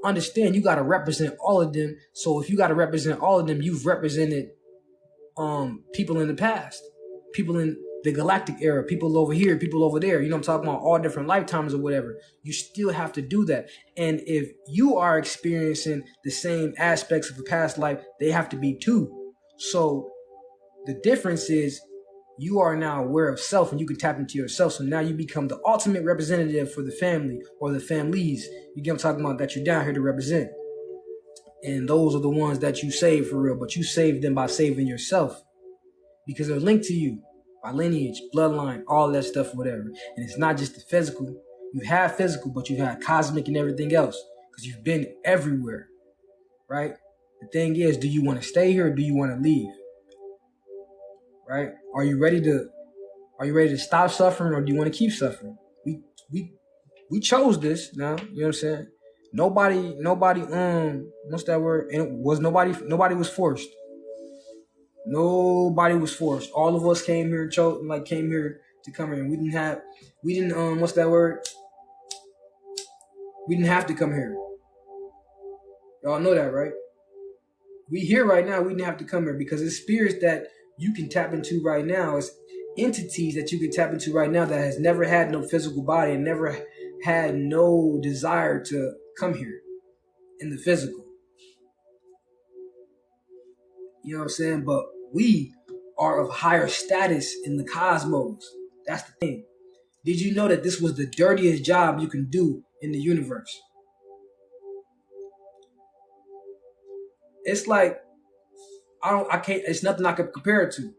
S2: Understand, you got to represent all of them. So if you got to represent all of them, you've represented people in the past, people in the galactic era, people over here, people over there. You know what I'm talking about? All different lifetimes or whatever. You still have to do that. And if you are experiencing the same aspects of a past life, they have to be too. So the difference is you are now aware of self and you can tap into yourself. So now you become the ultimate representative for the family or the families. You get what I'm talking about, that you're down here to represent. And those are the ones that you save for real, but you save them by saving yourself because they're linked to you by lineage, bloodline, all that stuff, whatever. And it's not just the physical. You have physical, but you have cosmic and everything else because you've been everywhere, right? The thing is, do you want to stay here or do you want to leave? Right? Are you ready to stop suffering or do you want to keep suffering? We chose this now, you know what I'm saying? Nobody what's that word? And nobody was forced. Nobody was forced. All of us came here and came here to come here. We didn't what's that word? We didn't have to come here. Y'all know that, right? We here right now, we didn't have to come here because it's spirits that you can tap into right now. It's entities that you can tap into right now that has never had no physical body and never had no desire to come here in the physical. You know what I'm saying? But we are of higher status in the cosmos. That's the thing. Did you know that this was the dirtiest job you can do in the universe? It's like it's nothing I could compare it to.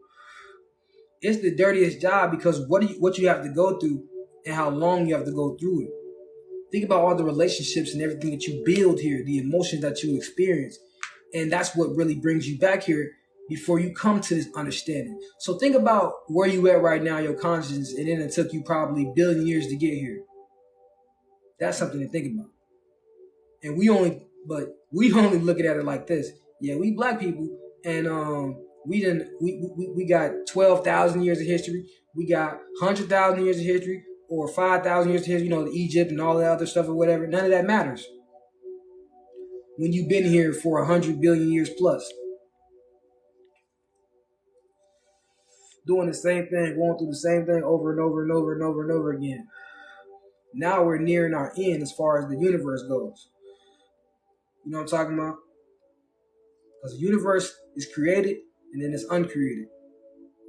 S2: It's the dirtiest job because what you have to go through and how long you have to go through it. Think about all the relationships and everything that you build here, the emotions that you experience. And that's what really brings you back here before you come to this understanding. So think about where you at right now, your conscience, and then it took you probably a billion years to get here. That's something to think about. And we only looking at it like this. Yeah, we black people, and we got 12,000 years of history. We got 100,000 years of history, or 5,000 years of history. You know, Egypt and all that other stuff or whatever. None of that matters when you've been here for 100 billion years plus, doing the same thing, going through the same thing over and over and over and over and over again. Now we're nearing our end as far as the universe goes. You know what I'm talking about? Because the universe is created and then it's uncreated.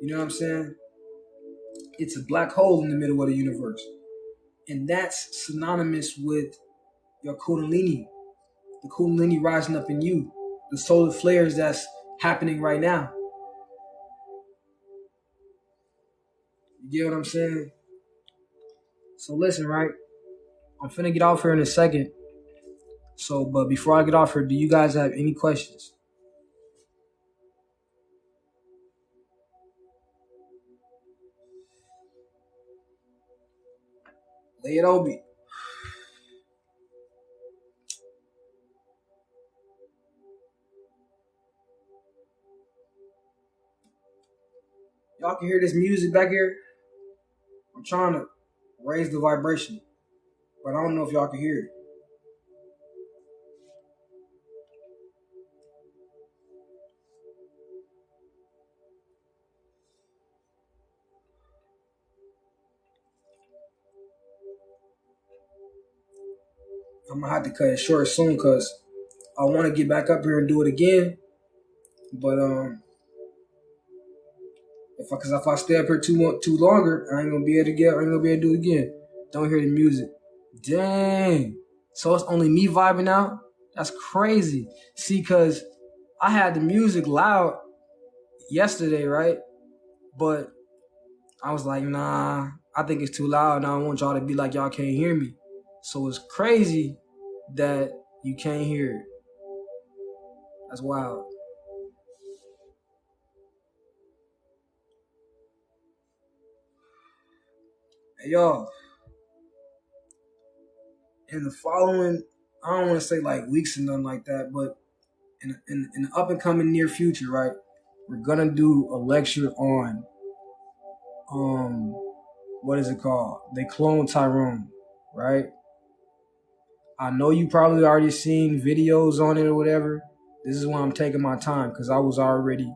S2: You know what I'm saying? It's a black hole in the middle of the universe. And that's synonymous with your Kundalini. The Kundalini rising up in you. The solar flares that's happening right now. You get what I'm saying? So listen, right? I'm finna get off here in a second. But before I get off here, do you guys have any questions? Lay it on me. Y'all can hear this music back here? I'm trying to raise the vibration, but I don't know if y'all can hear it. I'm gonna have to cut it short soon because I want to get back up here and do it again. But if I stay up here too longer, I ain't gonna be able to do it again. Don't hear the music. Dang. So it's only me vibing out? That's crazy. See, cause I had the music loud yesterday, right? But I was like, nah, I think it's too loud and I don't want y'all to be like y'all can't hear me. So it's crazy that you can't hear it. That's wild. Hey, y'all, in the following, I don't want to say like weeks and nothing like that, but in the up and coming near future, right, we're gonna do a lecture on what is it called? They cloned Tyrone, right? I know you probably already seen videos on it or whatever. This is why I'm taking my time because I was already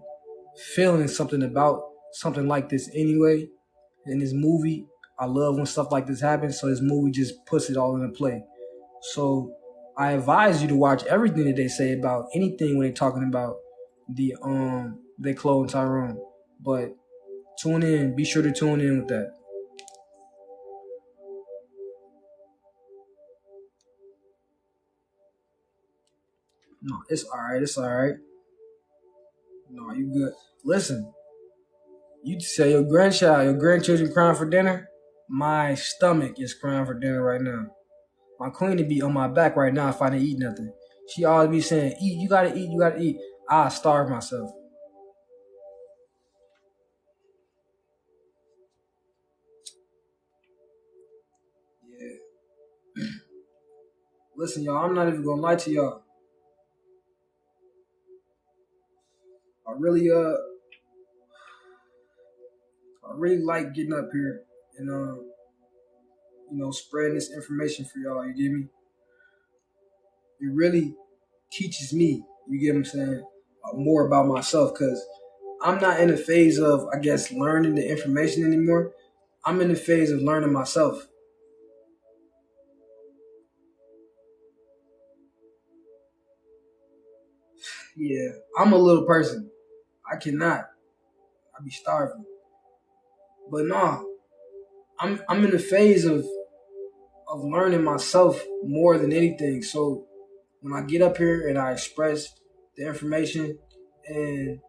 S2: feeling something about something like this anyway. In this movie, I love when stuff like this happens, so this movie just puts it all into play. So I advise you to watch everything that they say about anything when they're talking about they clone Tyrone. But tune in, be sure to tune in with that. No, it's alright, it's alright. No, you good. Listen, you say your grandchildren crying for dinner. My stomach is crying for dinner right now. My queen would be on my back right now if I didn't eat nothing. She always be saying, "Eat, you gotta eat, you gotta eat." I starve myself. Yeah. Listen, y'all, I'm not even gonna lie to y'all. I really like getting up here and spreading this information for y'all. You get me? It really teaches me. You get what I'm saying? More about myself because I'm not in the phase of, I guess, learning the information anymore. I'm in the phase of learning myself. Yeah, I'm a little person. I cannot. I be starving. But no, I'm in the phase of learning myself more than anything. So when I get up here and I express the information and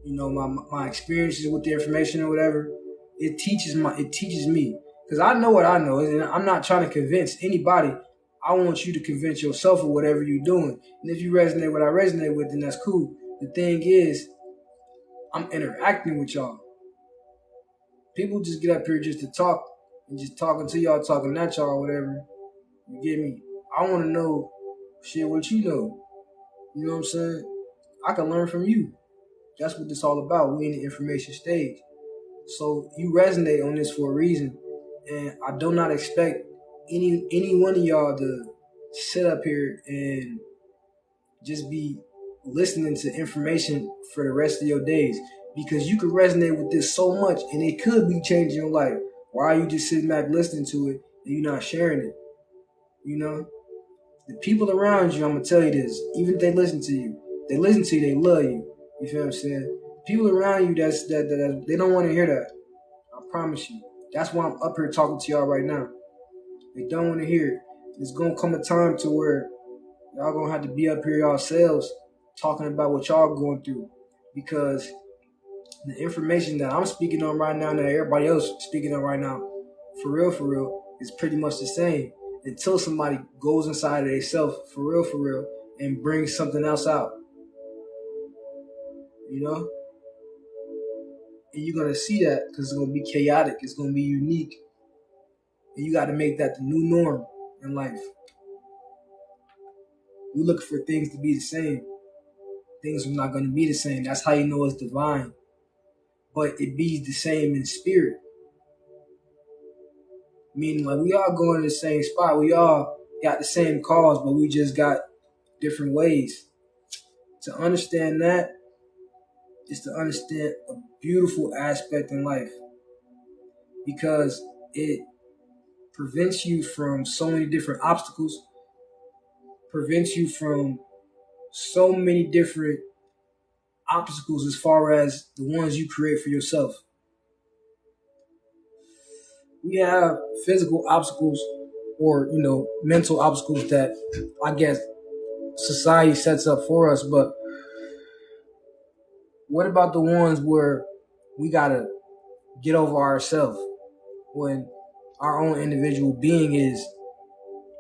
S2: my experiences with the information or whatever, it teaches me because I know what I know, and I'm not trying to convince anybody. I want you to convince yourself of whatever you're doing, and if you resonate with what I resonate with, then that's cool. The thing is, I'm interacting with y'all. People just get up here just to talk and just talking to y'all, talking at y'all, or whatever. You get me? I want to know shit what you know. You know what I'm saying? I can learn from you. That's what this all about. We in the information stage. So you resonate on this for a reason. And I do not expect any one of y'all to sit up here and just be listening to information for the rest of your days. Because you could resonate with this so much and it could be changing your life. Why are you just sitting back listening to it and you're not sharing it? You know? The people around you, I'm gonna tell you this, even if they listen to you, they love you. You feel what I'm saying? People around you that they don't want to hear that. I promise you. That's why I'm up here talking to y'all right now. They don't want to hear it. It's gonna come a time to where y'all gonna have to be up here yourselves talking about what y'all going through. Because the information that I'm speaking on right now, that everybody else speaking on right now, for real, is pretty much the same. Until somebody goes inside of themselves, for real, and brings something else out. You know? And you're gonna see that because it's gonna be chaotic, it's gonna be unique. And you gotta make that the new norm in life. We look for things to be the same. Things are not gonna be the same. That's how you know it's divine. But it be the same in spirit. Meaning like we all going to the same spot. We all got the same cause, but we just got different ways. To understand that is to understand a beautiful aspect in life because it prevents you from so many different obstacles, prevents you from so many different obstacles as far as the ones you create for yourself. We have physical obstacles or, mental obstacles that I guess society sets up for us, but what about the ones where we gotta get over ourselves when our own individual being is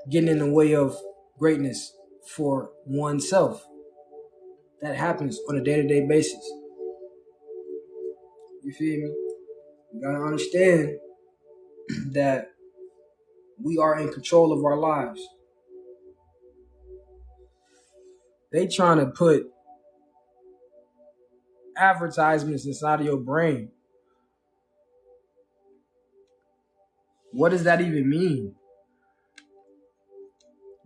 S2: getting in the way of greatness for oneself? That happens on a day-to-day basis. You feel me? You gotta understand that we are in control of our lives. They trying to put advertisements inside of your brain What does that even mean?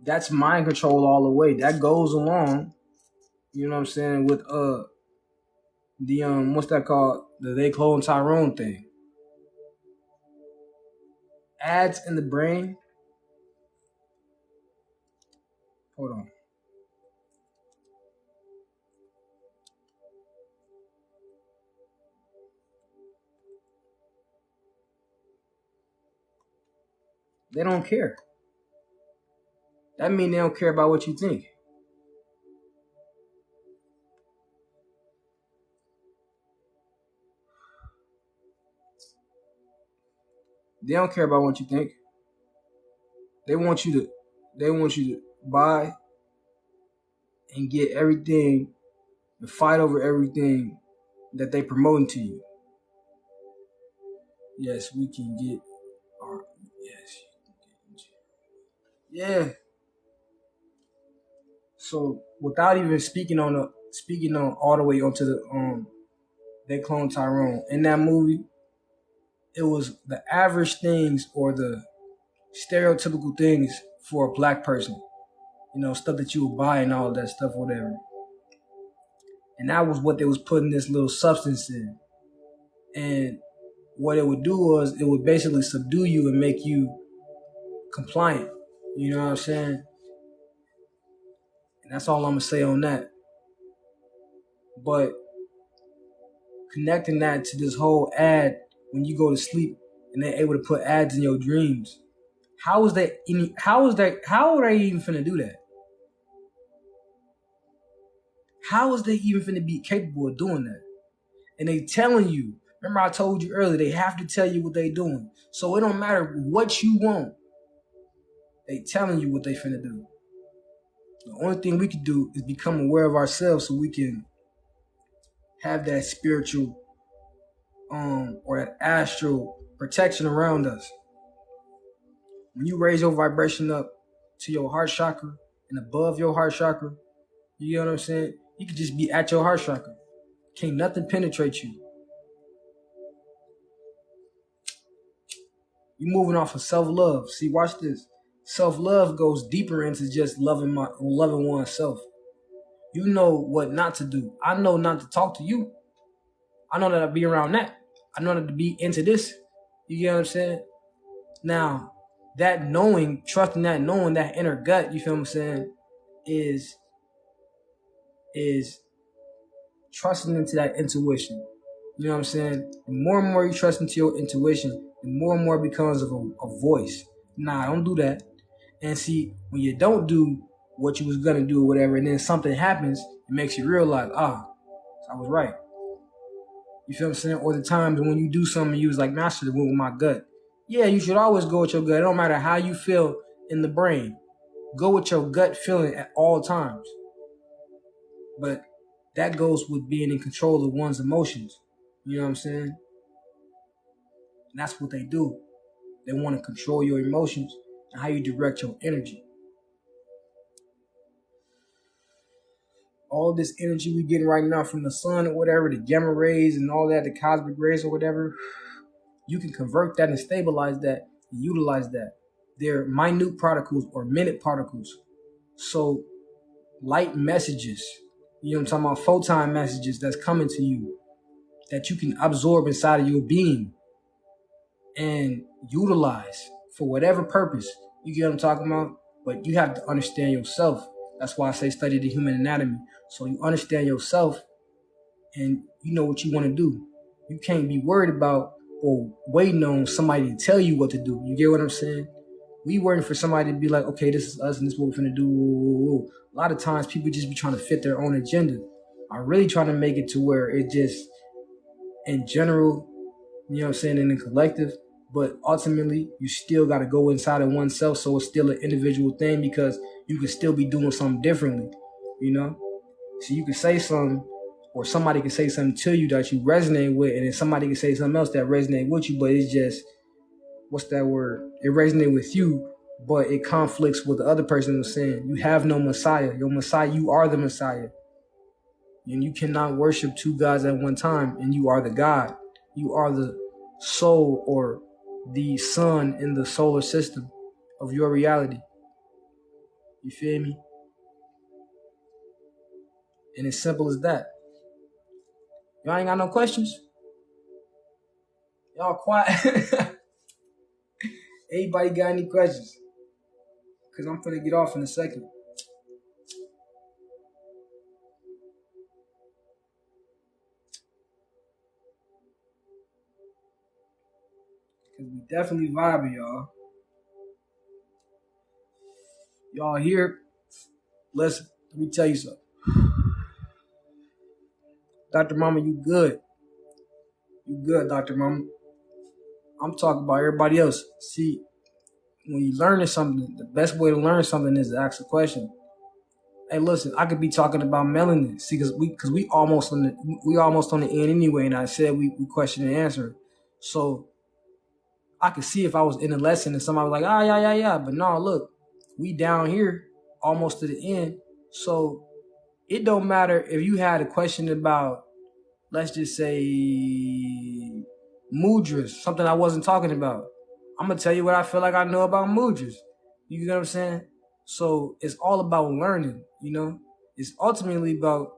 S2: That's mind control all the way. That goes along, you know what I'm saying, with the what's that called? The They Clone Tyrone thing. Ads in the brain. Hold on. They don't care. That means they don't care about what you think. They don't care about what you think. They want you to buy and get everything and fight over everything that they promoting to you. Yes, we can get our yes. Yeah. So without even speaking on all the way onto the They Clone Tyrone, in that movie, it was the average things or the stereotypical things for a black person. You know, stuff that you would buy and all that stuff, whatever. And that was what they was putting this little substance in. And what it would do was it would basically subdue you and make you compliant. You know what I'm saying? And that's all I'm gonna say on that. But connecting that to this whole ad when you go to sleep and they're able to put ads in your dreams. How are they even finna do that? How is they even finna be capable of doing that? And they telling you, remember I told you earlier, they have to tell you what they doing. So it don't matter what you want. They telling you what they finna do. The only thing we can do is become aware of ourselves so we can have that spiritual or that astral protection around us. When you raise your vibration up to your heart chakra and above your heart chakra, you know what I'm saying? You could just be at your heart chakra. Can't nothing penetrate you. You're moving off of self-love. See, watch this. Self-love goes deeper into just loving oneself. You know what not to do. I know not to talk to you. I know that I'll be around that. I know that to be into this. You get what I'm saying? Now, that knowing, trusting that knowing, that inner gut, you feel what I'm saying, is trusting into that intuition. You know what I'm saying? The more and more you trust into your intuition, the more and more it becomes of a voice. Nah, don't do that. And see, when you don't do what you was gonna do or whatever, and then something happens, it makes you realize, I was right. You feel what I'm saying? Or the times when you do something, you was like, man, I should have went with my gut. Yeah, you should always go with your gut. It don't matter how you feel in the brain. Go with your gut feeling at all times. But that goes with being in control of one's emotions. You know what I'm saying? And that's what they do. They want to control your emotions and how you direct your energy. All this energy we getting right now from the sun or whatever, the gamma rays and all that, the cosmic rays or whatever, you can convert that and stabilize that and utilize that. They're minute particles or minute particles. So light messages, you know what I'm talking about, photon messages that's coming to you that you can absorb inside of your being and utilize for whatever purpose. You get what I'm talking about? But you have to understand yourself. That's why I say study the human anatomy. So you understand yourself and you know what you want to do. You can't be worried about or waiting on somebody to tell you what to do. You get what I'm saying? We waiting for somebody to be like, okay, this is us and this is what we're finna do. A lot of times people just be trying to fit their own agenda. I'm really trying to make it to where it just, in general, you know what I'm saying, in the collective, but ultimately you still got to go inside of oneself, so it's still an individual thing because you can still be doing something differently, you know? So you can say something or somebody can say something to you that you resonate with, and then somebody can say something else that resonate with you, but it's just, what's that word? It resonates with you, but it conflicts with the other person was saying. You have no Messiah. Your Messiah, you are the Messiah. And you cannot worship two gods at one time, and you are the God. You are the soul or the sun in the solar system of your reality. You feel me? And it's simple as that. Y'all ain't got no questions? Y'all quiet. Anybody got any questions? Because I'm finna get off in a second. Because we definitely vibing, y'all. Y'all here? Listen, let me tell you something. Dr. Mama, you good. You good, Dr. Mama. I'm talking about everybody else. See, when you learning something, the best way to learn something is to ask a question. Hey, listen, I could be talking about melanin. See, because we almost on the end anyway, and I said we question and answer. So I could see if I was in a lesson and somebody was like, yeah. But no, look, we down here almost to the end. So it don't matter if you had a question about, let's just say, mudras, something I wasn't talking about. I'm going to tell you what I feel like I know about mudras. You know what I'm saying? So it's all about learning, you know? It's ultimately about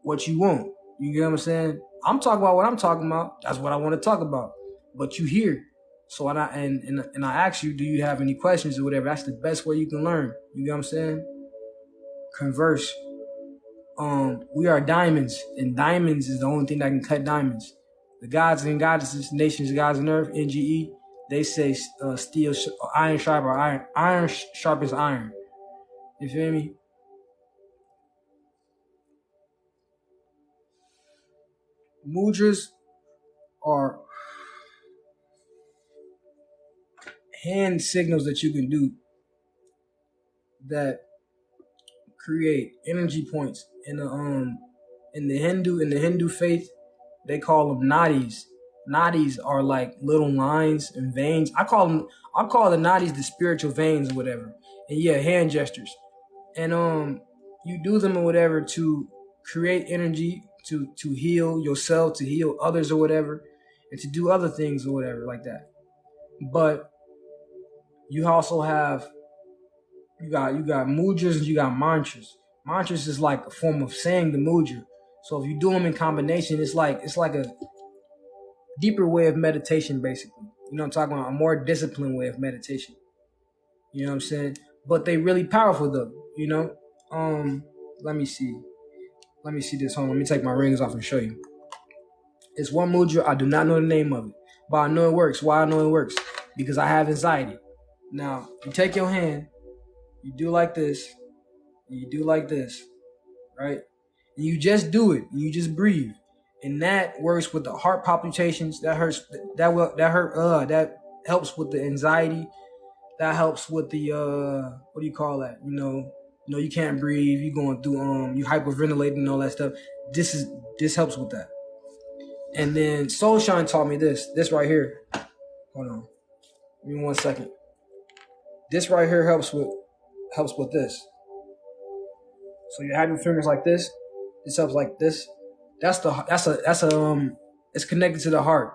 S2: what you want. You get what I'm saying? I'm talking about what I'm talking about. That's what I want to talk about. But you hear. So I ask you, do you have any questions or whatever? That's the best way you can learn. You get what I'm saying? Converse. We are diamonds, and diamonds is the only thing that can cut diamonds. The gods and goddesses, nations, gods and earth, NGE, they say steel, iron sharp or iron sharp as iron. You feel me? Mudras are hand signals that you can do that create energy points in the Hindu faith. They call them nadis. Nadis are like little lines and veins. I call the nadis the spiritual veins or whatever. And yeah, hand gestures. And you do them or whatever to create energy to heal yourself, to heal others or whatever, and to do other things or whatever like that. But you also have you got mudras and you got mantras. Mantras is like a form of saying the mudra. So if you do them in combination, it's like a deeper way of meditation, basically. You know what I'm talking about? A more disciplined way of meditation. You know what I'm saying? But they really powerful though, you know? Let me see. Let me see this. Hold on. Let me take my rings off and show you. It's one mudra. I do not know the name of it, but I know it works. Why I know it works? Because I have anxiety. Now, you take your hand, you do like this, and you do like this, right? And you just do it. And you just breathe. And that works with the heart palpitations. That helps with the anxiety. That helps with the what do you call that? You can't breathe. You going through you hyperventilating and all that stuff. This helps with that. And then Soulshine taught me this right here. Hold on, give me 1 second. This right here helps with this. So you have your fingers like this. This helps like this. It's connected to the heart.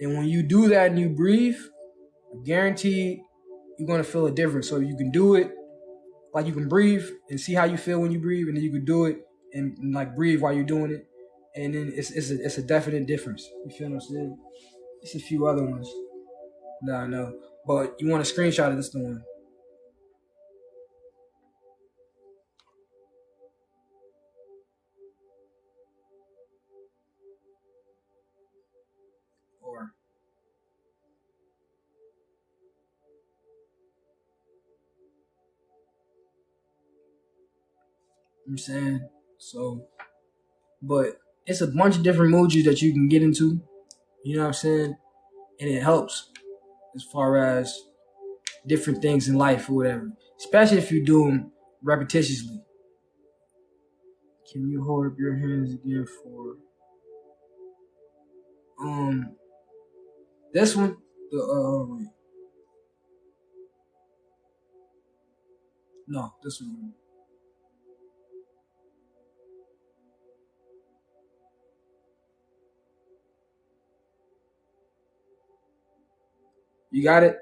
S2: And when you do that and you breathe, guaranteed you're gonna feel a difference. So you can do it, like you can breathe and see how you feel when you breathe, and then you can do it and like breathe while you're doing it, and then it's a definite difference. You feel what I'm saying? It's a few other ones that I know, but you want to screenshot it. This the one. Or I'm saying so, but it's a bunch of different emojis that you can get into. You know what I'm saying? And it helps as far as different things in life or whatever, especially if you do them repetitiously. Can you hold up your hands again for this one? The no, this one. You got it?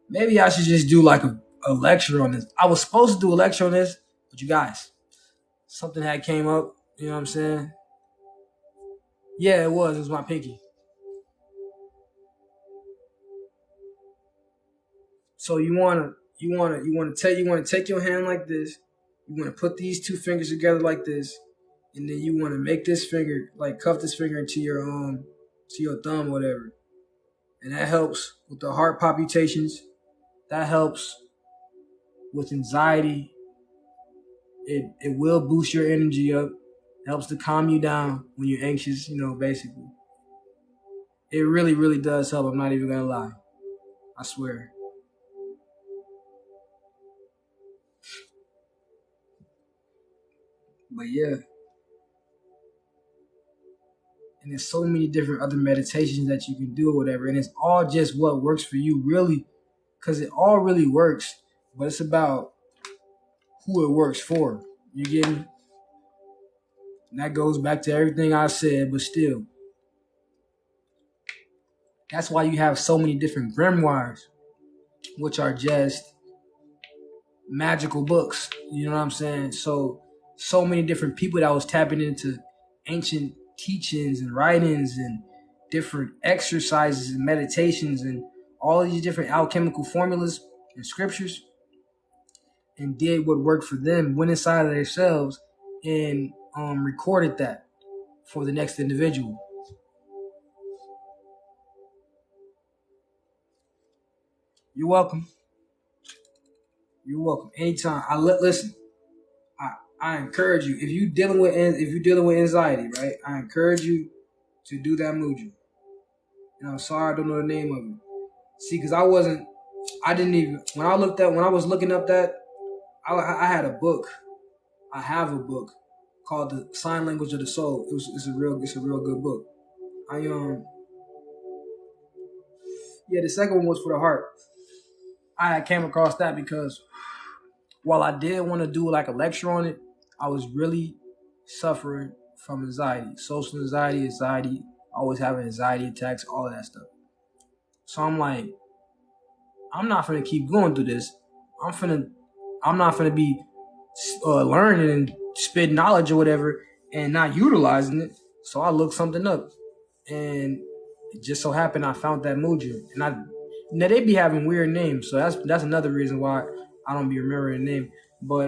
S2: Maybe I should just do like a lecture on this. I was supposed to do a lecture on this, but you guys, something had came up. You know what I'm saying? Yeah, it was. It was my pinky. So you wanna take your hand like this. You wanna put these two fingers together like this, and then you wanna make this finger like cuff this finger into your to your thumb, or whatever, and that helps with the heart palpitations. That helps with anxiety. It will boost your energy up. It helps to calm you down when you're anxious. Basically, it really really does help. I'm not even gonna lie. I swear. But yeah, and there's so many different other meditations that you can do or whatever, and it's all just what works for you, really, because it all really works, but it's about who it works for. You get me? And that goes back to everything I said, but still, that's why you have so many different grimoires, which are just magical books. You know what I'm saying? So many different people that was tapping into ancient teachings and writings and different exercises and meditations and all these different alchemical formulas and scriptures, and did what worked for them, went inside of themselves and recorded that for the next individual. You're welcome. You're welcome. Anytime. Listen. I encourage you, if you're dealing with anxiety, right? I encourage you to do that muju. And I'm sorry I don't know the name of it. See, because I didn't even when I was looking up that I had a book. I have a book called The Sign Language of the Soul. It's a real good book. I Yeah, the second one was for the heart. I came across that because while I did want to do like a lecture on it, I was really suffering from anxiety, social anxiety, always having anxiety attacks, all of that stuff. So I'm like, I'm not gonna keep going through this. I'm finna, I'm not gonna be learning and spit knowledge or whatever and not utilizing it. So I looked something up, and it just so happened I found that muju, and now they be having weird names, so that's another reason why I don't be remembering the name. But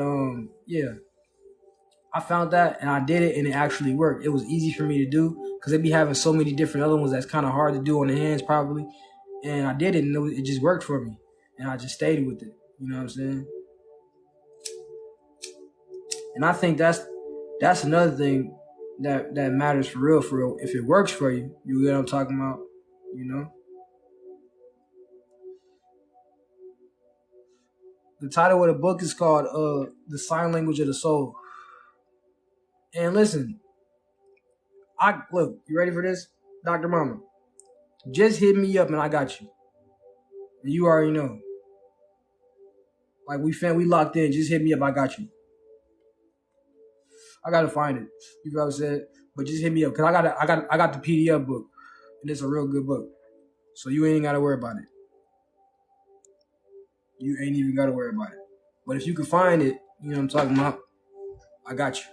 S2: yeah, I found that and I did it, and it actually worked. It was easy for me to do because they be having so many different other ones that's kind of hard to do on the hands probably, and I did it, and it just worked for me, and I just stayed with it. You know what I'm saying? And I think that's another thing that matters for real, for real. If it works for you, you get what I'm talking about. You know, the title of the book is called "The Sign Language of the Soul." And listen, I look. You ready for this, Doctor Mama? Just hit me up and I got you. And you already know. Like we locked in. Just hit me up. I got you. I gotta find it. You know what I'm saying? But just hit me up because I got the PDF book, and it's a real good book. So you ain't gotta worry about it. You ain't even gotta worry about it. But if you can find it, you know what I'm talking about. I got you.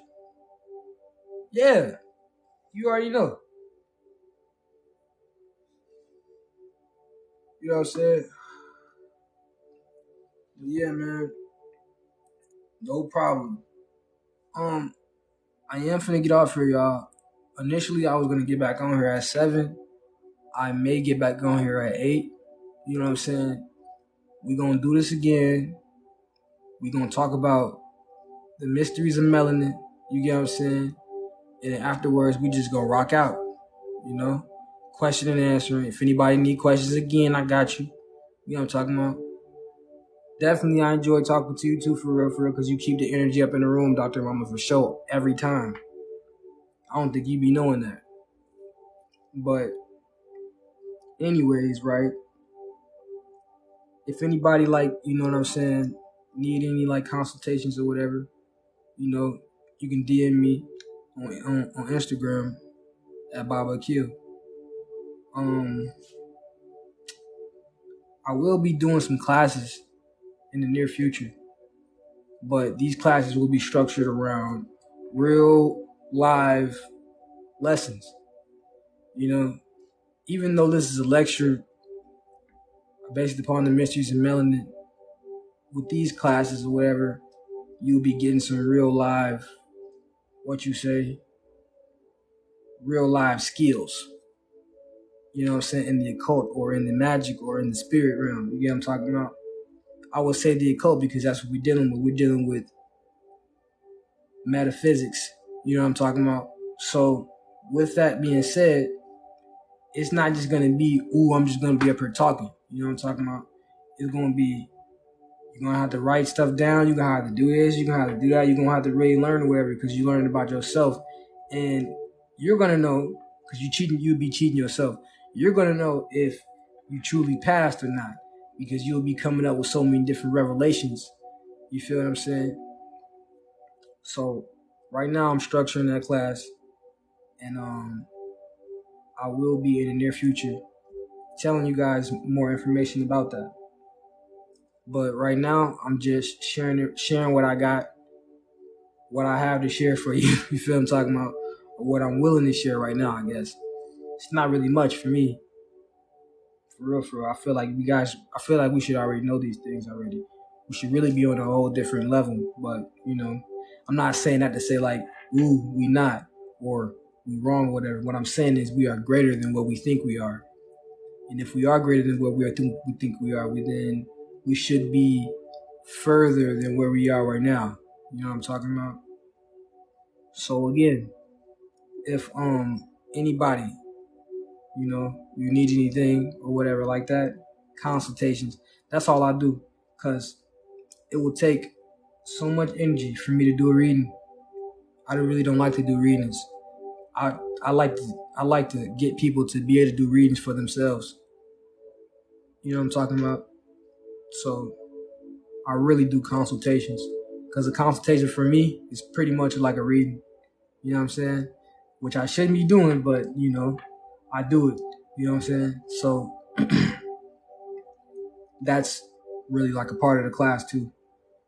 S2: Yeah, you already know. You know what I'm saying? Yeah, man. No problem. Um, I am finna get off here, y'all. Initially, I was gonna get back on here at 7. I may get back on here at 8. You know what I'm saying? We gonna do this again. We gonna talk about the mysteries of melanin. You get what I'm saying? And then afterwards, we just gonna rock out. You know, question and answering. If anybody need questions again, I got you. You know what I'm talking about? Definitely, I enjoy talking to you too, for real, because you keep the energy up in the room, Dr. Mama, for sure, every time. I don't think you be knowing that. But anyways, right? if anybody like, you know what I'm saying, need any like consultations or whatever, you know, you can DM me on Instagram at BabaAkil. I will be doing some classes in the near future, but these classes will be structured around real live lessons. You know, even though this is a lecture based upon the mysteries of melanin, with these classes or whatever, you'll be getting some real live, what you say, real live skills. You know what I'm saying? In the occult or in the magic or in the spirit realm. You get what I'm talking about? I would say the occult because that's what we're dealing with. We're dealing with metaphysics. You know what I'm talking about? So with that being said, it's not just gonna be, ooh, I'm just gonna be up here talking. You know what I'm talking about? It's gonna be, you're gonna have to write stuff down, you're gonna have to do this, you're gonna have to do that, you're gonna have to really learn whatever because you learn about yourself. And you're gonna know, because you'll be cheating yourself. You're gonna know if you truly passed or not, because you'll be coming up with so many different revelations. You feel what I'm saying? So right now I'm structuring that class, and I will be in the near future telling you guys more information about that. But right now I'm just sharing what I got, what I have to share for you. You feel what I'm talking about? Or what I'm willing to share right now, I guess. It's not really much for me. For real. I feel like we should already know these things already. We should really be on a whole different level. But, you know, I'm not saying that to say like, ooh, we not, or we wrong, or whatever. What I'm saying is we are greater than what we think we are. And if we are greater than what we think we are, then we should be further than where we are right now. You know what I'm talking about? So again, if anybody, you know, you need anything or whatever like that, consultations. That's all I do, cause it will take so much energy for me to do a reading. I really don't like to do readings. I like to get people to be able to do readings for themselves. You know what I'm talking about? So I really do consultations, cause a consultation for me is pretty much like a reading. You know what I'm saying? Which I shouldn't be doing, but you know, I do it. You know what I'm saying? So that's really like a part of the class too.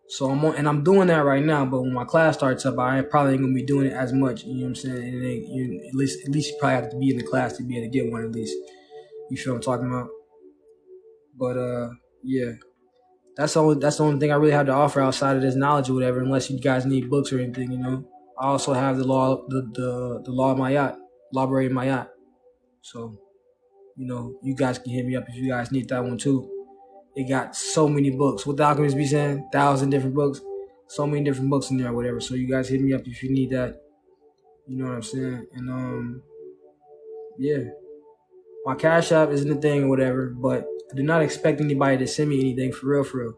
S2: So I'm doing that right now. But when my class starts up, I probably ain't gonna be doing it as much. You know what I'm saying? And at least you probably have to be in the class to be able to get one at least. You feel what I'm talking about? But yeah, that's the only thing I really have to offer outside of this knowledge or whatever. Unless you guys need books or anything, you know. I also have the law of my yacht, library of my yacht. So you know, you guys can hit me up if you guys need that one too. It got so many books. What the alchemists be saying? 1,000 different books. So many different books in there or whatever. So you guys hit me up if you need that. You know what I'm saying? And yeah. My Cash App isn't a thing or whatever, but I do not expect anybody to send me anything for real, for real.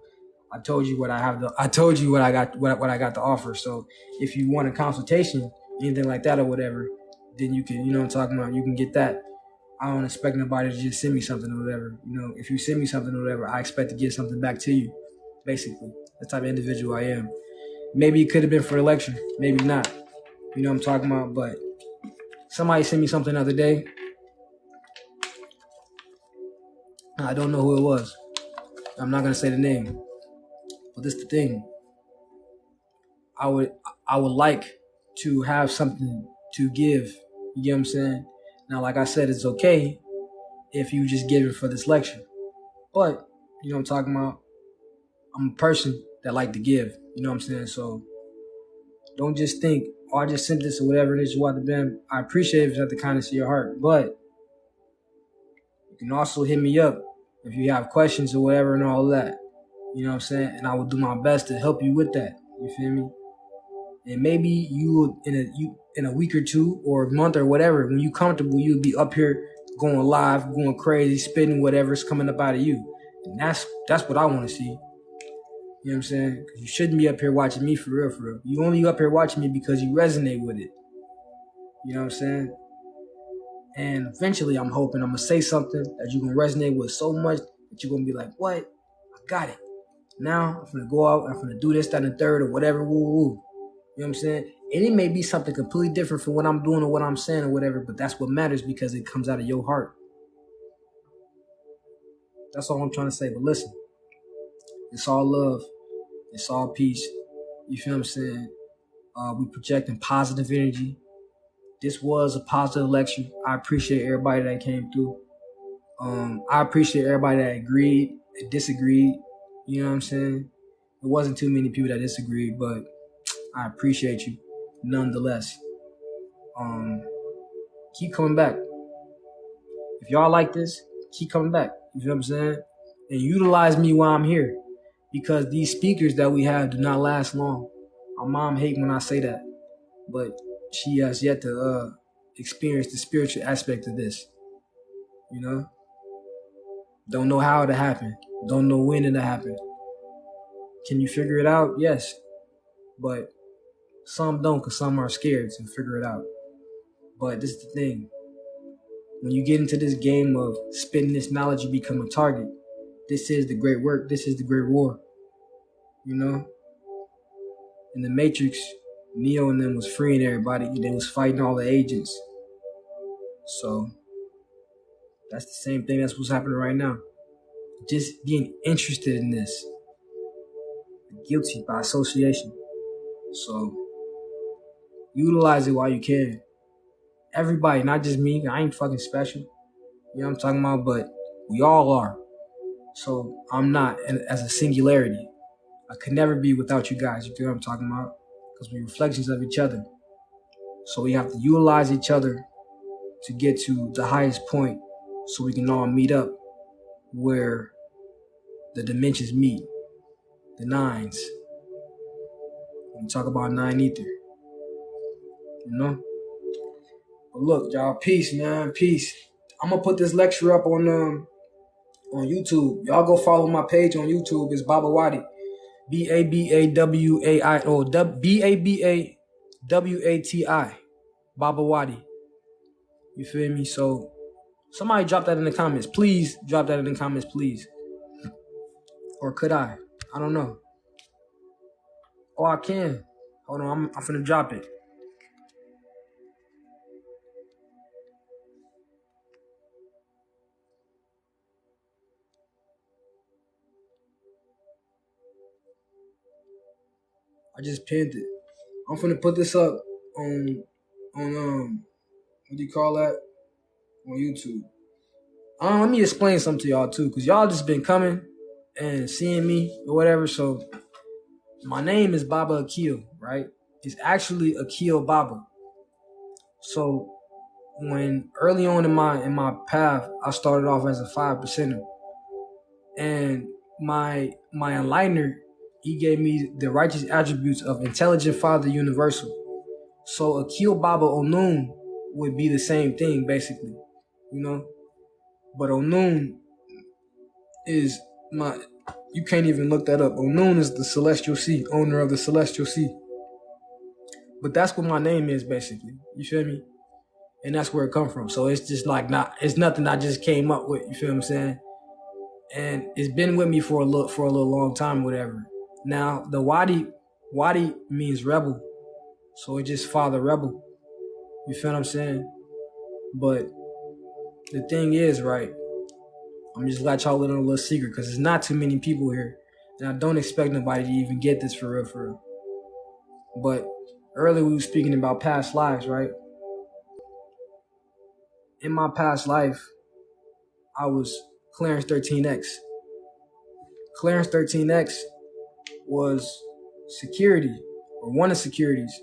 S2: I told you what I have I told you what I got what I got to offer. So if you want a consultation, anything like that or whatever, then you can, you know what I'm talking about, you can get that. I don't expect nobody to just send me something or whatever. You know, if you send me something or whatever, I expect to get something back to you. Basically, the type of individual I am. Maybe it could have been for the lecture, maybe not. You know what I'm talking about? But somebody sent me something the other day. I don't know who it was. I'm not gonna say the name. But this is the thing. I would like to have something to give. You get what I'm saying? Now, like I said, it's okay if you just give it for this lecture. But you know what I'm talking about? I'm a person that like to give. You know what I'm saying? So don't just think, oh, I just sent this or whatever it is you want to them. I appreciate it if it's at the kindness of your heart. But you can also hit me up if you have questions or whatever and all that. You know what I'm saying? And I will do my best to help you with that. You feel me? And maybe you in a week or two or a month or whatever, when you comfortable, you'll be up here going live, going crazy, spitting whatever's coming up out of you. And that's what I want to see. You know what I'm saying? Because you shouldn't be up here watching me for real, for real. You only up here watching me because you resonate with it. You know what I'm saying? And eventually I'm hoping I'm going to say something that you're going to resonate with so much that you're going to be like, what? got it. Now I'm finna go out, I'm finna do this, that, and the third, or whatever, woo, woo. You know what I'm saying? And it may be something completely different from what I'm doing or what I'm saying or whatever, but that's what matters because it comes out of your heart. That's all I'm trying to say. But listen, it's all love. It's all peace. You feel what I'm saying? We projecting positive energy. This was a positive lecture. I appreciate everybody that came through. I appreciate everybody that agreed, that disagreed. You know what I'm saying? It wasn't too many people that disagreed, but I appreciate you nonetheless. Keep coming back. If y'all like this, keep coming back. You feel what I'm saying? And utilize me while I'm here. Because these speakers that we have do not last long. My mom hates when I say that. But she has yet to experience the spiritual aspect of this. You know? Don't know how it'll happen. Don't know when it'll happen. Can you figure it out? Yes. But some don't because some are scared to figure it out. But this is the thing. When you get into this game of spitting this knowledge, you become a target. This is the great work. This is the great war. You know? In the Matrix, Neo and them was freeing everybody. They was fighting all the agents. So that's the same thing that's what's happening right now. Just being interested in this. Guilty by association. So utilize it while you can. Everybody, not just me. I ain't fucking special. You know what I'm talking about? But we all are. So I'm not as a singularity. I could never be without you guys. You feel what I'm talking about? Because we're reflections of each other. So we have to utilize each other to get to the highest point so we can all meet up where the dimensions meet. The nines. When we talk about nine ether. You know? But look, y'all, peace, man. Peace. I'm gonna put this lecture up on YouTube. Y'all go follow my page on YouTube. It's BabaWati. BABAWAI or BABAWATI. BabaWati. You feel me? So somebody drop that in the comments. Please drop that in the comments, please. Or could I? I don't know. Oh, I can. Hold on, I'm finna drop it. I just pinned it. I'm finna put this up on what do you call that? On YouTube. Let me explain something to y'all too, because y'all just been coming and seeing me or whatever. So my name is BabaAkil, right? It's actually Akil Baba. So when early on in my path, I started off as a 5%er. And my enlightener, he gave me the righteous attributes of intelligent father universal. So Akil Baba Onun would be the same thing, basically. You know? But Onun is you can't even look that up. Onun is the celestial sea, owner of the celestial sea. But that's what my name is, basically. You feel me? And that's where it come from. So it's just like it's nothing I just came up with. You feel what I'm saying? And it's been with me for a little long time, whatever. Now the Wadi means rebel, so it's just father rebel. You feel what I'm saying? But the thing is, right? I'm just let y'all in a little secret because there's not too many people here, and I don't expect nobody to even get this for real. But earlier we were speaking about past lives, right? In my past life, I was Clarence 13X. Clarence 13X was security, or one of securities,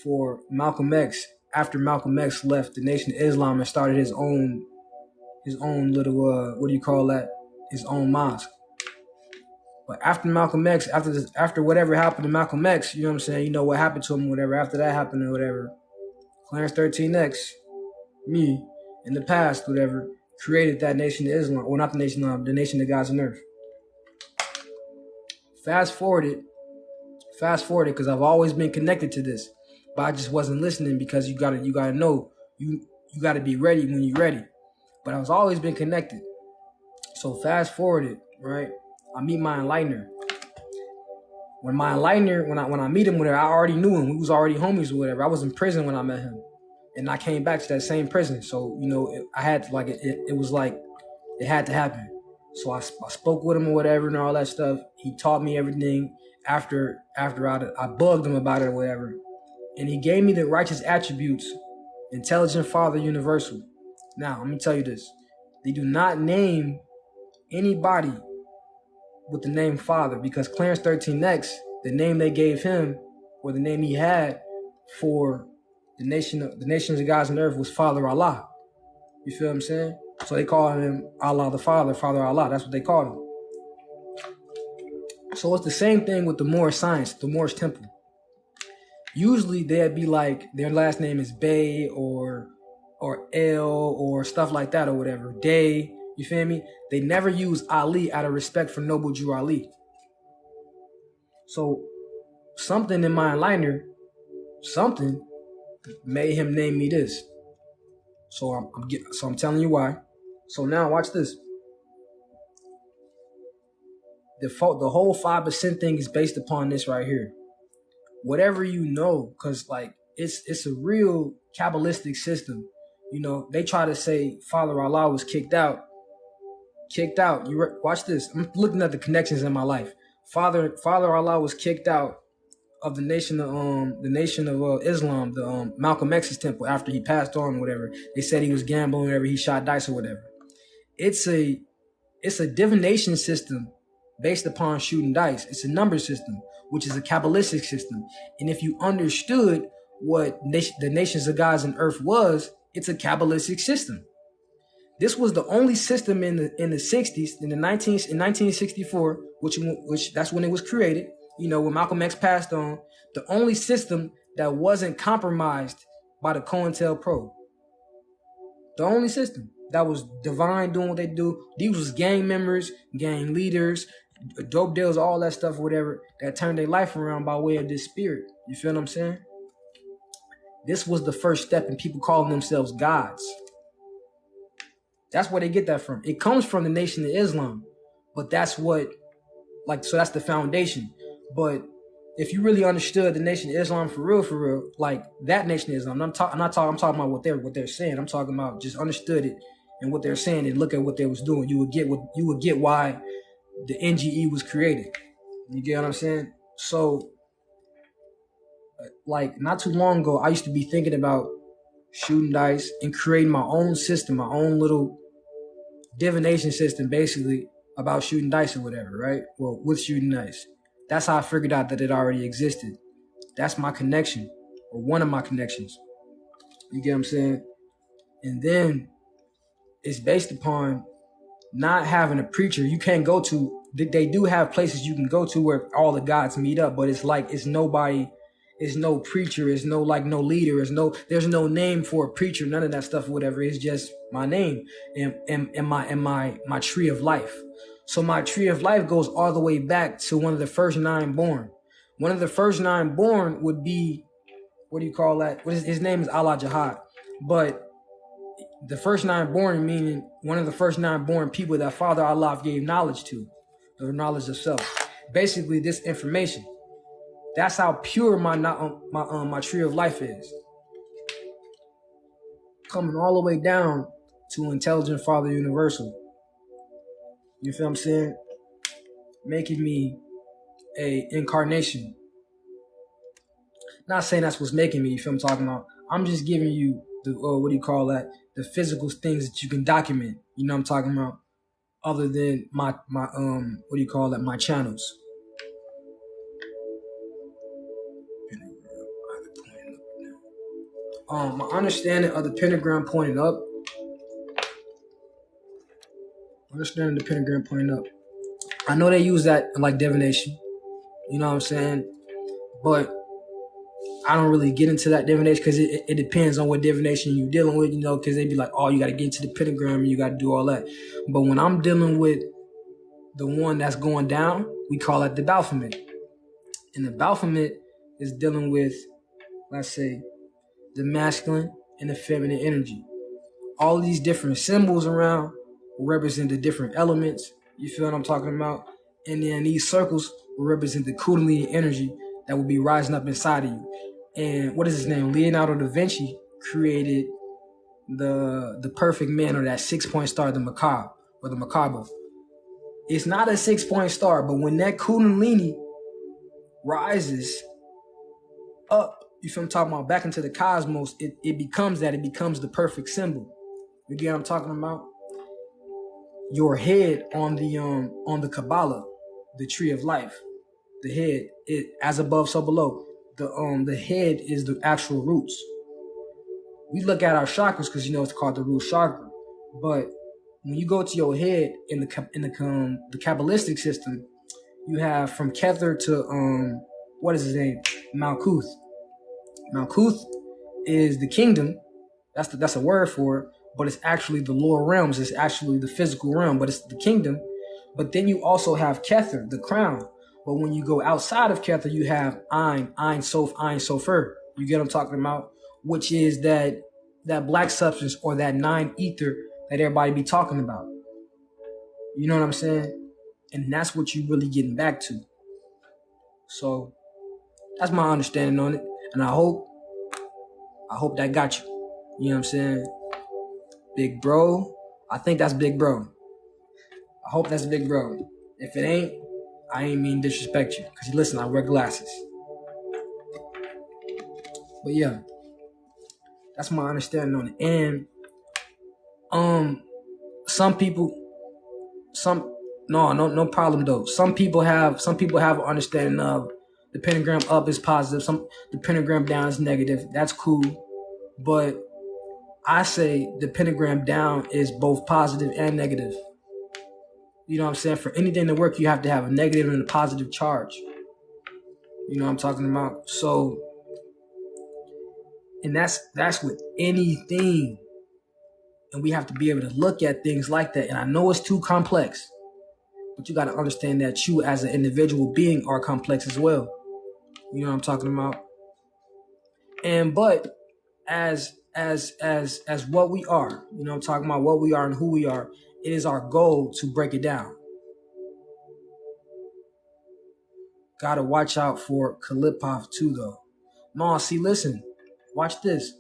S2: for Malcolm X after Malcolm X left the Nation of Islam and started his own little what do you call that? His own mosque. But after Malcolm X, after whatever happened to Malcolm X, you know what I'm saying? You know what happened to him, whatever. After that happened or whatever, Clarence 13X, me, in the past, whatever, created that Nation of Islam, or not the Nation of Islam, the Nation of Gods and Earth. Fast forwarded, because I've always been connected to this, but I just wasn't listening because you gotta know, you gotta be ready when you're ready. But I was always been connected. So fast forwarded, right? I meet my enlightener. When my enlightener, when I meet him, whatever, I already knew him. We was already homies or whatever. I was in prison when I met him, and I came back to that same prison. So I had to, like it was like it had to happen. So I spoke with him or whatever and all that stuff. He taught me everything after I bugged him about it or whatever, and he gave me the righteous attributes, intelligent Father, universal. Now let me tell you this: they do not name anybody with the name Father, because Clarence 13X, the name they gave him, or the name he had for the nations of gods and earth, was Father Allah. You feel what I'm saying? So they call him Allah the Father, Father Allah. That's what they call him. So it's the same thing with the Moorish science, the Moorish temple. Usually they'd be like, their last name is Bey or El or stuff like that or whatever. Day, you feel me? They never use Ali out of respect for Noble Drew Ali. So something in my enlightener, something made him name me this. So I'm telling you why. So now watch this. The whole 5% thing is based upon this right here. Whatever you know, because like it's a real Kabbalistic system. They try to say Father Allah was kicked out. Watch this. I'm looking at the connections in my life. Father Allah was kicked out of the nation of Islam, the Malcolm X's temple, after he passed on or whatever. They said he was gambling, whatever, he shot dice or whatever. It's a divination system based upon shooting dice. It's a number system, which is a Kabbalistic system. And if you understood what the nations of gods and earth was, it's a Kabbalistic system. This was the only system in the 60s, in 1964, which that's when it was created. When Malcolm X passed on, the only system that wasn't compromised by the COINTELPRO. The only system that was divine, doing what they do. These was gang members, gang leaders, dope deals, all that stuff, whatever, that turned their life around by way of this spirit. You feel what I'm saying? This was the first step in people calling themselves gods. That's where they get that from. It comes from the Nation of Islam, but that's so that's the foundation. But if you really understood the Nation of Islam for real, like that Nation of Islam, I'm talking about what they're saying. I'm talking about just understood it and what they're saying and look at what they was doing. You would get why the NGE was created. You get what I'm saying? So, like not too long ago, I used to be thinking about shooting dice and creating my own system, my own little divination system, basically about shooting dice or whatever, right? Well, with shooting dice. That's how I figured out that it already existed. That's my connection, or one of my connections. You get what I'm saying? And then it's based upon not having a preacher. You can't go to, they do have places you can go to where all the gods meet up, but it's like, it's nobody, it's no preacher, it's no leader, there's no name for a preacher, none of that stuff, whatever. It's just my name and my tree of life. So my tree of life goes all the way back to one of the first 9 born. One of the first 9 born would be, what do you call that? His name is Allah Jihad. But the first 9 born, meaning one of the first 9 born people that Father Allah gave knowledge to, the knowledge of self. Basically, this information. That's how pure my tree of life is. Coming all the way down to intelligent Father universal. You feel what I'm saying? Making me a incarnation. Not saying that's what's making me, you feel what I'm talking about? I'm just giving you the, the physical things that you can document. You know what I'm talking about? Other than my channels. My understanding of the pentagram pointing up. I know they use that in like divination. You know what I'm saying? But I don't really get into that divination because it depends on what divination you're dealing with, because they be like, oh, you got to get into the pentagram and you got to do all that. But when I'm dealing with the one that's going down, we call it the Baphomet. And the Baphomet is dealing with, let's say, the masculine and the feminine energy. All these different symbols around represent the different elements. You feel what I'm talking about? And then these circles will represent the Kundalini energy that will be rising up inside of you. And what is his name? Leonardo da Vinci created the perfect man, or that 6-point star, the macabre or the macabre. It's not a 6-point star, but when that Kundalini rises up, you feel I'm talking about, back into the cosmos, it becomes that. It becomes the perfect symbol. You get what I'm talking about? Your head on the Kabbalah, the tree of life, the head, it as above, so below. The head is the actual roots. We look at our chakras because it's called the root chakra, but when you go to your head in the Kabbalistic system, you have from Kether to what is his name? Malkuth. Malkuth is the kingdom. That's a word for it, but it's actually the lower realms. It's actually the physical realm, but it's the kingdom. But then you also have Kether, the crown. But when you go outside of Kether, you have Ein Sof, Ein Sofer. You get what I'm talking about? Which is that black substance, or that 9 ether that everybody be talking about. You know what I'm saying? And that's what you really getting back to. So that's my understanding on it. And I hope that got you. You know what I'm saying? Big bro. I think that's big bro. I hope that's big bro. If it ain't, I ain't mean disrespect you. Because listen, I wear glasses. But yeah, that's my understanding on it. And some people, no problem though. Some people have an understanding of the pentagram up is positive, the pentagram down is negative. That's cool. But I say the pentagram down is both positive and negative. You know what I'm saying? For anything to work, you have to have a negative and a positive charge. You know what I'm talking about? So, and that's with anything. And we have to be able to look at things like that. And I know it's too complex, but you got to understand that you as an individual being are complex as well. You know what I'm talking about? But as what we are, I'm talking about what we are and who we are, it is our goal to break it down. Gotta watch out for Kalipov too, though. No, see, listen, watch this.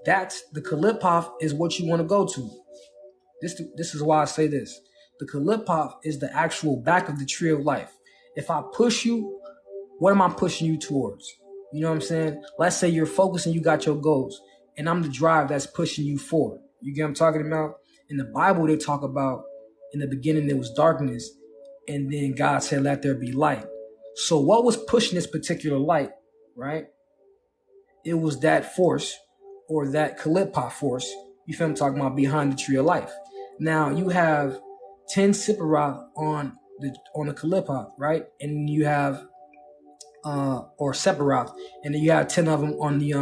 S2: That's the Kalipov is what you want to go to. This is why I say this. The Kalipov is the actual back of the tree of life. If I push you, what am I pushing you towards? You know what I'm saying? Let's say you're focused and you got your goals, and I'm the drive that's pushing you forward. You get what I'm talking about? In the Bible, they talk about in the beginning there was darkness, and then God said, let there be light. So what was pushing this particular light, right? It was that force, or that Kalipah force, you feel I'm talking about, behind the tree of life. Now you have 10 Sipparah on the Kalipah, right? And you have or Sephiroth, and then you have 10 of them on the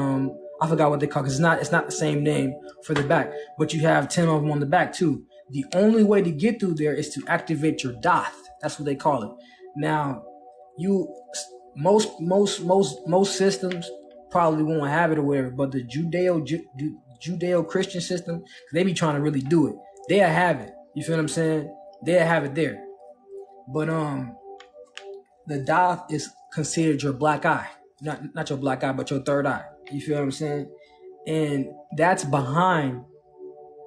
S2: I forgot what they call, because it's not the same name for the back, but you have 10 of them on the back too. The only way to get through there is to activate your Dath. That's what they call it. Now, most systems probably won't have it or whatever, but the Judeo-Christian system, they be trying to really do it. They'll have it. You feel what I'm saying? They'll have it there. But the Dath is considered your black eye. Not your black eye, but your third eye. You feel what I'm saying? And that's behind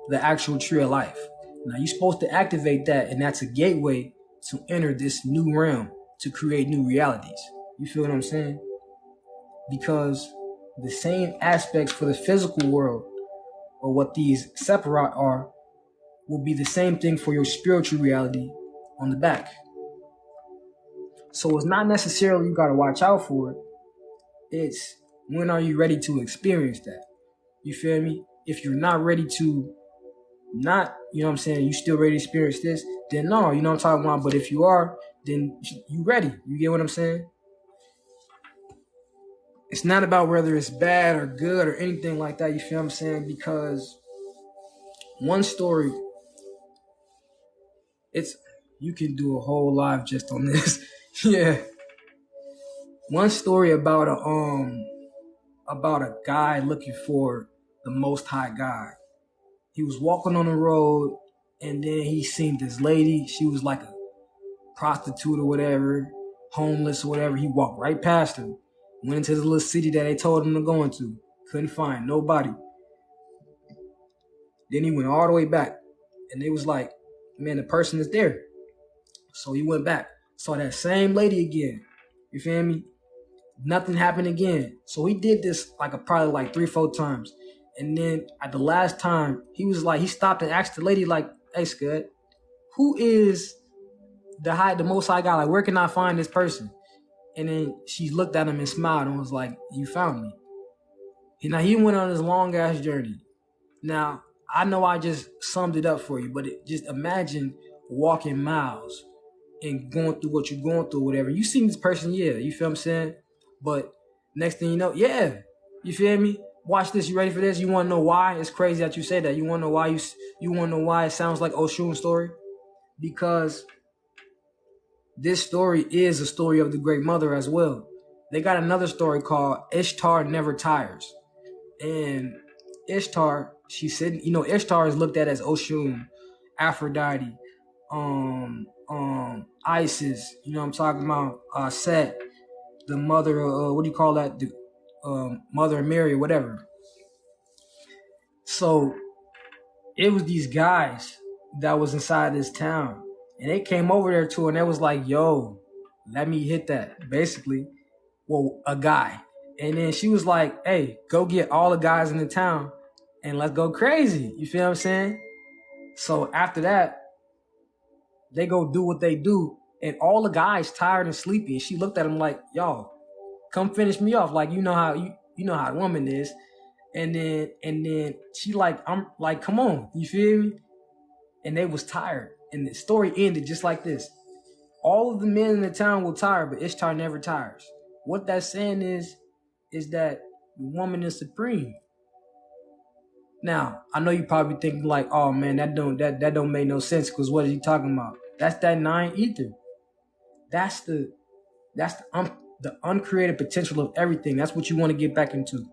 S2: the actual tree of life. Now you're supposed to activate that, and that's a gateway to enter this new realm, to create new realities. You feel what I'm saying? Because the same aspects for the physical world, or what these separate are, will be the same thing for your spiritual reality on the back. So it's not necessarily you got to watch out for it. It's when are you ready to experience that? You feel me? If you're not ready to not, you know what I'm saying, you still ready to experience this, then no, you know what I'm talking about. But if you are, then you ready. You get what I'm saying? It's not about whether it's bad or good or anything like that. You feel what I'm saying? Because one story, you can do a whole live just on this. Yeah. One story about a guy looking for the Most High God. He was walking on the road, and then he seen this lady. She was like a prostitute or whatever, homeless or whatever. He walked right past her, went into the little city that they told him to go into. Couldn't find nobody. Then he went all the way back, and they was like, man, the person is there. So he went back, saw that same lady again. You feel me? Nothing happened again. So he did this probably like 3-4 times. And then at the last time, he stopped and asked the lady, like, hey, Scud, who is the most high God? Like, where can I find this person? And then she looked at him and smiled and was like, you found me. Now he went on this long ass journey. Now, I know I just summed it up for you, but just imagine walking miles and going through what you're going through, whatever. You seen this person, yeah, you feel what I'm saying? But next thing you know, yeah, you feel me? Watch this. You ready for this? You want to know why? It's crazy that you say that. You want to know why you want to know why it sounds like Oshun's story? Because this story is a story of the Great Mother as well. They got another story called Ishtar Never Tires. And Ishtar, she said, Ishtar is looked at as Oshun, Aphrodite, Isis, I'm talking about, Set, the mother, what do you call that? The Mother Mary or whatever. So it was these guys that was inside this town, and they came over there to her, and they was like, yo, let me hit that, basically. Well, a guy. And then she was like, hey, go get all the guys in the town and let's go crazy. You feel what I'm saying? So after that, they go do what they do, and all the guys tired and sleepy. And she looked at him like, y'all, come finish me off. Like, you know how the woman is. And then she like, I'm like, come on, you feel me? And they was tired. And the story ended just like this. All of the men in the town were tired, but Ishtar never tires. What that's saying is that the woman is supreme. Now, I know you probably thinking like, oh man, that don't make no sense, because what is he talking about? That's that 9 ether. That's the uncreated potential of everything. That's what you want to get back into.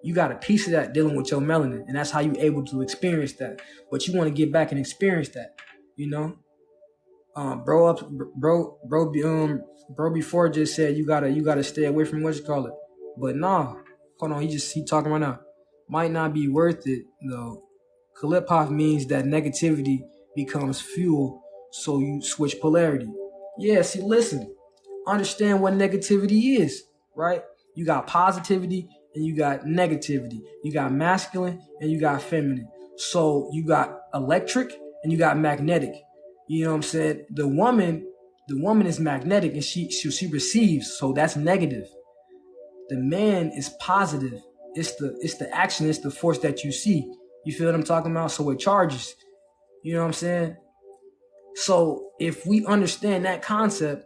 S2: You got a piece of that dealing with your melanin, and that's how you're able to experience that. But you want to get back and experience that, bro before just said you gotta stay away from what you call it. But nah, hold on, he talking right now. Might not be worth it though. Kalipov means that negativity becomes fuel, so you switch polarity. Yeah, see, listen, understand what negativity is, right? You got positivity and you got negativity. You got masculine and you got feminine. So you got electric and you got magnetic. You know what I'm saying? The woman is magnetic and she receives, so that's negative. The man is positive. It's the action, it's the force that you see. You feel what I'm talking about? So it charges. You know what I'm saying? So if we understand that concept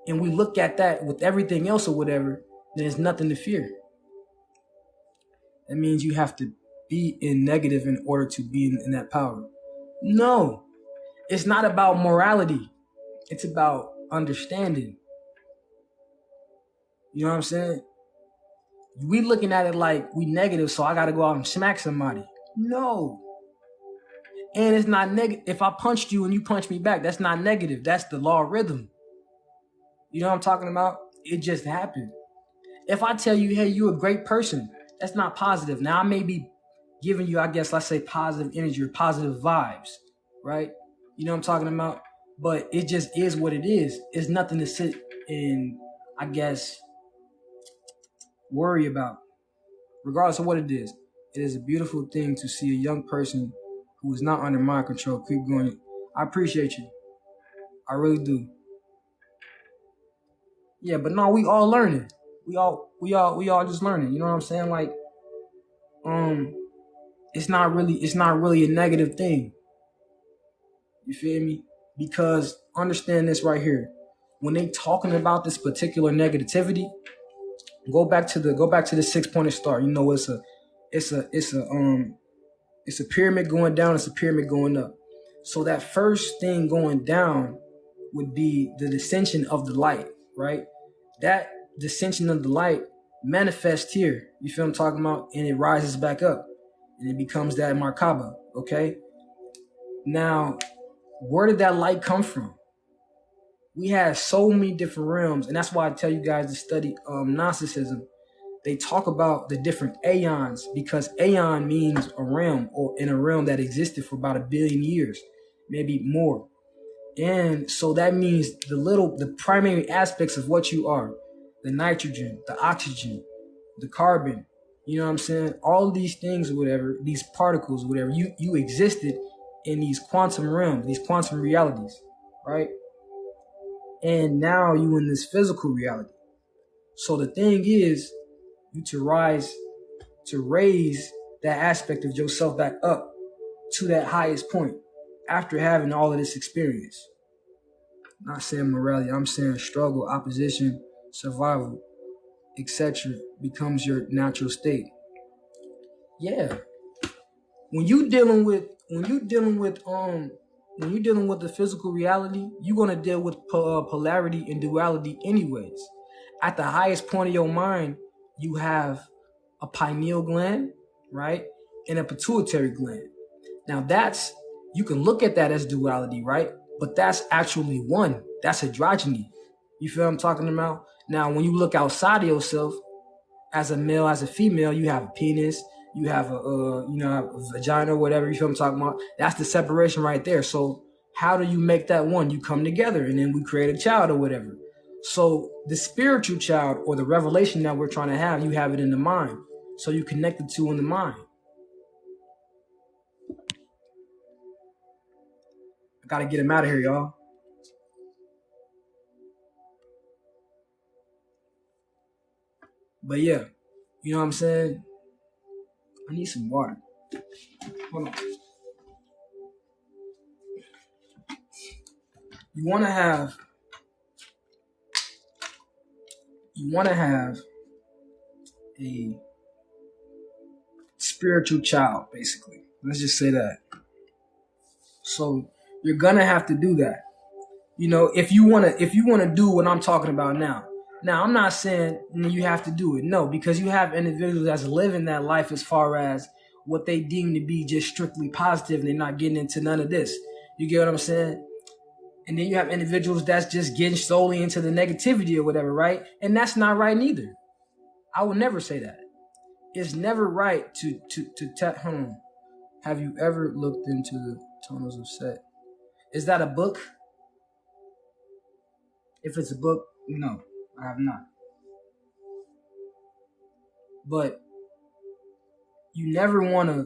S2: and we look at that with everything else or whatever, then there's nothing to fear. That means you have to be in negative in order to be in that power. No, it's not about morality. It's about understanding. You know what I'm saying? We looking at it like we negative, so I got to go out and smack somebody. No. And it's not negative. If I punched you and you punch me back, that's not negative. That's the law of rhythm. You know what I'm talking about? It just happened. If I tell you, hey, you're a great person, that's not positive. Now, I may be giving you, I guess, let's say positive energy or positive vibes, right? You know what I'm talking about? But it just is what it is. It's nothing to sit and, I guess, worry about. Regardless of what it is a beautiful thing to see a young person who is not under mind control keep going. I appreciate you. I really do. Yeah, but no, we all learning. We all just learning. You know what I'm saying? Like, it's not really a negative thing. You feel me? Because understand this right here. When they talking about this particular negativity, go back to the 6-pointed star. You know, it's a pyramid going down, it's a pyramid going up. So that first thing going down would be the descension of the light, right? That descension of the light manifests here. You feel what I'm talking about? And it rises back up. And it becomes that Markaba, okay? Now, where did that light come from? We have so many different realms, and that's why I tell you guys to study Gnosticism. They talk about the different aeons because aeon means a realm, or in a realm that existed for about 1 billion years, maybe more. And so that means the primary aspects of what you are, the nitrogen, the oxygen, the carbon, you know what I'm saying? All these things or whatever, these particles or whatever, you existed in these quantum realms, these quantum realities, right? And now you in this physical reality. So the thing is, you to raise that aspect of yourself back up to that highest point after having all of this experience. I'm not saying morality, I'm saying struggle, opposition, survival, etc. becomes your natural state. Yeah. When you dealing with the physical reality, you're gonna deal with polarity and duality anyways. At the highest point of your mind, you have a pineal gland, right, and a pituitary gland. Now you can look at that as duality, right? But that's actually one. That's androgyny. You feel what I'm talking about? Now, when you look outside of yourself, as a male, as a female, you have a penis, you have a vagina, whatever. You feel what I'm talking about? That's the separation right there. So how do you make that one? You come together, and then we create a child or whatever. So the spiritual child or the revelation that we're trying to have, you have it in the mind. So you connect the two in the mind. I gotta get him out of here, y'all. But yeah, you know what I'm saying? I need some water. Hold on. You wanna have a spiritual child, basically. Let's just say that. So you're gonna have to do that. You know, if you wanna do what I'm talking about now. Now I'm not saying you have to do it. No, because you have individuals that's living that life as far as what they deem to be just strictly positive, and they're not getting into none of this. You get what I'm saying? And then you have individuals that's just getting solely into the negativity or whatever, right? And that's not right neither. I would never say that. It's never right to Have you ever looked into the tonals of Set? Is that a book? If it's a book, no, I have not. But you never wanna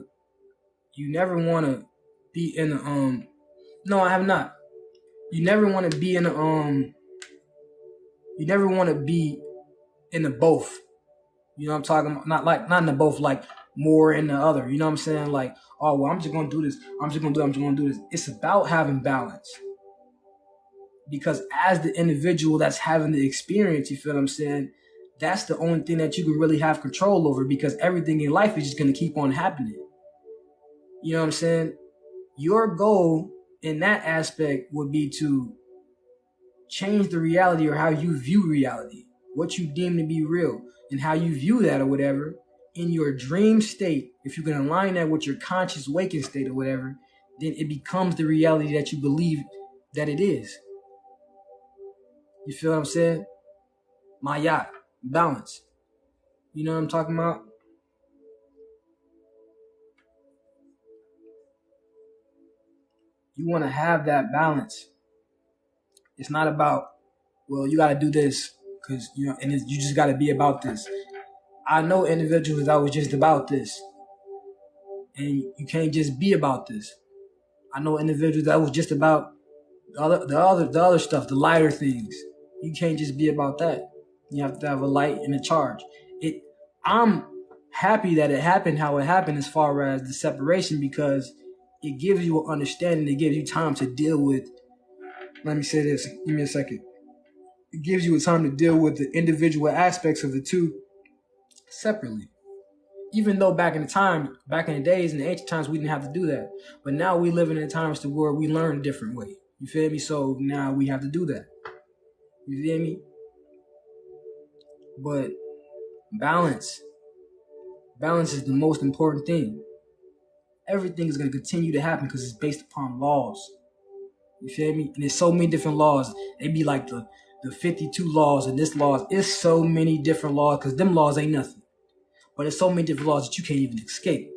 S2: be in a no, I have not. You never wanna be in you never wanna be in the both. You know what I'm talking about? Not in the both, like more in the other. You know what I'm saying? Like, oh well, I'm just gonna do this. I'm just gonna do this. It's about having balance. Because as the individual that's having the experience, you feel what I'm saying? That's the only thing that you can really have control over, because everything in life is just gonna keep on happening. You know what I'm saying? Your goal in that aspect would be to change the reality, or how you view reality, what you deem to be real, and how you view that or whatever in your dream state. If you can align that with your conscious waking state or whatever, then it becomes the reality that you believe that it is. You feel what I'm saying? Mayat, balance. You know what I'm talking about? You want to have that balance. It's not about, well, you got to do this because, and you just got to be about this. I know individuals that was just about this, and you can't just be about this. I know individuals that was just about the other stuff, the lighter things. You can't just be about that. You have to have a light and a charge. I'm happy that it happened how it happened as far as the separation, because it gives you an understanding. It gives you time to deal with. Let me say this. Give me a second. It gives you a time to deal with the individual aspects of the two separately. Even though back in the days, in the ancient times, we didn't have to do that. But now we live in times to where we learn a different way. You feel me? So now we have to do that. You feel me? But balance is the most important thing. Everything is going to continue to happen because it's based upon laws. You feel me? And there's so many different laws. They be like the 52 laws and this laws. It's so many different laws because them laws ain't nothing. But there's so many different laws that you can't even escape.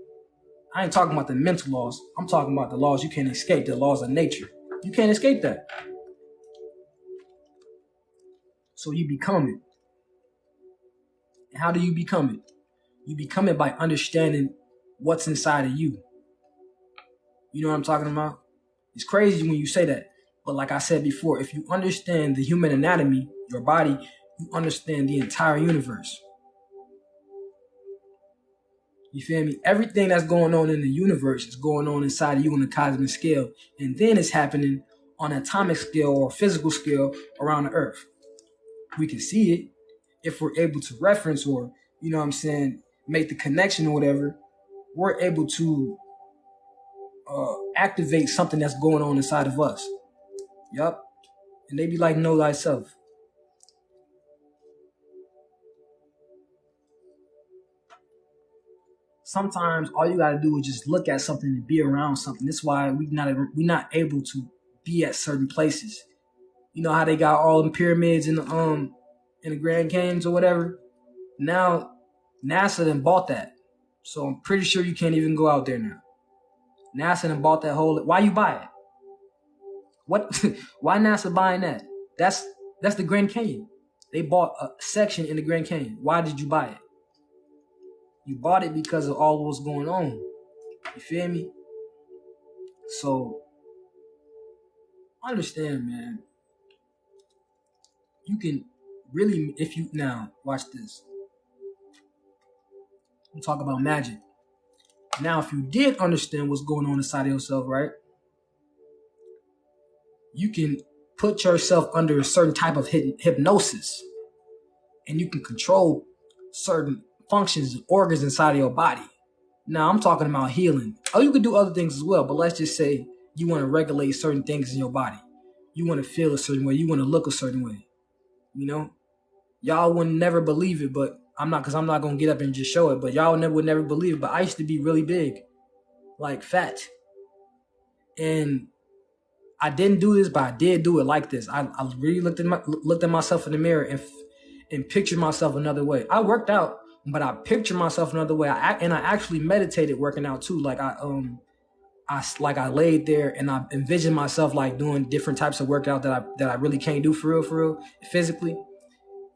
S2: I ain't talking about the mental laws. I'm talking about the laws you can't escape, the laws of nature. You can't escape that. So you become it. And how do you become it? You become it by understanding what's inside of you. You know what I'm talking about? It's crazy when you say that. But like I said before, if you understand the human anatomy, your body, you understand the entire universe. You feel me? Everything that's going on in the universe is going on inside of you on a cosmic scale. And then it's happening on an atomic scale or physical scale around the earth. We can see it if we're able to reference or, you know what I'm saying, make the connection or whatever. We're able to activate something that's going on inside of us. Yup. And they be like, know thyself. Sometimes all you gotta do is just look at something and be around something. That's why we're not able to be at certain places. You know how they got all the pyramids in the Grand Canyons or whatever. Now NASA done bought that, so I'm pretty sure you can't even go out there now. NASA done bought that whole. Why you buy it? What? Why NASA buying that? That's the Grand Canyon. They bought a section in the Grand Canyon. Why did you buy it? You bought it because of all what's going on. You feel me? So understand, man. You can really, if you now watch this. We'll talk about magic. Now, if you did understand what's going on inside of yourself, right? You can put yourself under a certain type of hypnosis, and you can control certain functions and organs inside of your body. Now, I'm talking about healing. Oh, you could do other things as well, but let's just say you want to regulate certain things in your body. You want to feel a certain way. You want to look a certain way. You know, y'all would never believe it, but I'm not gonna get up and just show it. But y'all would never believe it. But I used to be really big, like fat, and I didn't do this, but I did do it like this. I really looked at myself in the mirror and pictured myself another way. I worked out, but I pictured myself another way. I actually meditated working out too. Like I laid there and I envisioned myself like doing different types of workout that I really can't do for real, physically.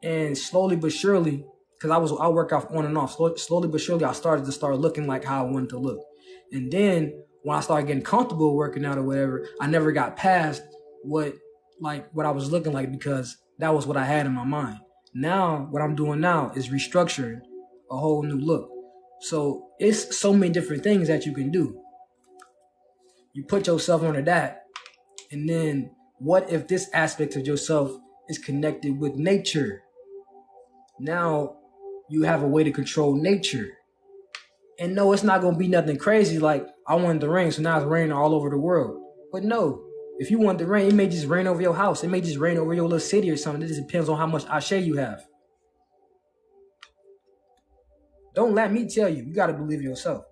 S2: And slowly but surely, because I work out on and off. Slowly but surely, I started looking like how I wanted to look. And then when I started getting comfortable working out or whatever, I never got past what I was looking like because that was what I had in my mind. Now, what I'm doing now is restructuring a whole new look. So it's so many different things that you can do. You put yourself under that, and then what if this aspect of yourself is connected with nature? Now you have a way to control nature. And no, it's not going to be nothing crazy like I wanted to rain, so now it's raining all over the world. But no, if you want to rain, it may just rain over your house. It may just rain over your little city or something. It just depends on how much ashe you have. Don't let me tell you. You got to believe in yourself.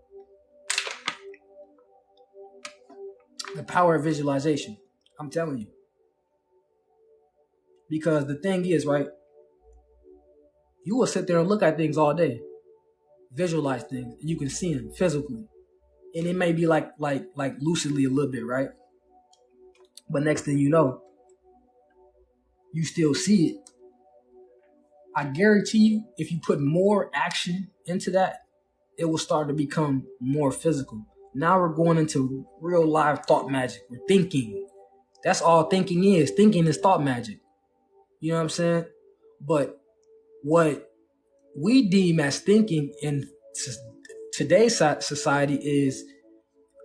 S2: The power of visualization. I'm telling you. Because the thing is, right, you will sit there and look at things all day. Visualize things. And you can see them physically. And it may be like lucidly a little bit, right? But next thing you know, you still see it. I guarantee you, if you put more action into that, it will start to become more physical. Now we're going into real live thought magic. We're thinking. That's all thinking is. Thinking is thought magic. You know what I'm saying? But what we deem as thinking in today's society is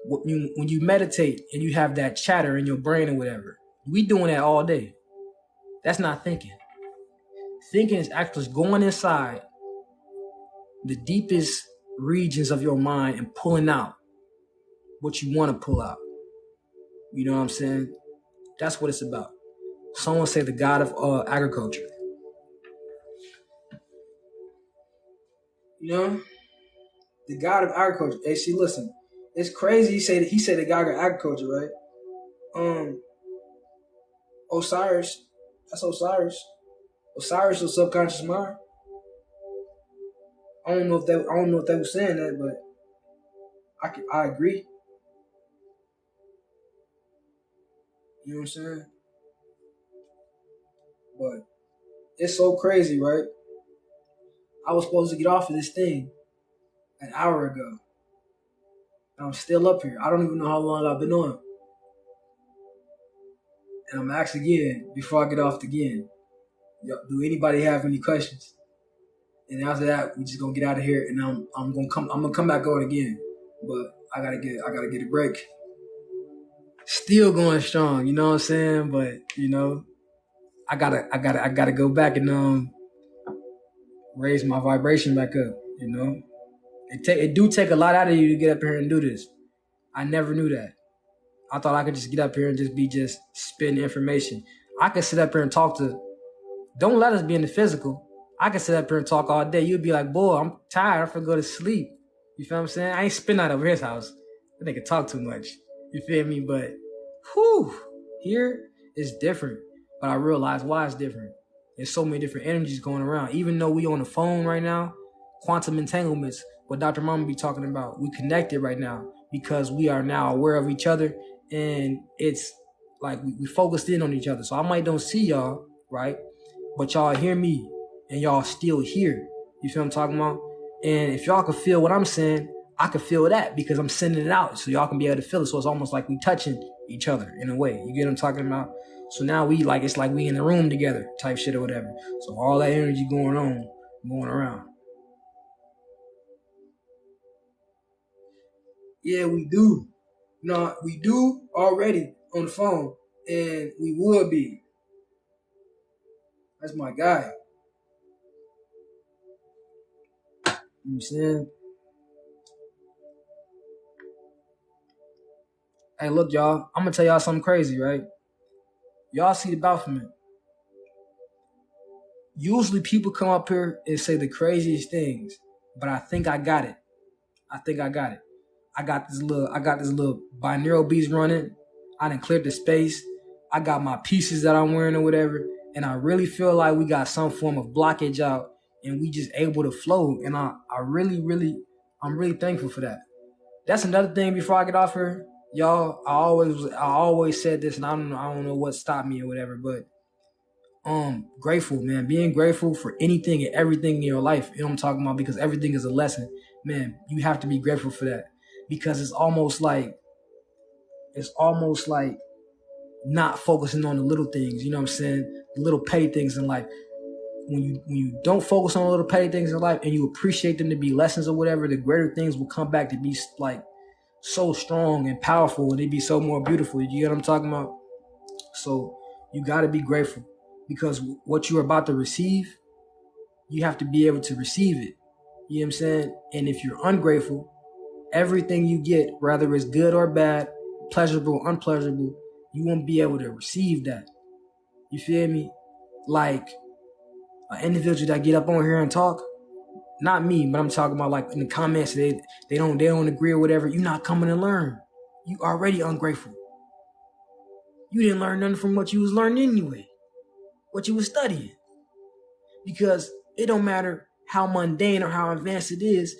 S2: when you meditate and you have that chatter in your brain or whatever. We doing that all day. That's not thinking. Thinking is actually going inside the deepest regions of your mind and pulling out what you want to pull out. You know what I'm saying? That's what it's about. Someone say the god of agriculture. You know? The god of agriculture. Hey, see, listen. It's crazy he said the god of agriculture, right? Osiris. That's Osiris. Osiris is subconscious mind. I don't know if they were saying that, but I agree. You know what I'm saying? But it's so crazy, right? I was supposed to get off of this thing an hour ago. And I'm still up here. I don't even know how long I've been on. And I'm asked again before I get off again. Do anybody have any questions? And after that, we just gonna get out of here, and I'm gonna come back on again. But I gotta get a break. Still going strong, you know what I'm saying? But you know, I gotta go back and raise my vibration back up. You know, it do take a lot out of you to get up here and do this. I never knew that. I thought I could just get up here and just spitting information. I could sit up here and talk to. Don't let us be in the physical. I could sit up here and talk all day. You'd be like, boy, I'm tired. I'm finna go to sleep. You feel what I'm saying? I ain't spitting out over his house. That nigga talk too much. You feel me? But here it's different. But I realize why it's different. There's so many different energies going around. Even though we on the phone right now, quantum entanglements, what Dr. Mama be talking about, we connected right now because we are now aware of each other, and it's like we focused in on each other. So I might don't see y'all, right? But y'all hear me and y'all still here. You feel what I'm talking about? And if y'all can feel what I'm saying, I can feel that because I'm sending it out so y'all can be able to feel it. So it's almost like we touching each other in a way. You get what I'm talking about? So now it's like we in the room together type shit or whatever. So all that energy going around. Yeah, we do. No, we do already on the phone, and we would be. That's my guy. You know what I'm saying? Hey, look, y'all. I'm gonna tell y'all something crazy, right? Y'all see the Baphomet. Usually people come up here and say the craziest things, but I think I got it. I think I got it. I got this little binaural beats running. I done cleared the space. I got my pieces that I'm wearing or whatever. And I really feel like we got some form of blockage out and we just able to flow. And I'm really thankful for that. That's another thing before I get off here. Y'all, I always said this, and I don't know what stopped me or whatever, but grateful, man. Being grateful for anything and everything in your life. You know what I'm talking about? Because everything is a lesson. Man, you have to be grateful for that. Because it's almost like not focusing on the little things, you know what I'm saying? The little petty things in life. When you don't focus on the little petty things in life and you appreciate them to be lessons or whatever, the greater things will come back to be like so strong and powerful, and they be so more beautiful. You get what I'm talking about? So you got to be grateful because what you're about to receive, you have to be able to receive it. You know what I'm saying? And if you're ungrateful, everything you get, whether it's good or bad, pleasurable, unpleasurable, you won't be able to receive that. You feel me? Like an individual that get up on here and talk, not me, but I'm talking about like in the comments, they don't agree or whatever. You're not coming to learn. You already ungrateful. You didn't learn nothing from what you was learning anyway, what you was studying. Because it don't matter how mundane or how advanced it is,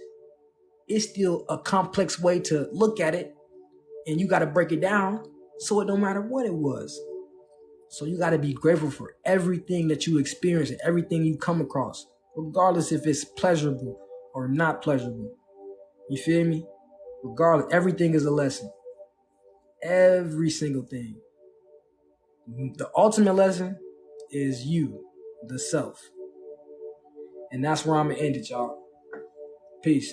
S2: it's still a complex way to look at it, and you got to break it down so it don't matter what it was. So you got to be grateful for everything that you experience and everything you come across, regardless if it's pleasurable or not pleasurable. You feel me? Regardless, everything is a lesson. Every single thing. The ultimate lesson is you, the self. And that's where I'm going to end it, y'all. Peace.